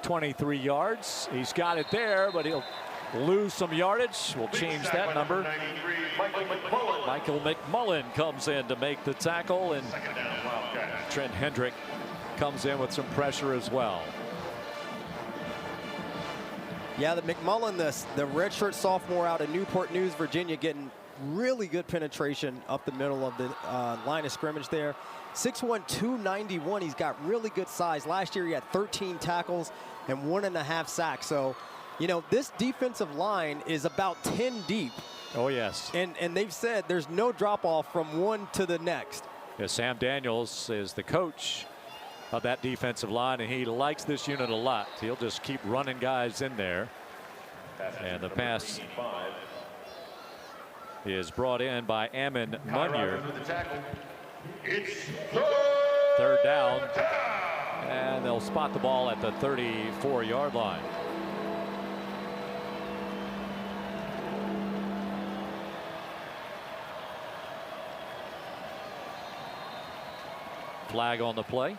23 yards, he's got it there, but he'll lose some yardage. We'll change that number. Michael McMullen comes in to make the tackle, and Trent Hendrick comes in with some pressure as well. Yeah, the McMullen, the redshirt sophomore out of Newport News, Virginia, getting really good penetration up the middle of the line of scrimmage there. 6'1", 291. He's got really good size. Last year he had 13 tackles and 1.5 sacks. So, this defensive line is about 10 deep. Oh, yes. And they've said there's no drop off from one to the next. Yeah, Sam Daniels is the coach of that defensive line, and he likes this unit a lot. He'll just keep running guys in there. And the pass is brought in by Ammon Munyer. Third down, and they'll spot the ball at the 34-yard line. Flag on the play.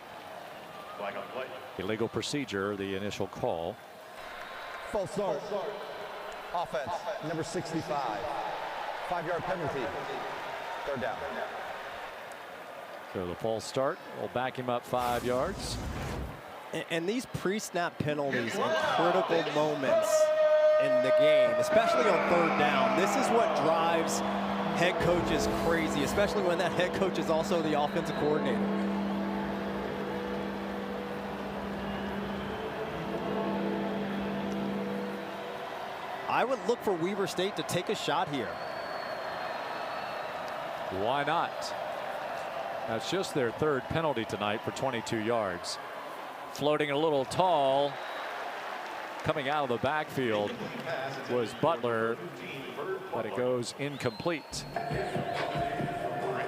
Illegal procedure, the initial call. False start. Offense, number 65. 5-yard penalty. Third down. So the false start will back him up 5 yards. And these pre-snap penalties in critical moments in the game, especially on third down, this is what drives head coaches crazy, especially when that head coach is also the offensive coordinator. I would look for Weber State to take a shot here. Why not? That's just their third penalty tonight for 22 yards. Floating a little tall. Coming out of the backfield was Butler, but it goes incomplete.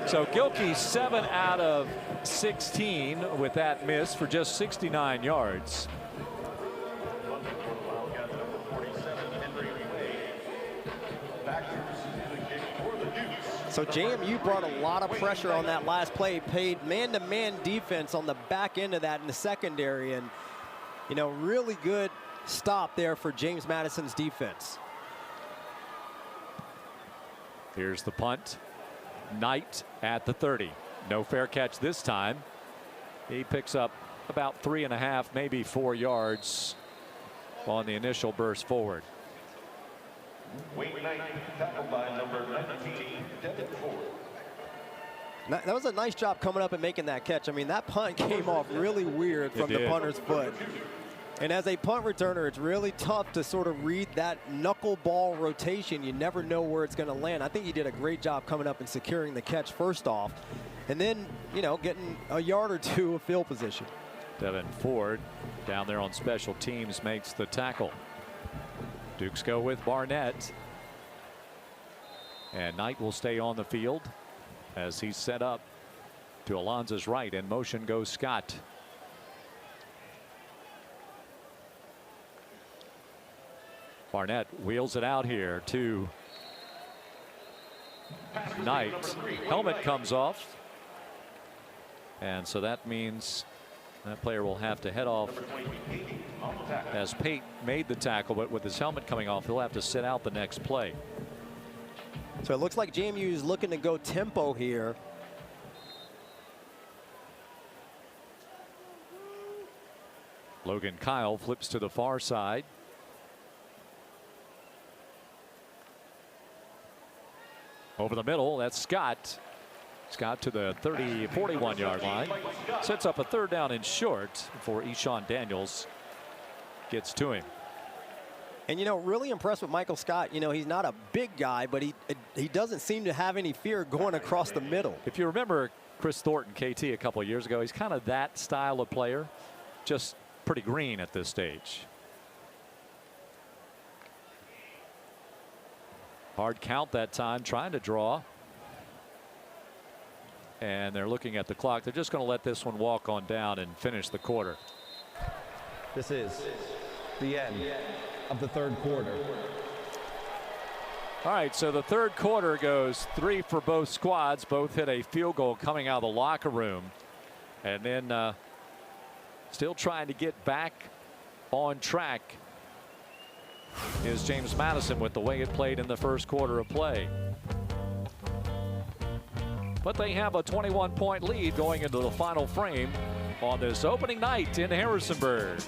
So Gilkey 7 out of 16 with that miss for just 69 yards. So JMU brought a lot of pressure on that last play, paid man-to-man defense on the back end of that in the secondary, and really good stop there for James Madison's defense. Here's the punt. Knight at the 30. No fair catch this time. He picks up about 3.5, maybe 4 yards on the initial burst forward. Tackled by number 19, Devin Ford. That was a nice job coming up and making that catch. I mean, that punt came off really weird from the punter's foot. And as a punt returner, it's really tough to sort of read that knuckleball rotation. You never know where it's going to land. I think he did a great job coming up and securing the catch first off. And then, you know, getting a yard or two of field position. Devin Ford down there on special teams makes the tackle. Dukes go with Barnett. And Knight will stay on the field as he's set up to Alonzo's right. In motion goes Scott. Barnett wheels it out here to Knight. Helmet comes off. And so that means that player will have to head off as Pate made the tackle, but with his helmet coming off, he'll have to sit out the next play. So it looks like JMU is looking to go tempo here. Logan Kyle flips to the far side. Over the middle, that's Scott. Scott to the 41-yard line. Sets up a third down and short before Eshawn Daniels gets to him. And, you know, really impressed with Michael Scott. You know, he's not a big guy, but he doesn't seem to have any fear going across the middle. If you remember Chris Thornton, KT, a couple of years ago, he's kind of that style of player, just pretty green at this stage. Hard count that time, trying to draw. And they're looking at the clock. They're just going to let this one walk on down and finish the quarter. This is the end of the third quarter. All right, so the third quarter goes 3 for both squads. Both hit a field goal coming out of the locker room. And then still trying to get back on track is James Madison with the way it played in the first quarter of play. But they have a 21-point lead going into the final frame on this opening night in Harrisonburg.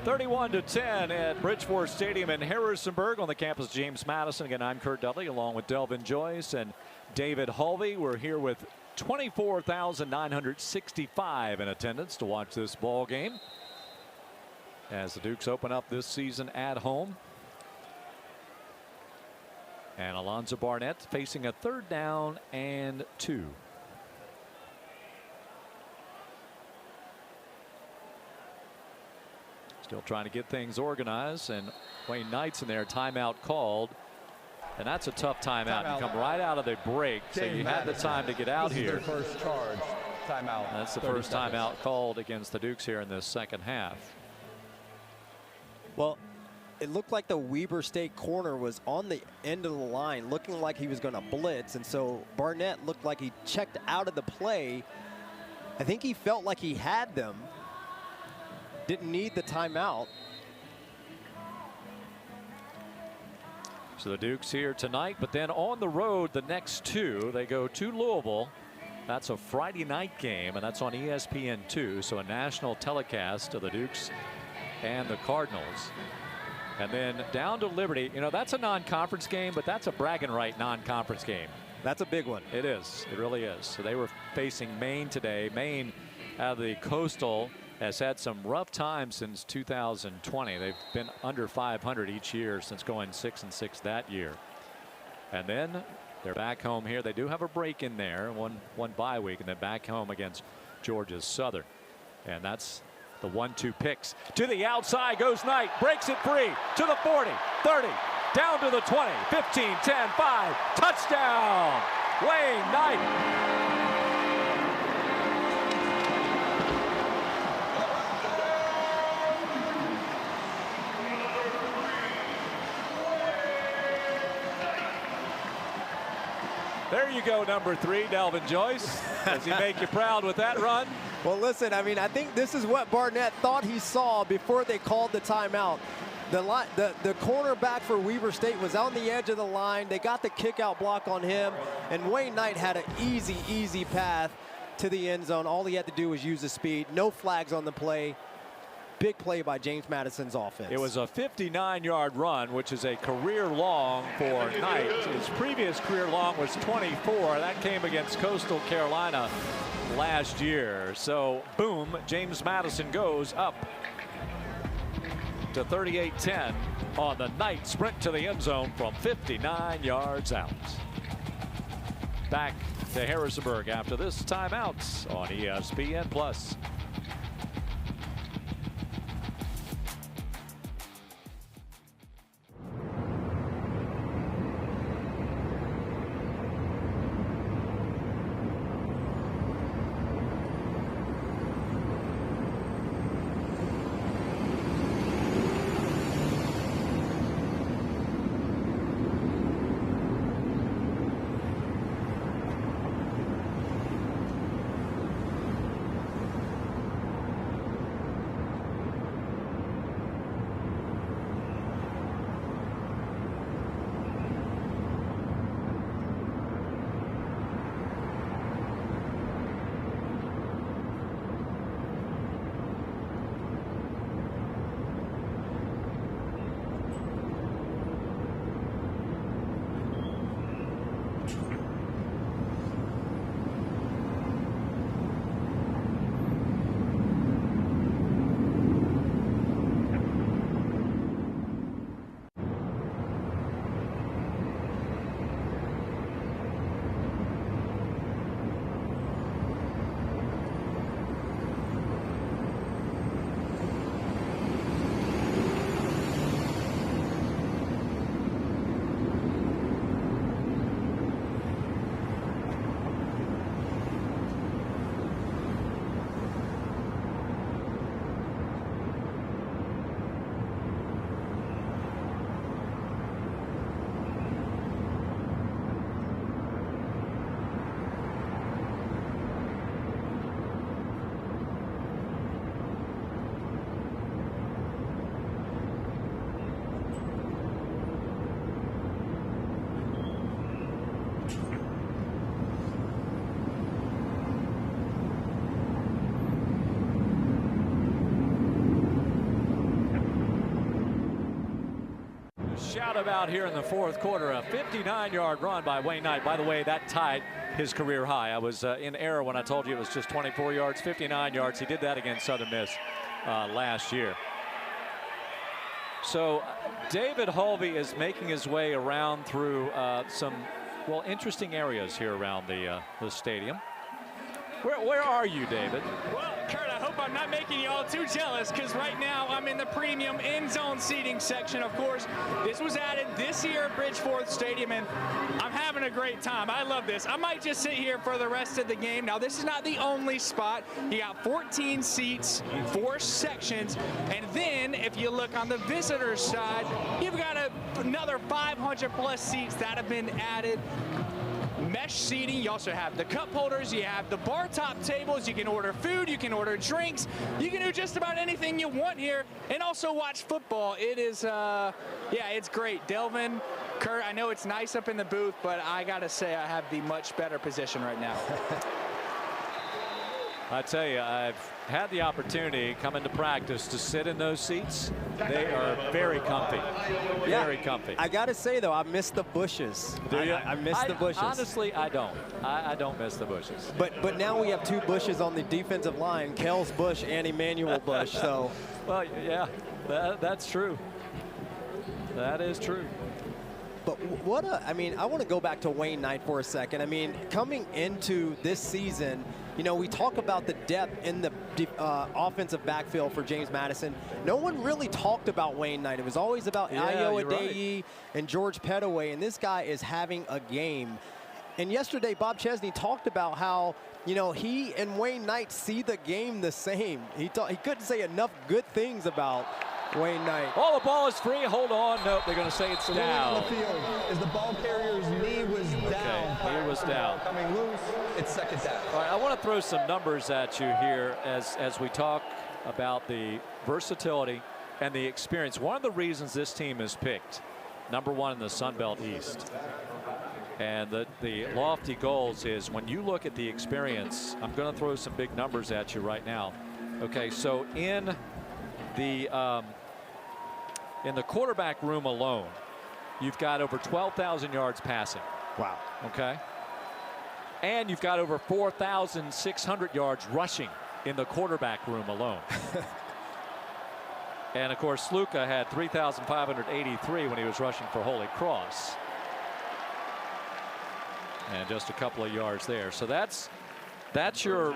31-10 at Bridgeport Stadium in Harrisonburg on the campus of James Madison. Again, I'm Kurt Dudley along with Delvin Joyce and David Hulvey. We're here with 24,965 in attendance to watch this ball game as the Dukes open up this season at home. And Alonzo Barnett facing a 3rd down and 2. Still trying to get things organized, and Wayne Knight's in there. Timeout called, and that's a tough timeout. You come right out of the break, so you had the time to get out here. This is their first charge timeout. That's the first timeout called against the Dukes here in this second half. Well, it looked like the Weber State corner was on the end of the line, looking like he was going to blitz, and so Barnett looked like he checked out of the play. I think he felt like he had them. Didn't need the timeout. So the Dukes here tonight, but then on the road the next 2. They go to Louisville. That's a Friday night game, and that's on ESPN2. So a national telecast of the Dukes and the Cardinals. And then down to Liberty. You know, that's a non-conference game, but that's a bragging right non-conference game. That's a big one. It is. It really is. So they were facing Maine today. Maine out of the Coastal has had some rough times since 2020. They've been under 500 each year since going 6-6 that year. And then they're back home here. They do have a break in there, one bye week, and then back home against Georgia Southern. And that's the 1-2 picks. To the outside goes Knight, breaks it free to the 40, 30, down to the 20, 15, 10, 5, touchdown, Wayne Knight. There you go, number 3, Delvin Joyce. Does he make you proud with that run? Well, listen, I mean, I think this is what Barnett thought he saw before they called the timeout. The cornerback for Weber State was on the edge of the line. They got the kick out block on him, and Wayne Knight had an easy path to the end zone. All he had to do was use the speed. No flags on the play. Big play by James Madison's offense. It was a 59-yard run, which is a career long for Knight. His previous career long was 24. That came against Coastal Carolina last year. So, boom, James Madison goes up to 38-10 on the Knight sprint to the end zone from 59 yards out. Back to Harrisonburg after this timeout on ESPN+. shout about here in the fourth quarter. A 59-yard run by Wayne Knight. By the way, that tied his career high. I was in error when I told you it was just 24 yards, 59 yards. He did that against Southern Miss last year. So David Hulvey is making his way around through some, well, interesting areas here around the stadium. Where are you, David? Well, Kurt, I hope I'm not making you all too jealous, because right now I'm in the premium end zone seating section. Of course, this was added this year at Bridgeforth Stadium, and I'm having a great time. I love this. I might just sit here for the rest of the game. Now, this is not the only spot. You got 14 seats, 4 sections, and then if you look on the visitors side, you've got another 500+ seats that have been added. Mesh seating. You also have the cup holders. You have the bar top tables. You can order food. You can order drinks. You can do just about anything you want here, and also watch football. It is, yeah, it's great. Delvin, Kurt, I know it's nice up in the booth, but I gotta say I have the much better position right now. I tell you, I've had the opportunity coming to practice to sit in those seats. They are very comfy. Very comfy. I got to say, though, I miss the bushes. Do you? I miss the bushes. Honestly, I don't. I don't miss the bushes. But now we have 2 bushes on the defensive line, Kels Bush and Emmanuel Bush. So, well, yeah, that's true. That is true. But what a, I mean, I want to go back to Wayne Knight for a second. I mean, coming into this season, you know, we talk about the depth in the offensive backfield for James Madison. No one really talked about Wayne Knight. It was always about Ayo Adeyi and George Pettaway, and this guy is having a game. And yesterday, Bob Chesney talked about how, you know, he and Wayne Knight see the game the same. He couldn't say enough good things about Wayne Knight. Oh, the ball is free. Hold on. Nope, they're going to say it's down. On the field is the ball carrier's knee was down. Knee was down. Coming loose. It's second down. All right, I want to throw some numbers at you here as we talk about the versatility and the experience. One of the reasons this team is picked #1 in the Sun Belt East and the lofty goals is when you look at the experience. I'm going to throw some big numbers at you right now. Okay, so in the quarterback room alone, you've got over 12,000 yards passing. Wow. Okay. And you've got over 4,600 yards rushing in the quarterback room alone. And of course, Sluka had 3,583 when he was rushing for Holy Cross. And just a couple of yards there. So that's your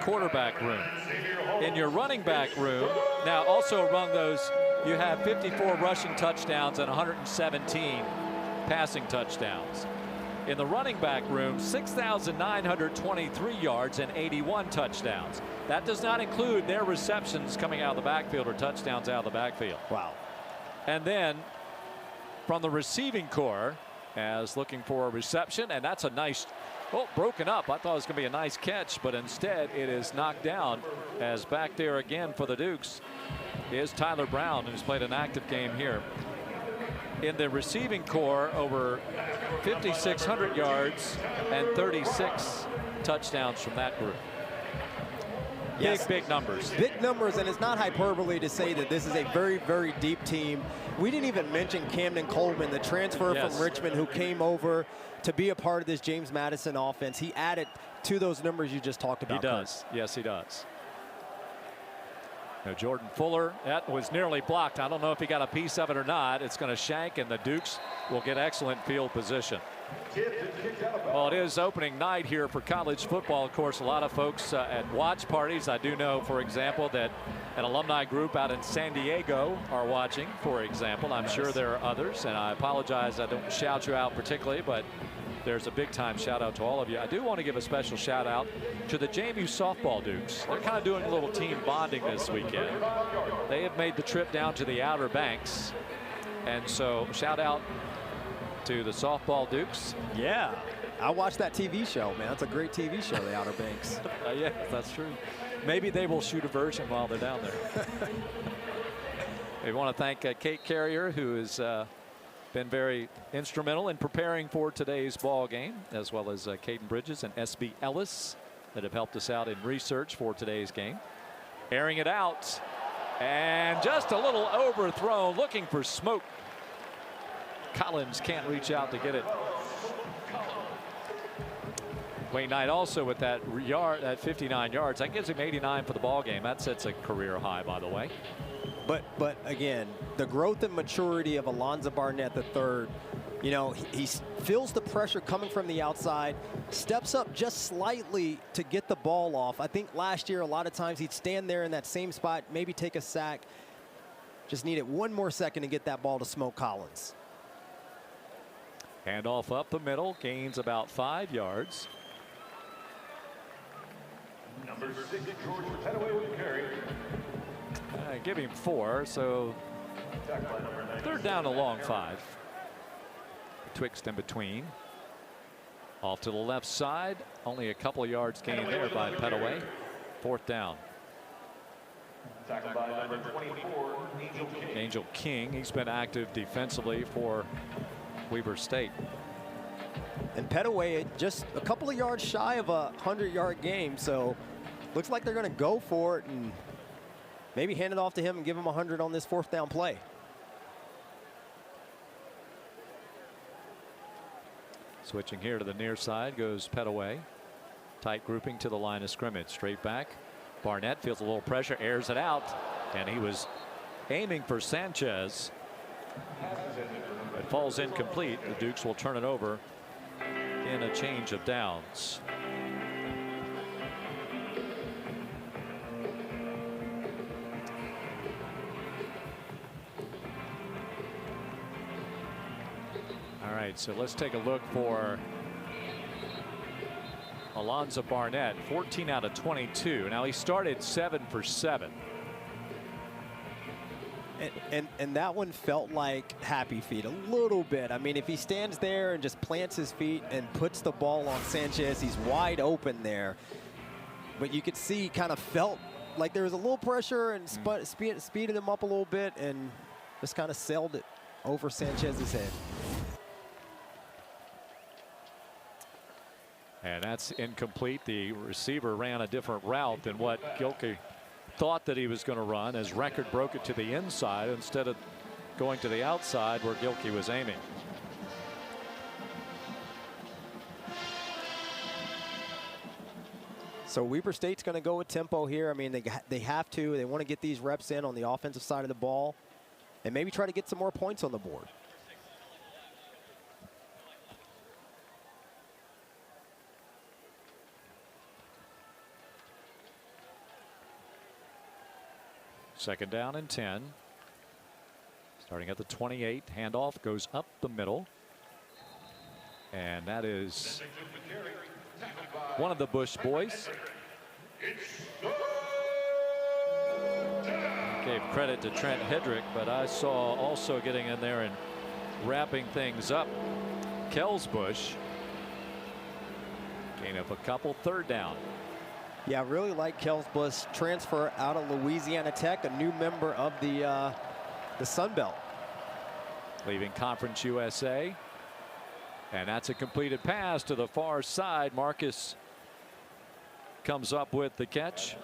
quarterback room. In your running back room, now also among those, you have 54 rushing touchdowns and 117 passing touchdowns. In the running back room, 6,923 yards and 81 touchdowns. That does not include their receptions coming out of the backfield or touchdowns out of the backfield. Wow. And then from the receiving corps, as looking for a reception, and that's a nice, oh, broken up. I thought it was going to be a nice catch, but instead it is knocked down, as back there again for the Dukes is Tyler Brown, who's played an active game here. In the receiving corps, over 5,600 yards and 36 touchdowns from that group. Yes. Big numbers. Big numbers, and it's not hyperbole to say that this is a very, very deep team. We didn't even mention Camden Coleman, the transfer from Richmond, who came over to be a part of this James Madison offense. He added to those numbers you just talked about. He does. Yes, he does. Now, Jordan Fuller, that was nearly blocked. I don't know if he got a piece of it or not. It's going to shank, and the Dukes will get excellent field position. Well, it is opening night here for college football. Of course, a lot of folks at watch parties. I do know, for example, that an alumni group out in San Diego are watching, for example. I'm sure there are others, and I apologize I don't shout you out particularly, but there's a big-time shout-out to all of you. I do want to give a special shout-out to the JMU softball Dukes. They're kind of doing a little team bonding this weekend. They have made the trip down to the Outer Banks, and so shout-out to the softball Dukes. Yeah, I watched that TV show, man. That's a great TV show, the Outer Banks. Yeah, that's true. Maybe they will shoot a version while they're down there. We want to thank Kate Carrier, who has been very instrumental in preparing for today's ball game, as well as Caden Bridges and SB Ellis that have helped us out in research for today's game. Airing it out, and just a little overthrown, looking for smoke. Collins can't reach out to get it. Wayne Knight also with that yard at 59 yards. That gives him 89 for the ball game. That sets a career high, by the way. But again, the growth and maturity of Alonzo Barnett III, you know, he feels the pressure coming from the outside, steps up just slightly to get the ball off. I think last year a lot of times he'd stand there in that same spot, maybe take a sack. Just needed one more second to get that ball to Smoke Collins. Handoff up the middle, gains about 5 yards. Number 6, George Petaway with carry. Give him 4, so 3rd down along 5. Twixt in between. Off to the left side, only a couple of yards gained there by Petaway. 4th down. Tackled by number 24, Angel King. Angel King, he's been active defensively for Weber State. And Petaway just a couple of yards shy of a 100-yard game, so looks like they're going to go for it and maybe hand it off to him and give him 100 on this 4th down play. Switching here to the near side goes Petaway. Tight grouping to the line of scrimmage. Straight back. Barnett feels a little pressure, airs it out, and he was aiming for Sanchez. It falls incomplete. The Dukes will turn it over in a change of downs. All right, so let's take a look for Alonzo Barnett. 14 out of 22. Now he started 7 for 7. And that one felt like happy feet a little bit. I mean, if he stands there and just plants his feet and puts the ball on Sanchez, he's wide open there. But you could see he kind of felt like there was a little pressure and speeded him up a little bit and just kind of sailed it over Sanchez's head. And that's incomplete. The receiver ran a different route than what Gilkey thought that he was going to run, as Record broke it to the inside instead of going to the outside where Gilkey was aiming. So Weber State's going to go with tempo here. I mean, they have to. They want to get these reps in on the offensive side of the ball and maybe try to get some more points on the board. Second down and 10. Starting at the 28. Handoff goes up the middle. And that is one of the Bush boys. Gave credit to Trent Hedrick, but I saw also getting in there and wrapping things up Kels Bush. Gain up a couple. 3rd down. Yeah, I really like Kels Bush, transfer out of Louisiana Tech, a new member of the Sun Belt. Leaving Conference USA. And that's a completed pass to the far side. Marcus comes up with the catch.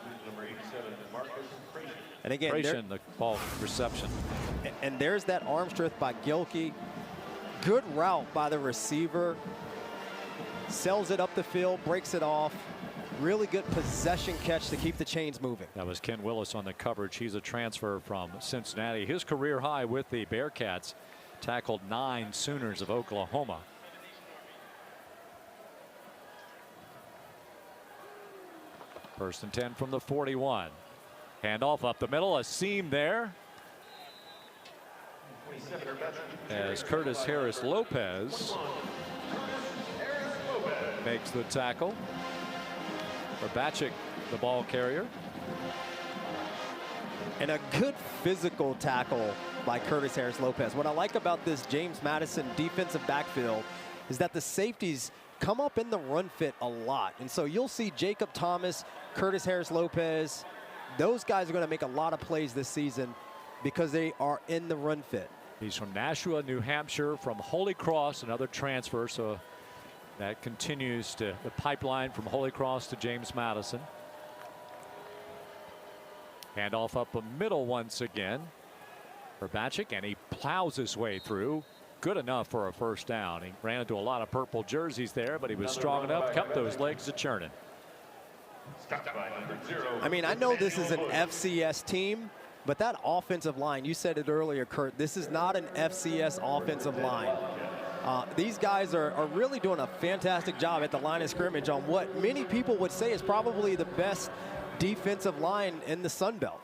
And again, the ball reception. And there's that arm strength by Gilkey. Good route by the receiver. Sells it up the field, breaks it off. Really good possession catch to keep the chains moving. That was Ken Willis on the coverage. He's a transfer from Cincinnati. His career high with the Bearcats. Tackled 9 Sooners of Oklahoma. First and 10 from the 41. Handoff up the middle, a seam there. As Curtis Harris Lopez makes the tackle. Babachik, the ball carrier. And a good physical tackle by Curtis Harris Lopez. What I like about this James Madison defensive backfield is that the safeties come up in the run fit a lot. And so you'll see Jacob Thomas, Curtis Harris Lopez. Those guys are going to make a lot of plays this season because they are in the run fit. He's from Nashua, New Hampshire, from Holy Cross, another transfer. So that continues to the pipeline from Holy Cross to James Madison. Handoff up the middle once again for Babachik, and he plows his way through. good enough for a first down. He ran into a lot of purple jerseys there, but he was strong enough, kept those legs a churning. I mean, I know this is an FCS team, but that offensive line, you said it earlier, Kurt, this is not an FCS offensive line. These guys are really doing a fantastic job at the line of scrimmage on what many people would say is probably the best defensive line in the Sun Belt.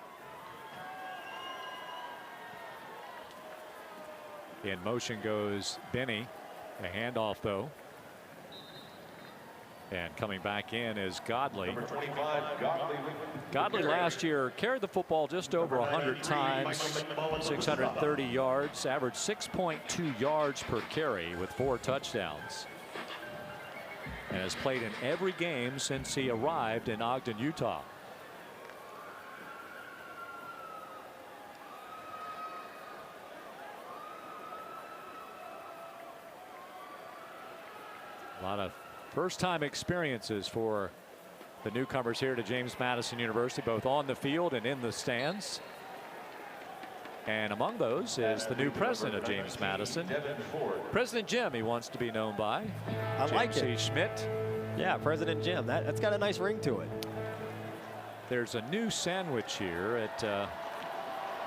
In motion goes Benny. A handoff, though. And coming back in is Godley. Number 25, Godley last year carried the football just over 100 times, 630 yards, averaged 6.2 yards per carry with 4 touchdowns. And has played in every game since he arrived in Ogden, Utah. A lot of first-time experiences for the newcomers here to James Madison University, both on the field and in the stands. And among those is the new president of James Madison, President Jim, he wants to be known by. I like it. James C. Schmidt. Yeah, President Jim. That's got a nice ring to it. There's a new sandwich here at,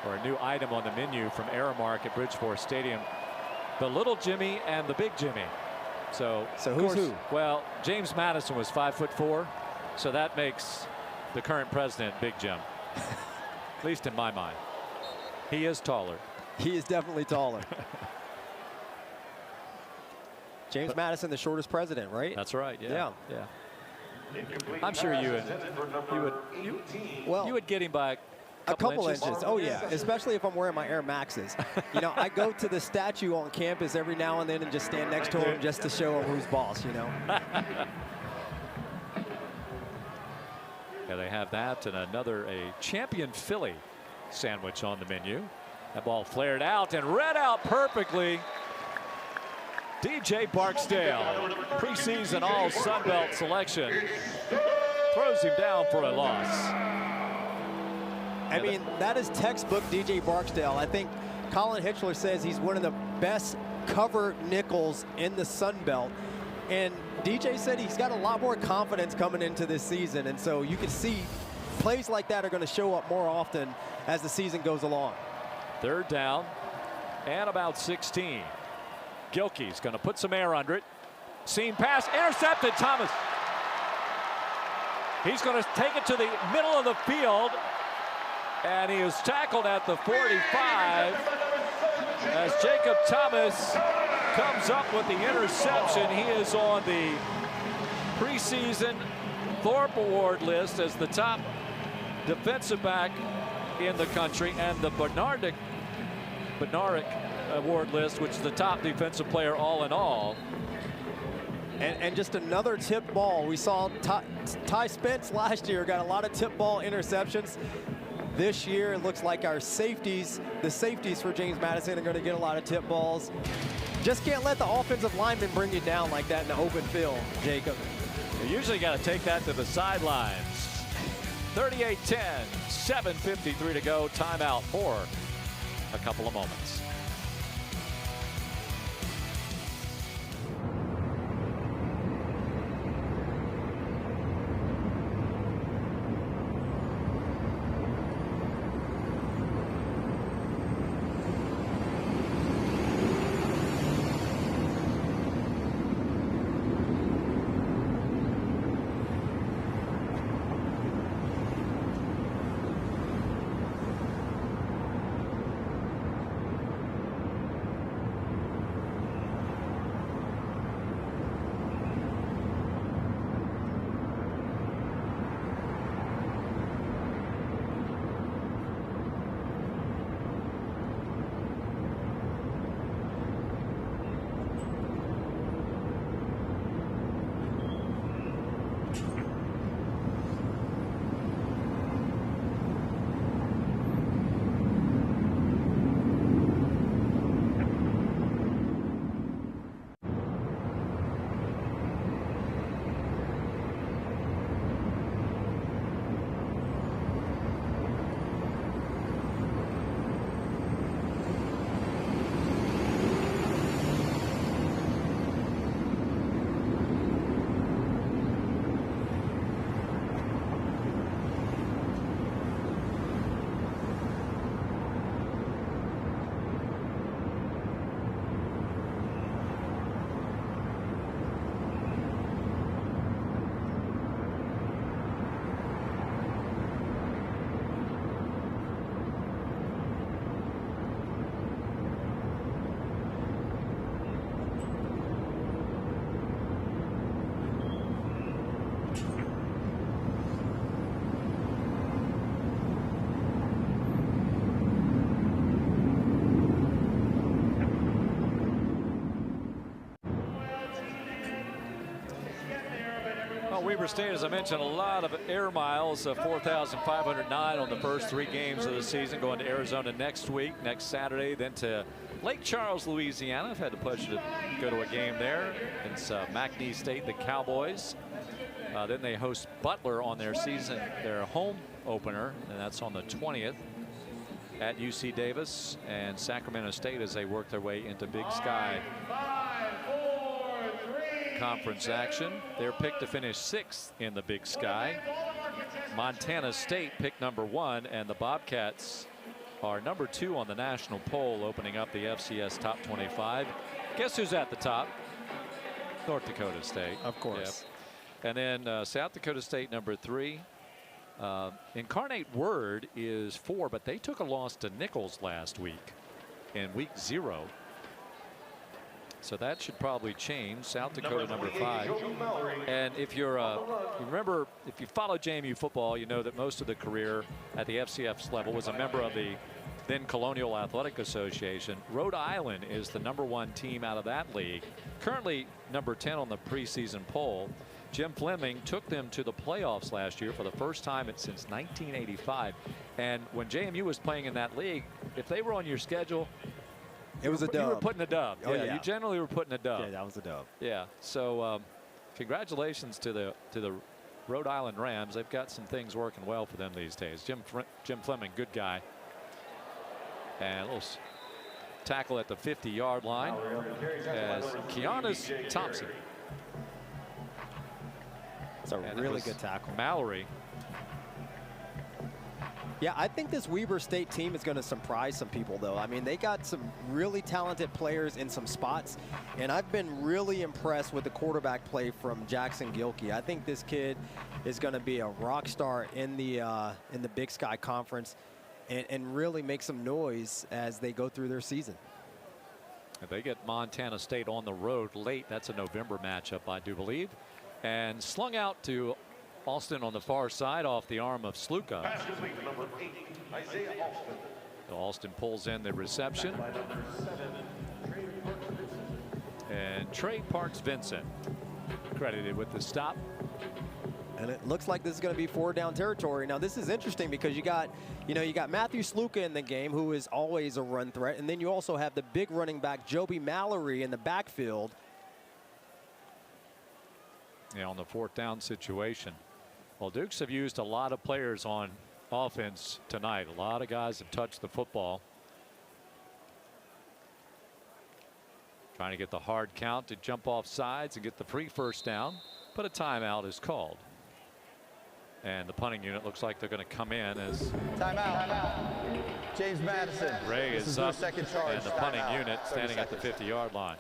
or a new item on the menu from Aramark at Bridgeport Stadium. The Little Jimmy and the Big Jimmy. So who's who? Well, James Madison was 5'4", so that makes the current president Big Jim. At least in my mind. He is taller. He is definitely taller. James Madison, the shortest president, right? That's right. Yeah. I'm sure you would get him by a couple inches. Oh yeah, especially if I'm wearing my Air Maxes. You know, I go to the statue on campus every now and then and just stand next to him just to show him who's boss, you know. Yeah, they have that and a champion Philly sandwich on the menu. That ball flared out and read out perfectly. DJ Barksdale, preseason all Sun Belt selection, throws him down for a loss. I mean, that is textbook DJ Barksdale. I think Colin Hitchler says he's one of the best cover nickels in the Sun Belt. And DJ said he's got a lot more confidence coming into this season. And so you can see plays like that are going to show up more often as the season goes along. 3rd down and about 16. Gilkey's going to put some air under it. Seam pass, intercepted. Thomas. He's going to take it to the middle of the field. And he is tackled at the 45 as Jacob Thomas comes up with the interception. He is on the preseason Thorpe Award list as the top defensive back in the country, and the Bednarik Award list, which is the top defensive player all in all. And just another tip ball. We saw Ty Spence last year got a lot of tip ball interceptions. This year, it looks like our safeties, the safeties for James Madison, are going to get a lot of tip balls. Just can't let the offensive lineman bring you down like that in the open field, Jacob. You usually got to take that to the sidelines. 38-10, 7:53 to go. Timeout for a couple of moments. Weber State, as I mentioned, a lot of air miles, 4,509 on the first 3 games of the season, going to Arizona next week, next Saturday, then to Lake Charles, Louisiana. I've had the pleasure to go to a game there. It's McNeese State, the Cowboys. Then they host Butler on their home opener, and that's on the 20th at UC Davis, and Sacramento State as they work their way into Big Sky Conference action. They're picked to finish 6th in the Big Sky. Montana State picked number 1, and the Bobcats are number 2 on the national poll, opening up the FCS top 25. Guess who's at the top? North Dakota State. Of course. Yep. And then South Dakota State number 3. Incarnate Word is 4, but they took a loss to Nichols last week in week 0. So that should probably change. South Dakota number 5. And if you're you remember, if you follow JMU football, you know that most of the career at the FCS level was a member of the then Colonial Athletic Association. Rhode Island is the number 1 team out of that league, currently number 10 on the preseason poll. Jim Fleming took them to the playoffs last year for the first time since 1985. And when JMU was playing in that league, if they were on your schedule, it was a dub. You were putting a dub. Oh, yeah. You generally were putting a dub. Yeah, that was a dub. Yeah. So congratulations to the Rhode Island Rams. They've got some things working well for them these days. Jim Fleming, good guy. And a little tackle at the 50-yard line as Keanis Thompson. It's a really good tackle. Mallory. Yeah, I think this Weber State team is going to surprise some people, though. I mean, they got some really talented players in some spots, and I've been really impressed with the quarterback play from Jackson Gilkey. I think this kid is going to be a rock star in the Big Sky Conference and really make some noise as they go through their season. If they get Montana State on the road late, that's a November matchup, I do believe. And slung out to Alston on the far side off the arm of Sluka. Alston pulls in the reception. And Trey Parks Vincent credited with the stop. And it looks like this is going to be 4 down territory. Now this is interesting because you got Matthew Sluka in the game, who is always a run threat, and then you also have the big running back Joby Mallory in the backfield. Yeah, on the 4th down situation. Well, Dukes have used a lot of players on offense tonight. A lot of guys have touched the football. Trying to get the hard count to jump off sides and get the free 1st down, but a timeout is called. And the punting unit looks like they're going to come in as timeout. James Madison. Ray is up, second charge. and the punting unit standing at the 50-yard line.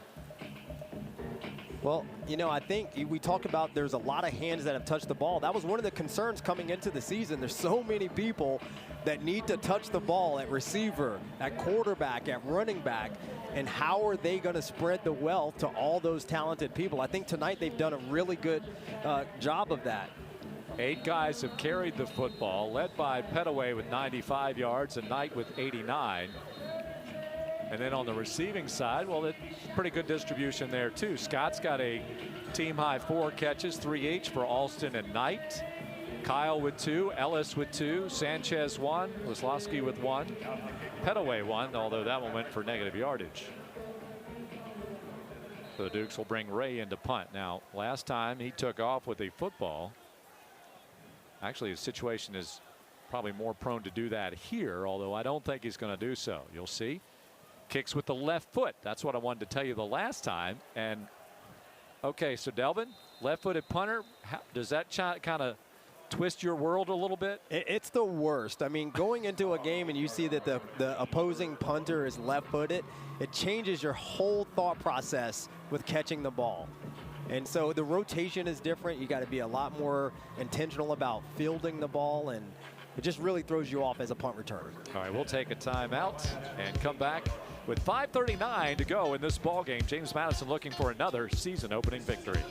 Well, I think we talk about there's a lot of hands that have touched the ball. That was one of the concerns coming into the season. There's so many people that need to touch the ball at receiver, at quarterback, at running back. And how are they going to spread the wealth to all those talented people? I think tonight they've done a really good job of that. 8 guys have carried the football, led by Petaway with 95 yards and Knight with 89. And then on the receiving side, well, it's pretty good distribution there too. Scott's got a team high 4 catches, 3 each for Alston and Knight. Kyle with 2, Ellis with 2, Sanchez 1, Wisłowski with 1, Petaway 1, although that one went for negative yardage. So the Dukes will bring Ray into punt. Now, last time he took off with a football. Actually, his situation is probably more prone to do that here, although I don't think he's going to do so. You'll see. Kicks with the left foot. That's what I wanted to tell you the last time. And okay, so Delvin, left-footed punter, does that kind of twist your world a little bit? It's the worst. I mean, going into a game and you see that the opposing punter is left-footed, it changes your whole thought process with catching the ball. And so the rotation is different. You got to be a lot more intentional about fielding the ball, and it just really throws you off as a punt returner. All right, we'll take a timeout and come back with 5:39 to go in this ball game. James Madison looking for another season-opening victory.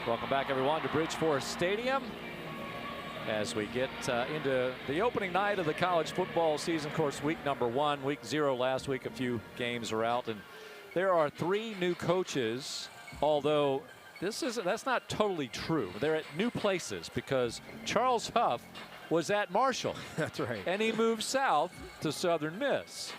Welcome back, everyone, to Bridgeport Stadium as we get into the opening night of the college football season. Of course, week number 1, week 0 last week. A few games are out, and there are 3 new coaches, although that's not totally true. They're at new places because Charles Huff was at Marshall. That's right. And he moved south to Southern Miss,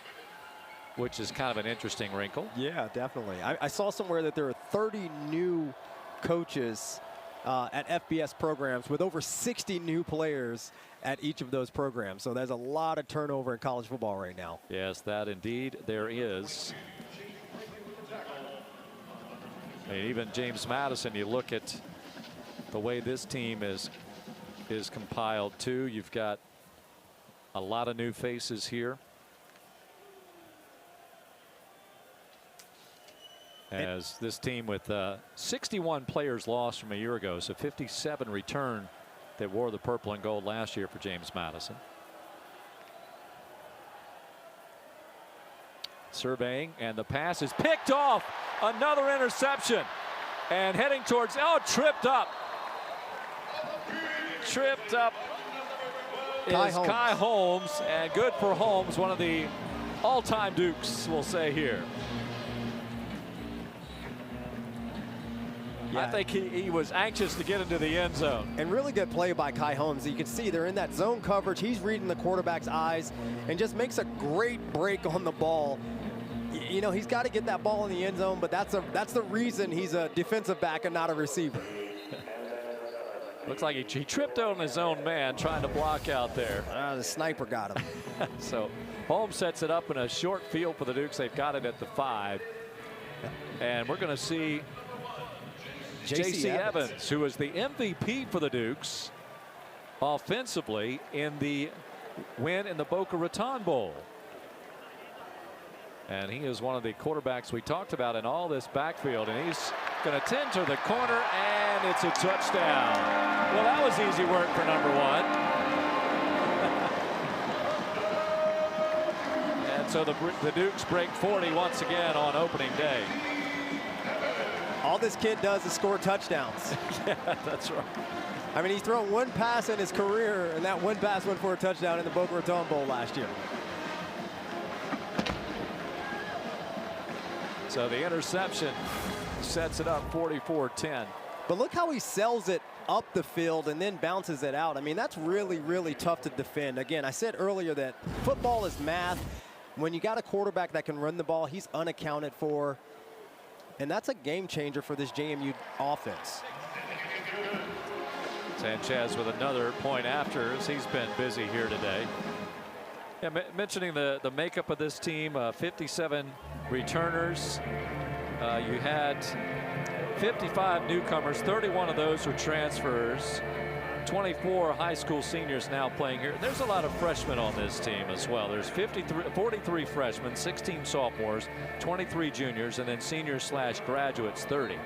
which is kind of an interesting wrinkle. Yeah, definitely. I saw somewhere that there are 30 new coaches at FBS programs with over 60 new players at each of those programs. So there's a lot of turnover in college football right now. Yes, that indeed there is. I mean, even James Madison, you look at the way this team is compiled too. You've got a lot of new faces here. As this team with 61 players lost from a year ago, so 57 return that wore the purple and gold last year for James Madison. Surveying, and the pass is picked off. Another interception, and heading towards, tripped up. Tripped up is Kai Holmes, and good for Holmes, one of the all-time Dukes, we'll say here. Yeah. I think he was anxious to get into the end zone. And really good play by Kai Holmes. You can see they're in that zone coverage. He's reading the quarterback's eyes and just makes a great break on the ball. You know, he's got to get that ball in the end zone, but that's the reason he's a defensive back and not a receiver. Looks like he tripped on his own man trying to block out there. The sniper got him. So Holmes sets it up in a short field for the Dukes. They've got it at the 5. And we're going to see J.C. Evans, who was the MVP for the Dukes offensively in the win in the Boca Raton Bowl. And he is one of the quarterbacks we talked about in all this backfield, and he's going to tend to the corner, and it's a touchdown. Well, that was easy work for number 1. And so the Dukes break 40 once again on opening day. All this kid does is score touchdowns. Yeah, that's right. I mean, he's thrown 1 pass in his career, and that 1 pass went for a touchdown in the Boca Raton Bowl last year. So the interception sets it up 44-10. But look how he sells it up the field and then bounces it out. I mean, that's really, really tough to defend. Again, I said earlier that football is math. When you got a quarterback that can run the ball, he's unaccounted for. And that's a game changer for this JMU offense. Sanchez with another point after, as he's been busy here today. Yeah, mentioning the makeup of this team, 57 returners. You had 55 newcomers, 31 of those were transfers, 24 high school seniors now playing here. There's a lot of freshmen on this team as well. There's 43 freshmen, 16 sophomores, 23 juniors, and then seniors/graduates 30.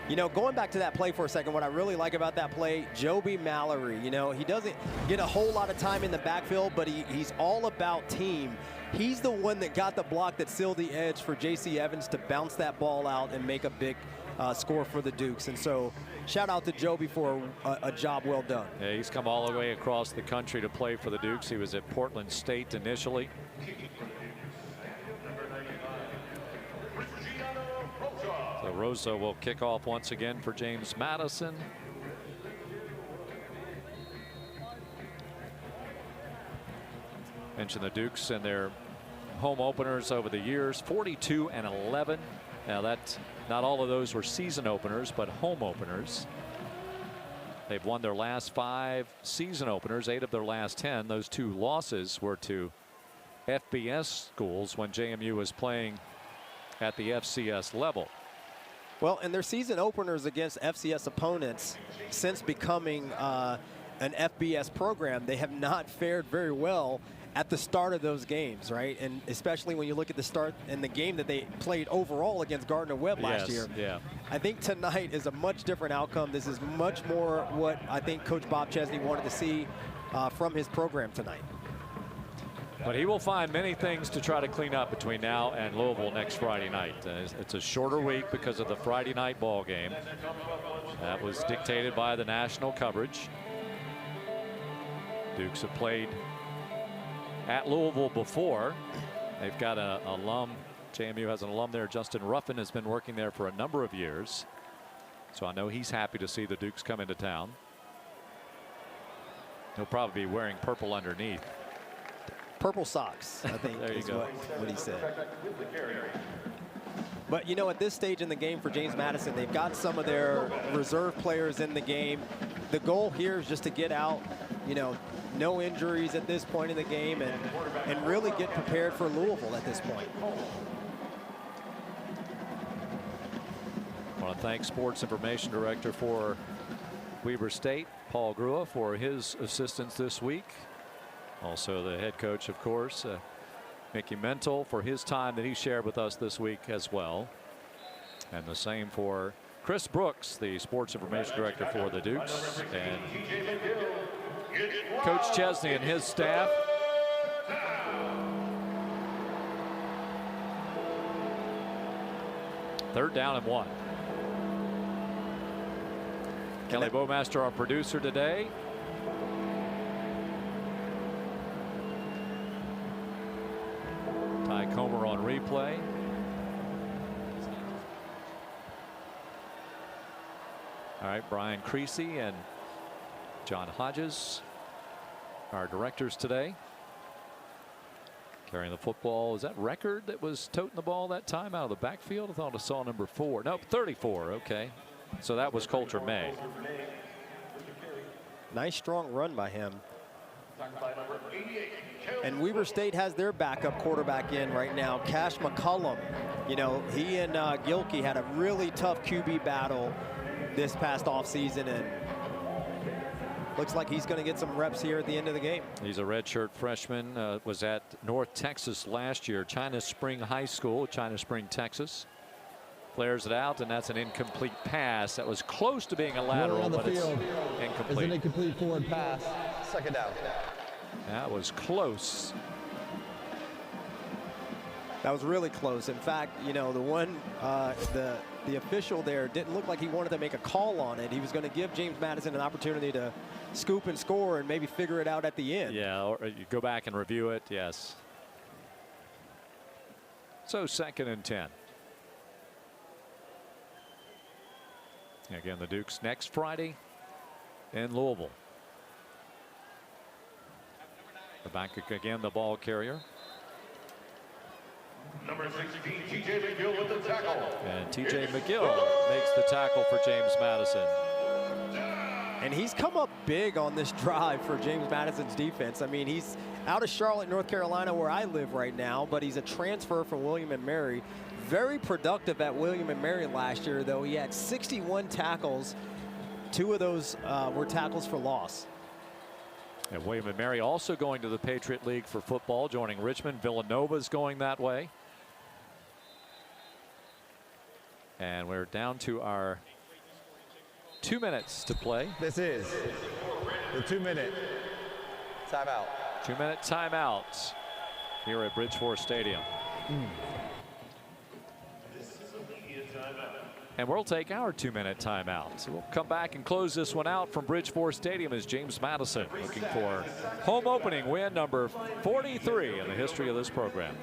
You know, going back to that play for a second, what I really like about that play, Joby Mallory, you know, he doesn't get a whole lot of time in the backfield, but he's all about team. He's the one that got the block that sealed the edge for J.C. Evans to bounce that ball out and make a big score for the Dukes. And so shout out to Joby for a job well done. Yeah, he's come all the way across the country to play for the Dukes. He was at Portland State initially. So Rosa will kick off once again for James Madison. Mentioned the Dukes and their home openers over the years, 42-11. Now that not all of those were season openers, but home openers. They've won their last 5 season openers, 8 of their last 10. Those 2 losses were to FBS schools when JMU was playing at the FCS level. Well, and their season openers against FCS opponents since becoming an FBS program, they have not fared very well at the start of those games, right? And especially when you look at the start and the game that they played overall against Gardner-Webb last year. Yeah. I think tonight is a much different outcome. This is much more what I think Coach Bob Chesney wanted to see from his program tonight. But he will find many things to try to clean up between now and Louisville next Friday night. It's a shorter week because of the Friday night ball game. That was dictated by the national coverage. Dukes have played at Louisville before. They've got an alum. JMU has an alum there. Justin Ruffin has been working there for a number of years. So I know he's happy to see the Dukes come into town. He'll probably be wearing purple underneath. Purple socks, I think, there you is go. what he said. But, you know, at this stage in the game for James Madison, they've got some of their reserve players in the game. The goal here is just to get out, you know, no injuries at this point in the game and really get prepared for Louisville at this point. I want to thank Sports Information Director for Weber State, Paul Grua, for his assistance this week. Also the head coach, of course, Mickey Mental, for his time that he shared with us this week as well. And the same for Chris Brooks, the Sports Information Director for the Dukes, and Coach Chesney and his staff. Third down and 1. Kelly Bowmaster, our producer today. Ty Comer on replay. All right, Brian Creasy and John Hodges, our directors today. Carrying the football. Is that Record that was toting the ball that time out of the backfield? I thought I saw number 4. Nope, 34. Okay. So that was Coulter May. Nice strong run by him. And Weber State has their backup quarterback in right now, Cash McCullum. You know, he and Gilkey had a really tough QB battle this past offseason, and looks like he's going to get some reps here at the end of the game. He's a redshirt freshman, was at North Texas last year, China Spring High School, China Spring, Texas. Flares it out, and that's an incomplete pass. That was close to being a lateral, but it's incomplete. It's an incomplete forward pass. Second down. That was close. That was really close. In fact, you know, the one, the official there didn't look like he wanted to make a call on it. He was going to give James Madison an opportunity to scoop and score and maybe figure it out at the end. Yeah, or you go back and review it. Yes. So 2nd and 10. Again, the Dukes next Friday in Louisville. The back again, the ball carrier. Number 16, TJ McGill with the tackle. And TJ McGill makes the tackle for James Madison. And he's come up big on this drive for James Madison's defense. I mean, he's out of Charlotte, North Carolina, where I live right now, but he's a transfer from William & Mary. Very productive at William & Mary last year, though. He had 61 tackles. 2 of those were tackles for loss. And William & Mary also going to the Patriot League for football, joining Richmond. Villanova's going that way. And we're down to our 2 minutes to play. This is the 2-minute timeout. 2-minute timeout here at Bridgeford Stadium. And we'll take our 2-minute timeout. So we'll come back and close this one out from Bridgeford Stadium as James Madison looking for home opening win number 43 in the history of this program.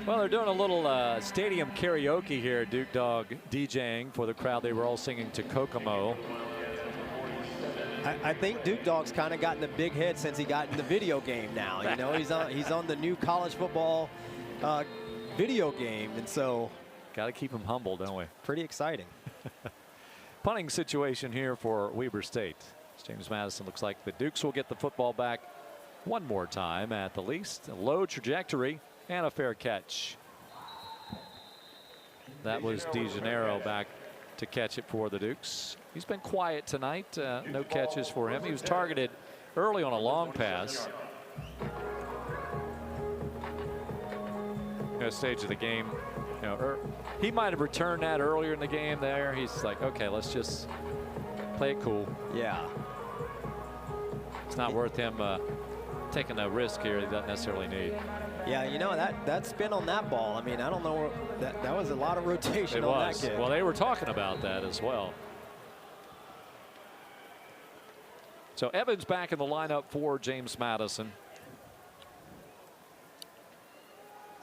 Well, they're doing a little stadium karaoke here, Duke Dog DJing for the crowd. They were all singing to Kokomo. I think Duke Dog's kind of gotten a big head since he got in the video game now. You know, he's on the new college football video game, and so got to keep him humble, don't we? Pretty exciting. Punting situation here for Weber State. James Madison looks like the Dukes will get the football back one more time at the least. A low trajectory and a fair catch. That was DeGennaro back to catch it for the Dukes. He's been quiet tonight. No catches for him. He was targeted early on a long pass. At stage of the game, you know, he might have returned that earlier in the game there. He's like, okay, let's just play it cool. Yeah. It's not worth him taking a risk here he doesn't necessarily need. Yeah, you know, that spin on that ball, I mean, I don't know, that was a lot of rotation on that kid. Well, they were talking about that as well. So Evans back in the lineup for James Madison.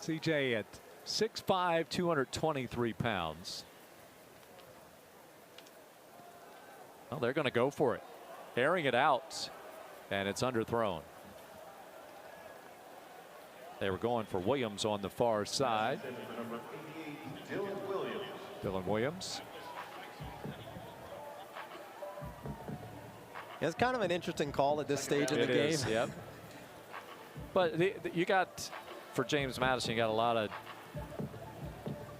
CJ at 6'5", 223 pounds. Well, they're going to go for it. Airing it out, and it's underthrown. They were going for Williams on the far side. Dylan Williams. It's kind of an interesting call at this stage in the game. It is, yep. But you got, for James Madison, you got a lot of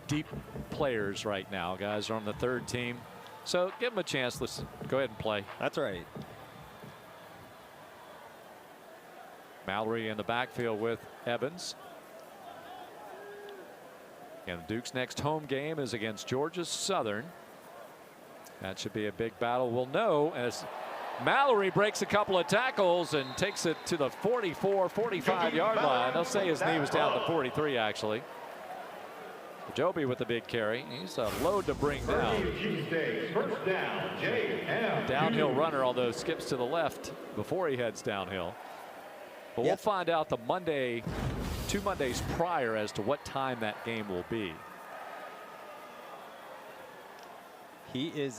deep players right now. Guys are on the third team. So give them a chance. Let's go ahead and play. That's right. Mallory in the backfield with Evans. And Duke's next home game is against Georgia Southern. That should be a big battle. We'll know as Mallory breaks a couple of tackles and takes it to the 44, 45-yard line. They'll say his knee was down to 43, actually. Joby with the big carry. He's a load to bring down. Downhill runner, although skips to the left before he heads downhill. But we'll find out the Monday, 2 Mondays prior as to what time that game will be. He is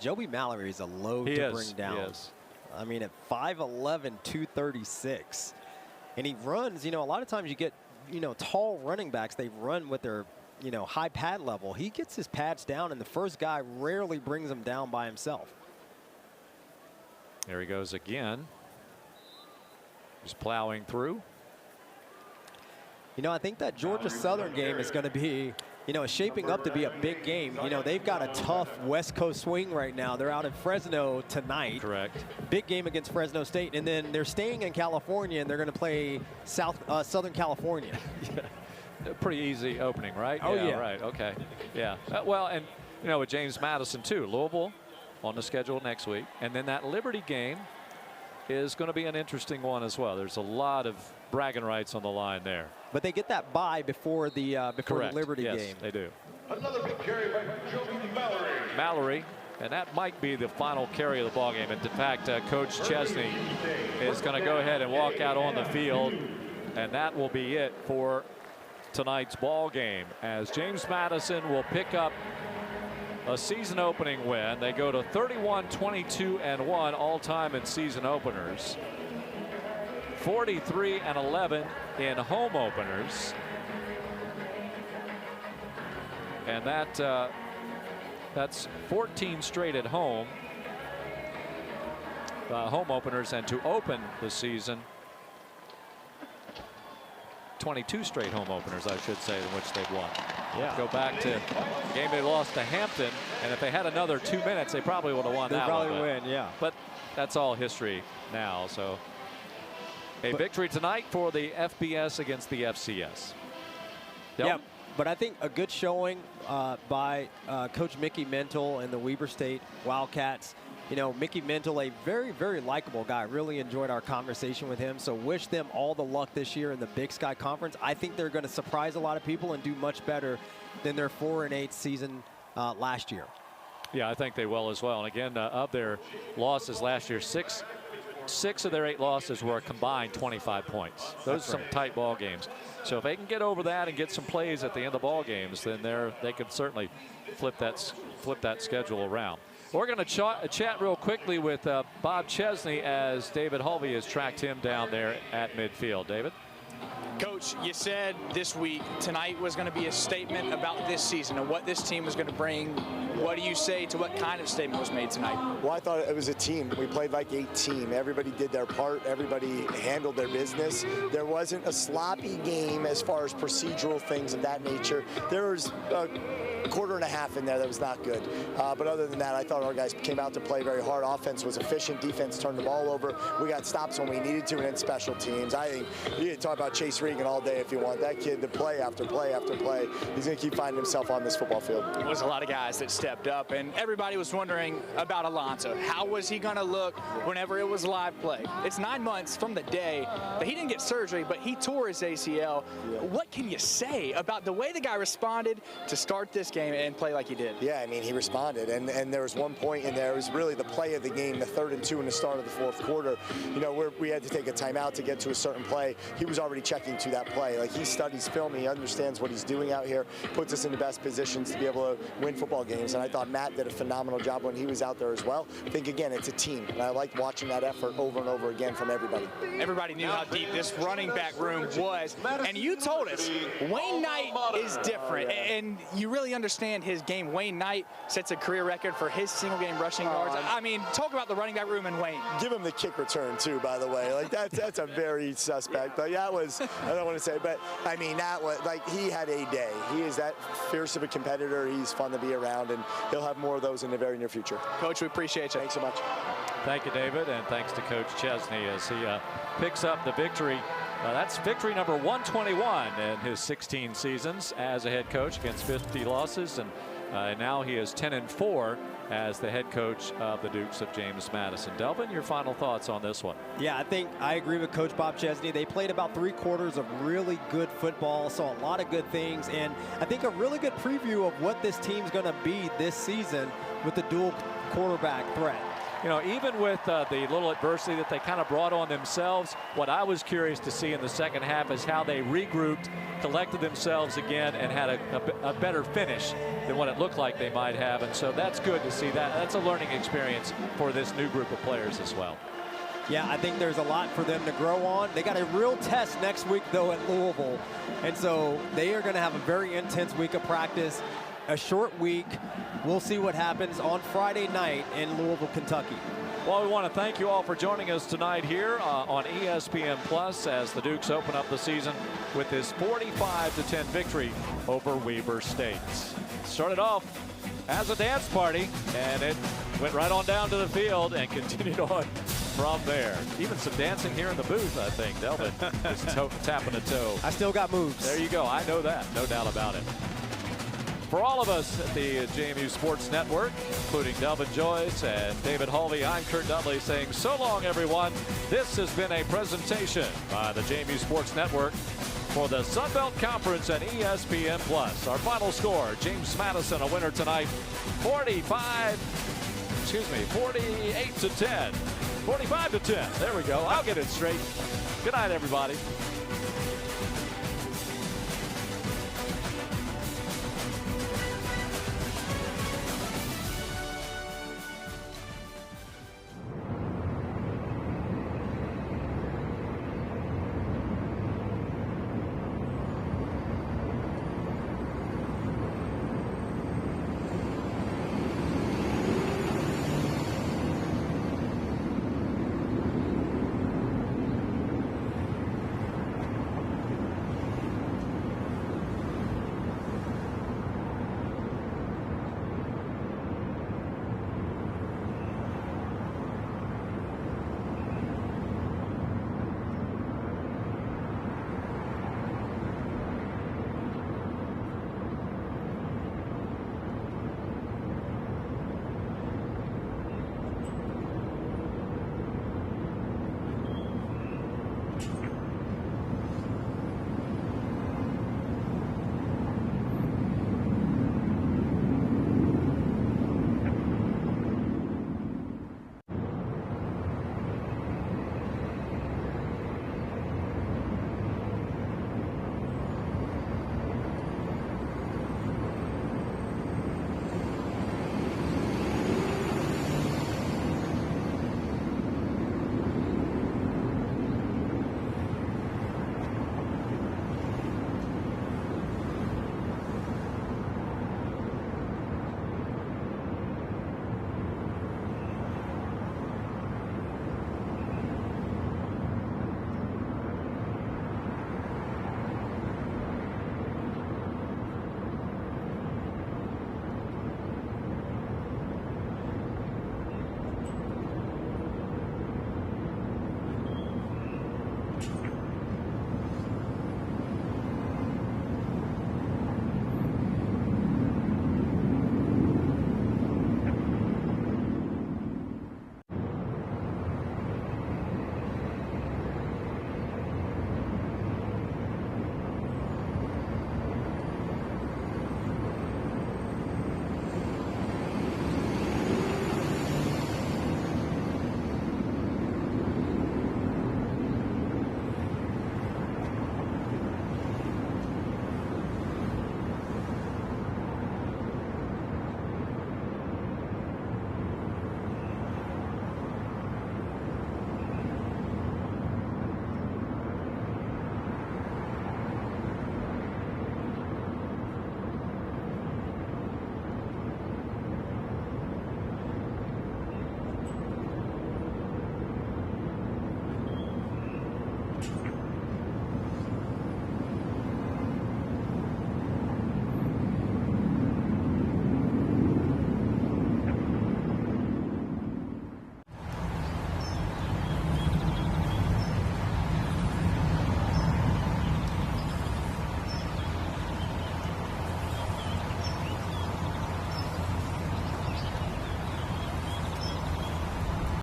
Joby Mallory is a load to bring down. He is. I mean, at 5'11", 236. And he runs, you know, a lot of times you get, you know, tall running backs, they run with their, you know, high pad level. He gets his pads down, and the first guy rarely brings them down by himself. There he goes again. Just plowing through. You know, I think that Georgia Southern game is going to be, you know, shaping up to be a big game. You know, they've got a tough West Coast swing right now. They're out in Fresno tonight. Correct. Big game against Fresno State. And then they're staying in California, and they're going to play Southern California. Yeah. Pretty easy opening, right? Oh, yeah. Right. Okay. Yeah. Well, and, you know, with James Madison, too. Louisville on the schedule next week. And then that Liberty game is going to be an interesting one as well. There's a lot of bragging rights on the line there. But they get that bye before the Liberty game. Yes, they do. Another big carry by Joby Mallory. Mallory, and that might be the final carry of the ball game. And in fact, Coach Chesney is going to go ahead and walk out on the field, and that will be it for tonight's ball game. As James Madison will pick up a season opening win. They go to 31-22-1 all time in season openers. 43-11 in home openers. And that's 14 straight at home. Home openers, and to open the season, 22 straight home openers, I should say, in which they've won. Yeah. Go back to the game they lost to Hampton, and if they had another 2 minutes, they probably would have won that one. They probably win, yeah. But that's all history now. So a victory tonight for the FBS against the FCS. Yeah, but I think a good showing by Coach Mickey Mental and the Weber State Wildcats. You know, Mickey Mental, a very, very likable guy. Really enjoyed our conversation with him. So wish them all the luck this year in the Big Sky Conference. I think they're going to surprise a lot of people and do much better than their 4-8 season last year. Yeah, I think they will as well. And again, of their losses last year, 6 6 of their 8 losses were a combined 25 points. Those are some tight ball games. So if they can get over that and get some plays at the end of ball games, then they could certainly flip that schedule around. We're going to chat real quickly with Bob Chesney as David Hulvey has tracked him down there at midfield. David? Coach, you said this week tonight was going to be a statement about this season and what this team was going to bring. What do you say to what kind of statement was made tonight? Well, I thought it was a team. We played like a team. Everybody did their part. Everybody handled their business. There wasn't a sloppy game as far as procedural things of that nature. There was a quarter and a half in there that was not good. But other than that, I thought our guys came out to play very hard. Offense was efficient. Defense turned the ball over. We got stops when we needed to, and then special teams. I think you can talk about Chase Regan all day if you want. That kid to play after play after play. He's going to keep finding himself on this football field. There was a lot of guys that stepped up, and everybody was wondering about Alonso. How was he going to look whenever it was live play? It's 9 months from the day that he didn't get surgery, but he tore his ACL. Yeah. What can you say about the way the guy responded to start this game and play like he did? Yeah, I mean, he responded, and there was one point in there, it was really the play of the game, the 3rd and 2 in the start of the 4th quarter. You know, where we had to take a timeout to get to a certain play. He was already checking to that play. Like, he studies film, he understands what he's doing out here, puts us in the best positions to be able to win football games, and I thought Matt did a phenomenal job when he was out there as well. I think, again, it's a team, and I liked watching that effort over and over again from everybody. Everybody knew how deep this running back room was, and you told us Wayne Knight is different, and you really understand his game. Wayne Knight sets a career record for his single game rushing yards. I mean, talk about the running back room and Wayne. Give him the kick return too, by the way. Like that's a very suspect. But that was, I don't want to say, but I mean, that was like, he had a day. He is that fierce of a competitor. He's fun to be around, and he'll have more of those in the very near future. Coach, we appreciate you. Thanks so much. Thank you, David, and thanks to Coach Chesney as he picks up the victory. That's victory number 121 in his 16 seasons as a head coach against 50 losses, and now he is 10-4 as the head coach of the Dukes of James Madison. Delvin, your final thoughts on this one? Yeah, I think I agree with Coach Bob Chesney. They played about 3/4 of really good football, saw a lot of good things, and I think a really good preview of what this team's going to be this season with the dual quarterback threat. You know, even with the little adversity that they kind of brought on themselves, what I was curious to see in the second half is how they regrouped, collected themselves again, and had a better finish than what it looked like they might have. And so that's good to see that. That's a learning experience for this new group of players as well. Yeah, I think there's a lot for them to grow on. They got a real test next week, though, at Louisville. And so they are going to have a very intense week of practice, a short week. We'll see what happens on Friday night in Louisville, Kentucky. Well, we want to thank you all for joining us tonight here on ESPN Plus as the Dukes open up the season with this 45-10 victory over Weber State. Started off as a dance party, and it went right on down to the field and continued on from there. Even some dancing here in the booth, I think. Delvin is tapping a toe. I still got moves. There you go. I know that. No doubt about it. For all of us at the JMU Sports Network, including Delvin Joyce and David Hulvey, I'm Kurt Dudley saying so long, everyone. This has been a presentation by the JMU Sports Network for the Sun Belt Conference and ESPN Plus. Our final score, James Madison a winner tonight, 48-10. 45-10. There we go. I'll get it straight. Good night, everybody.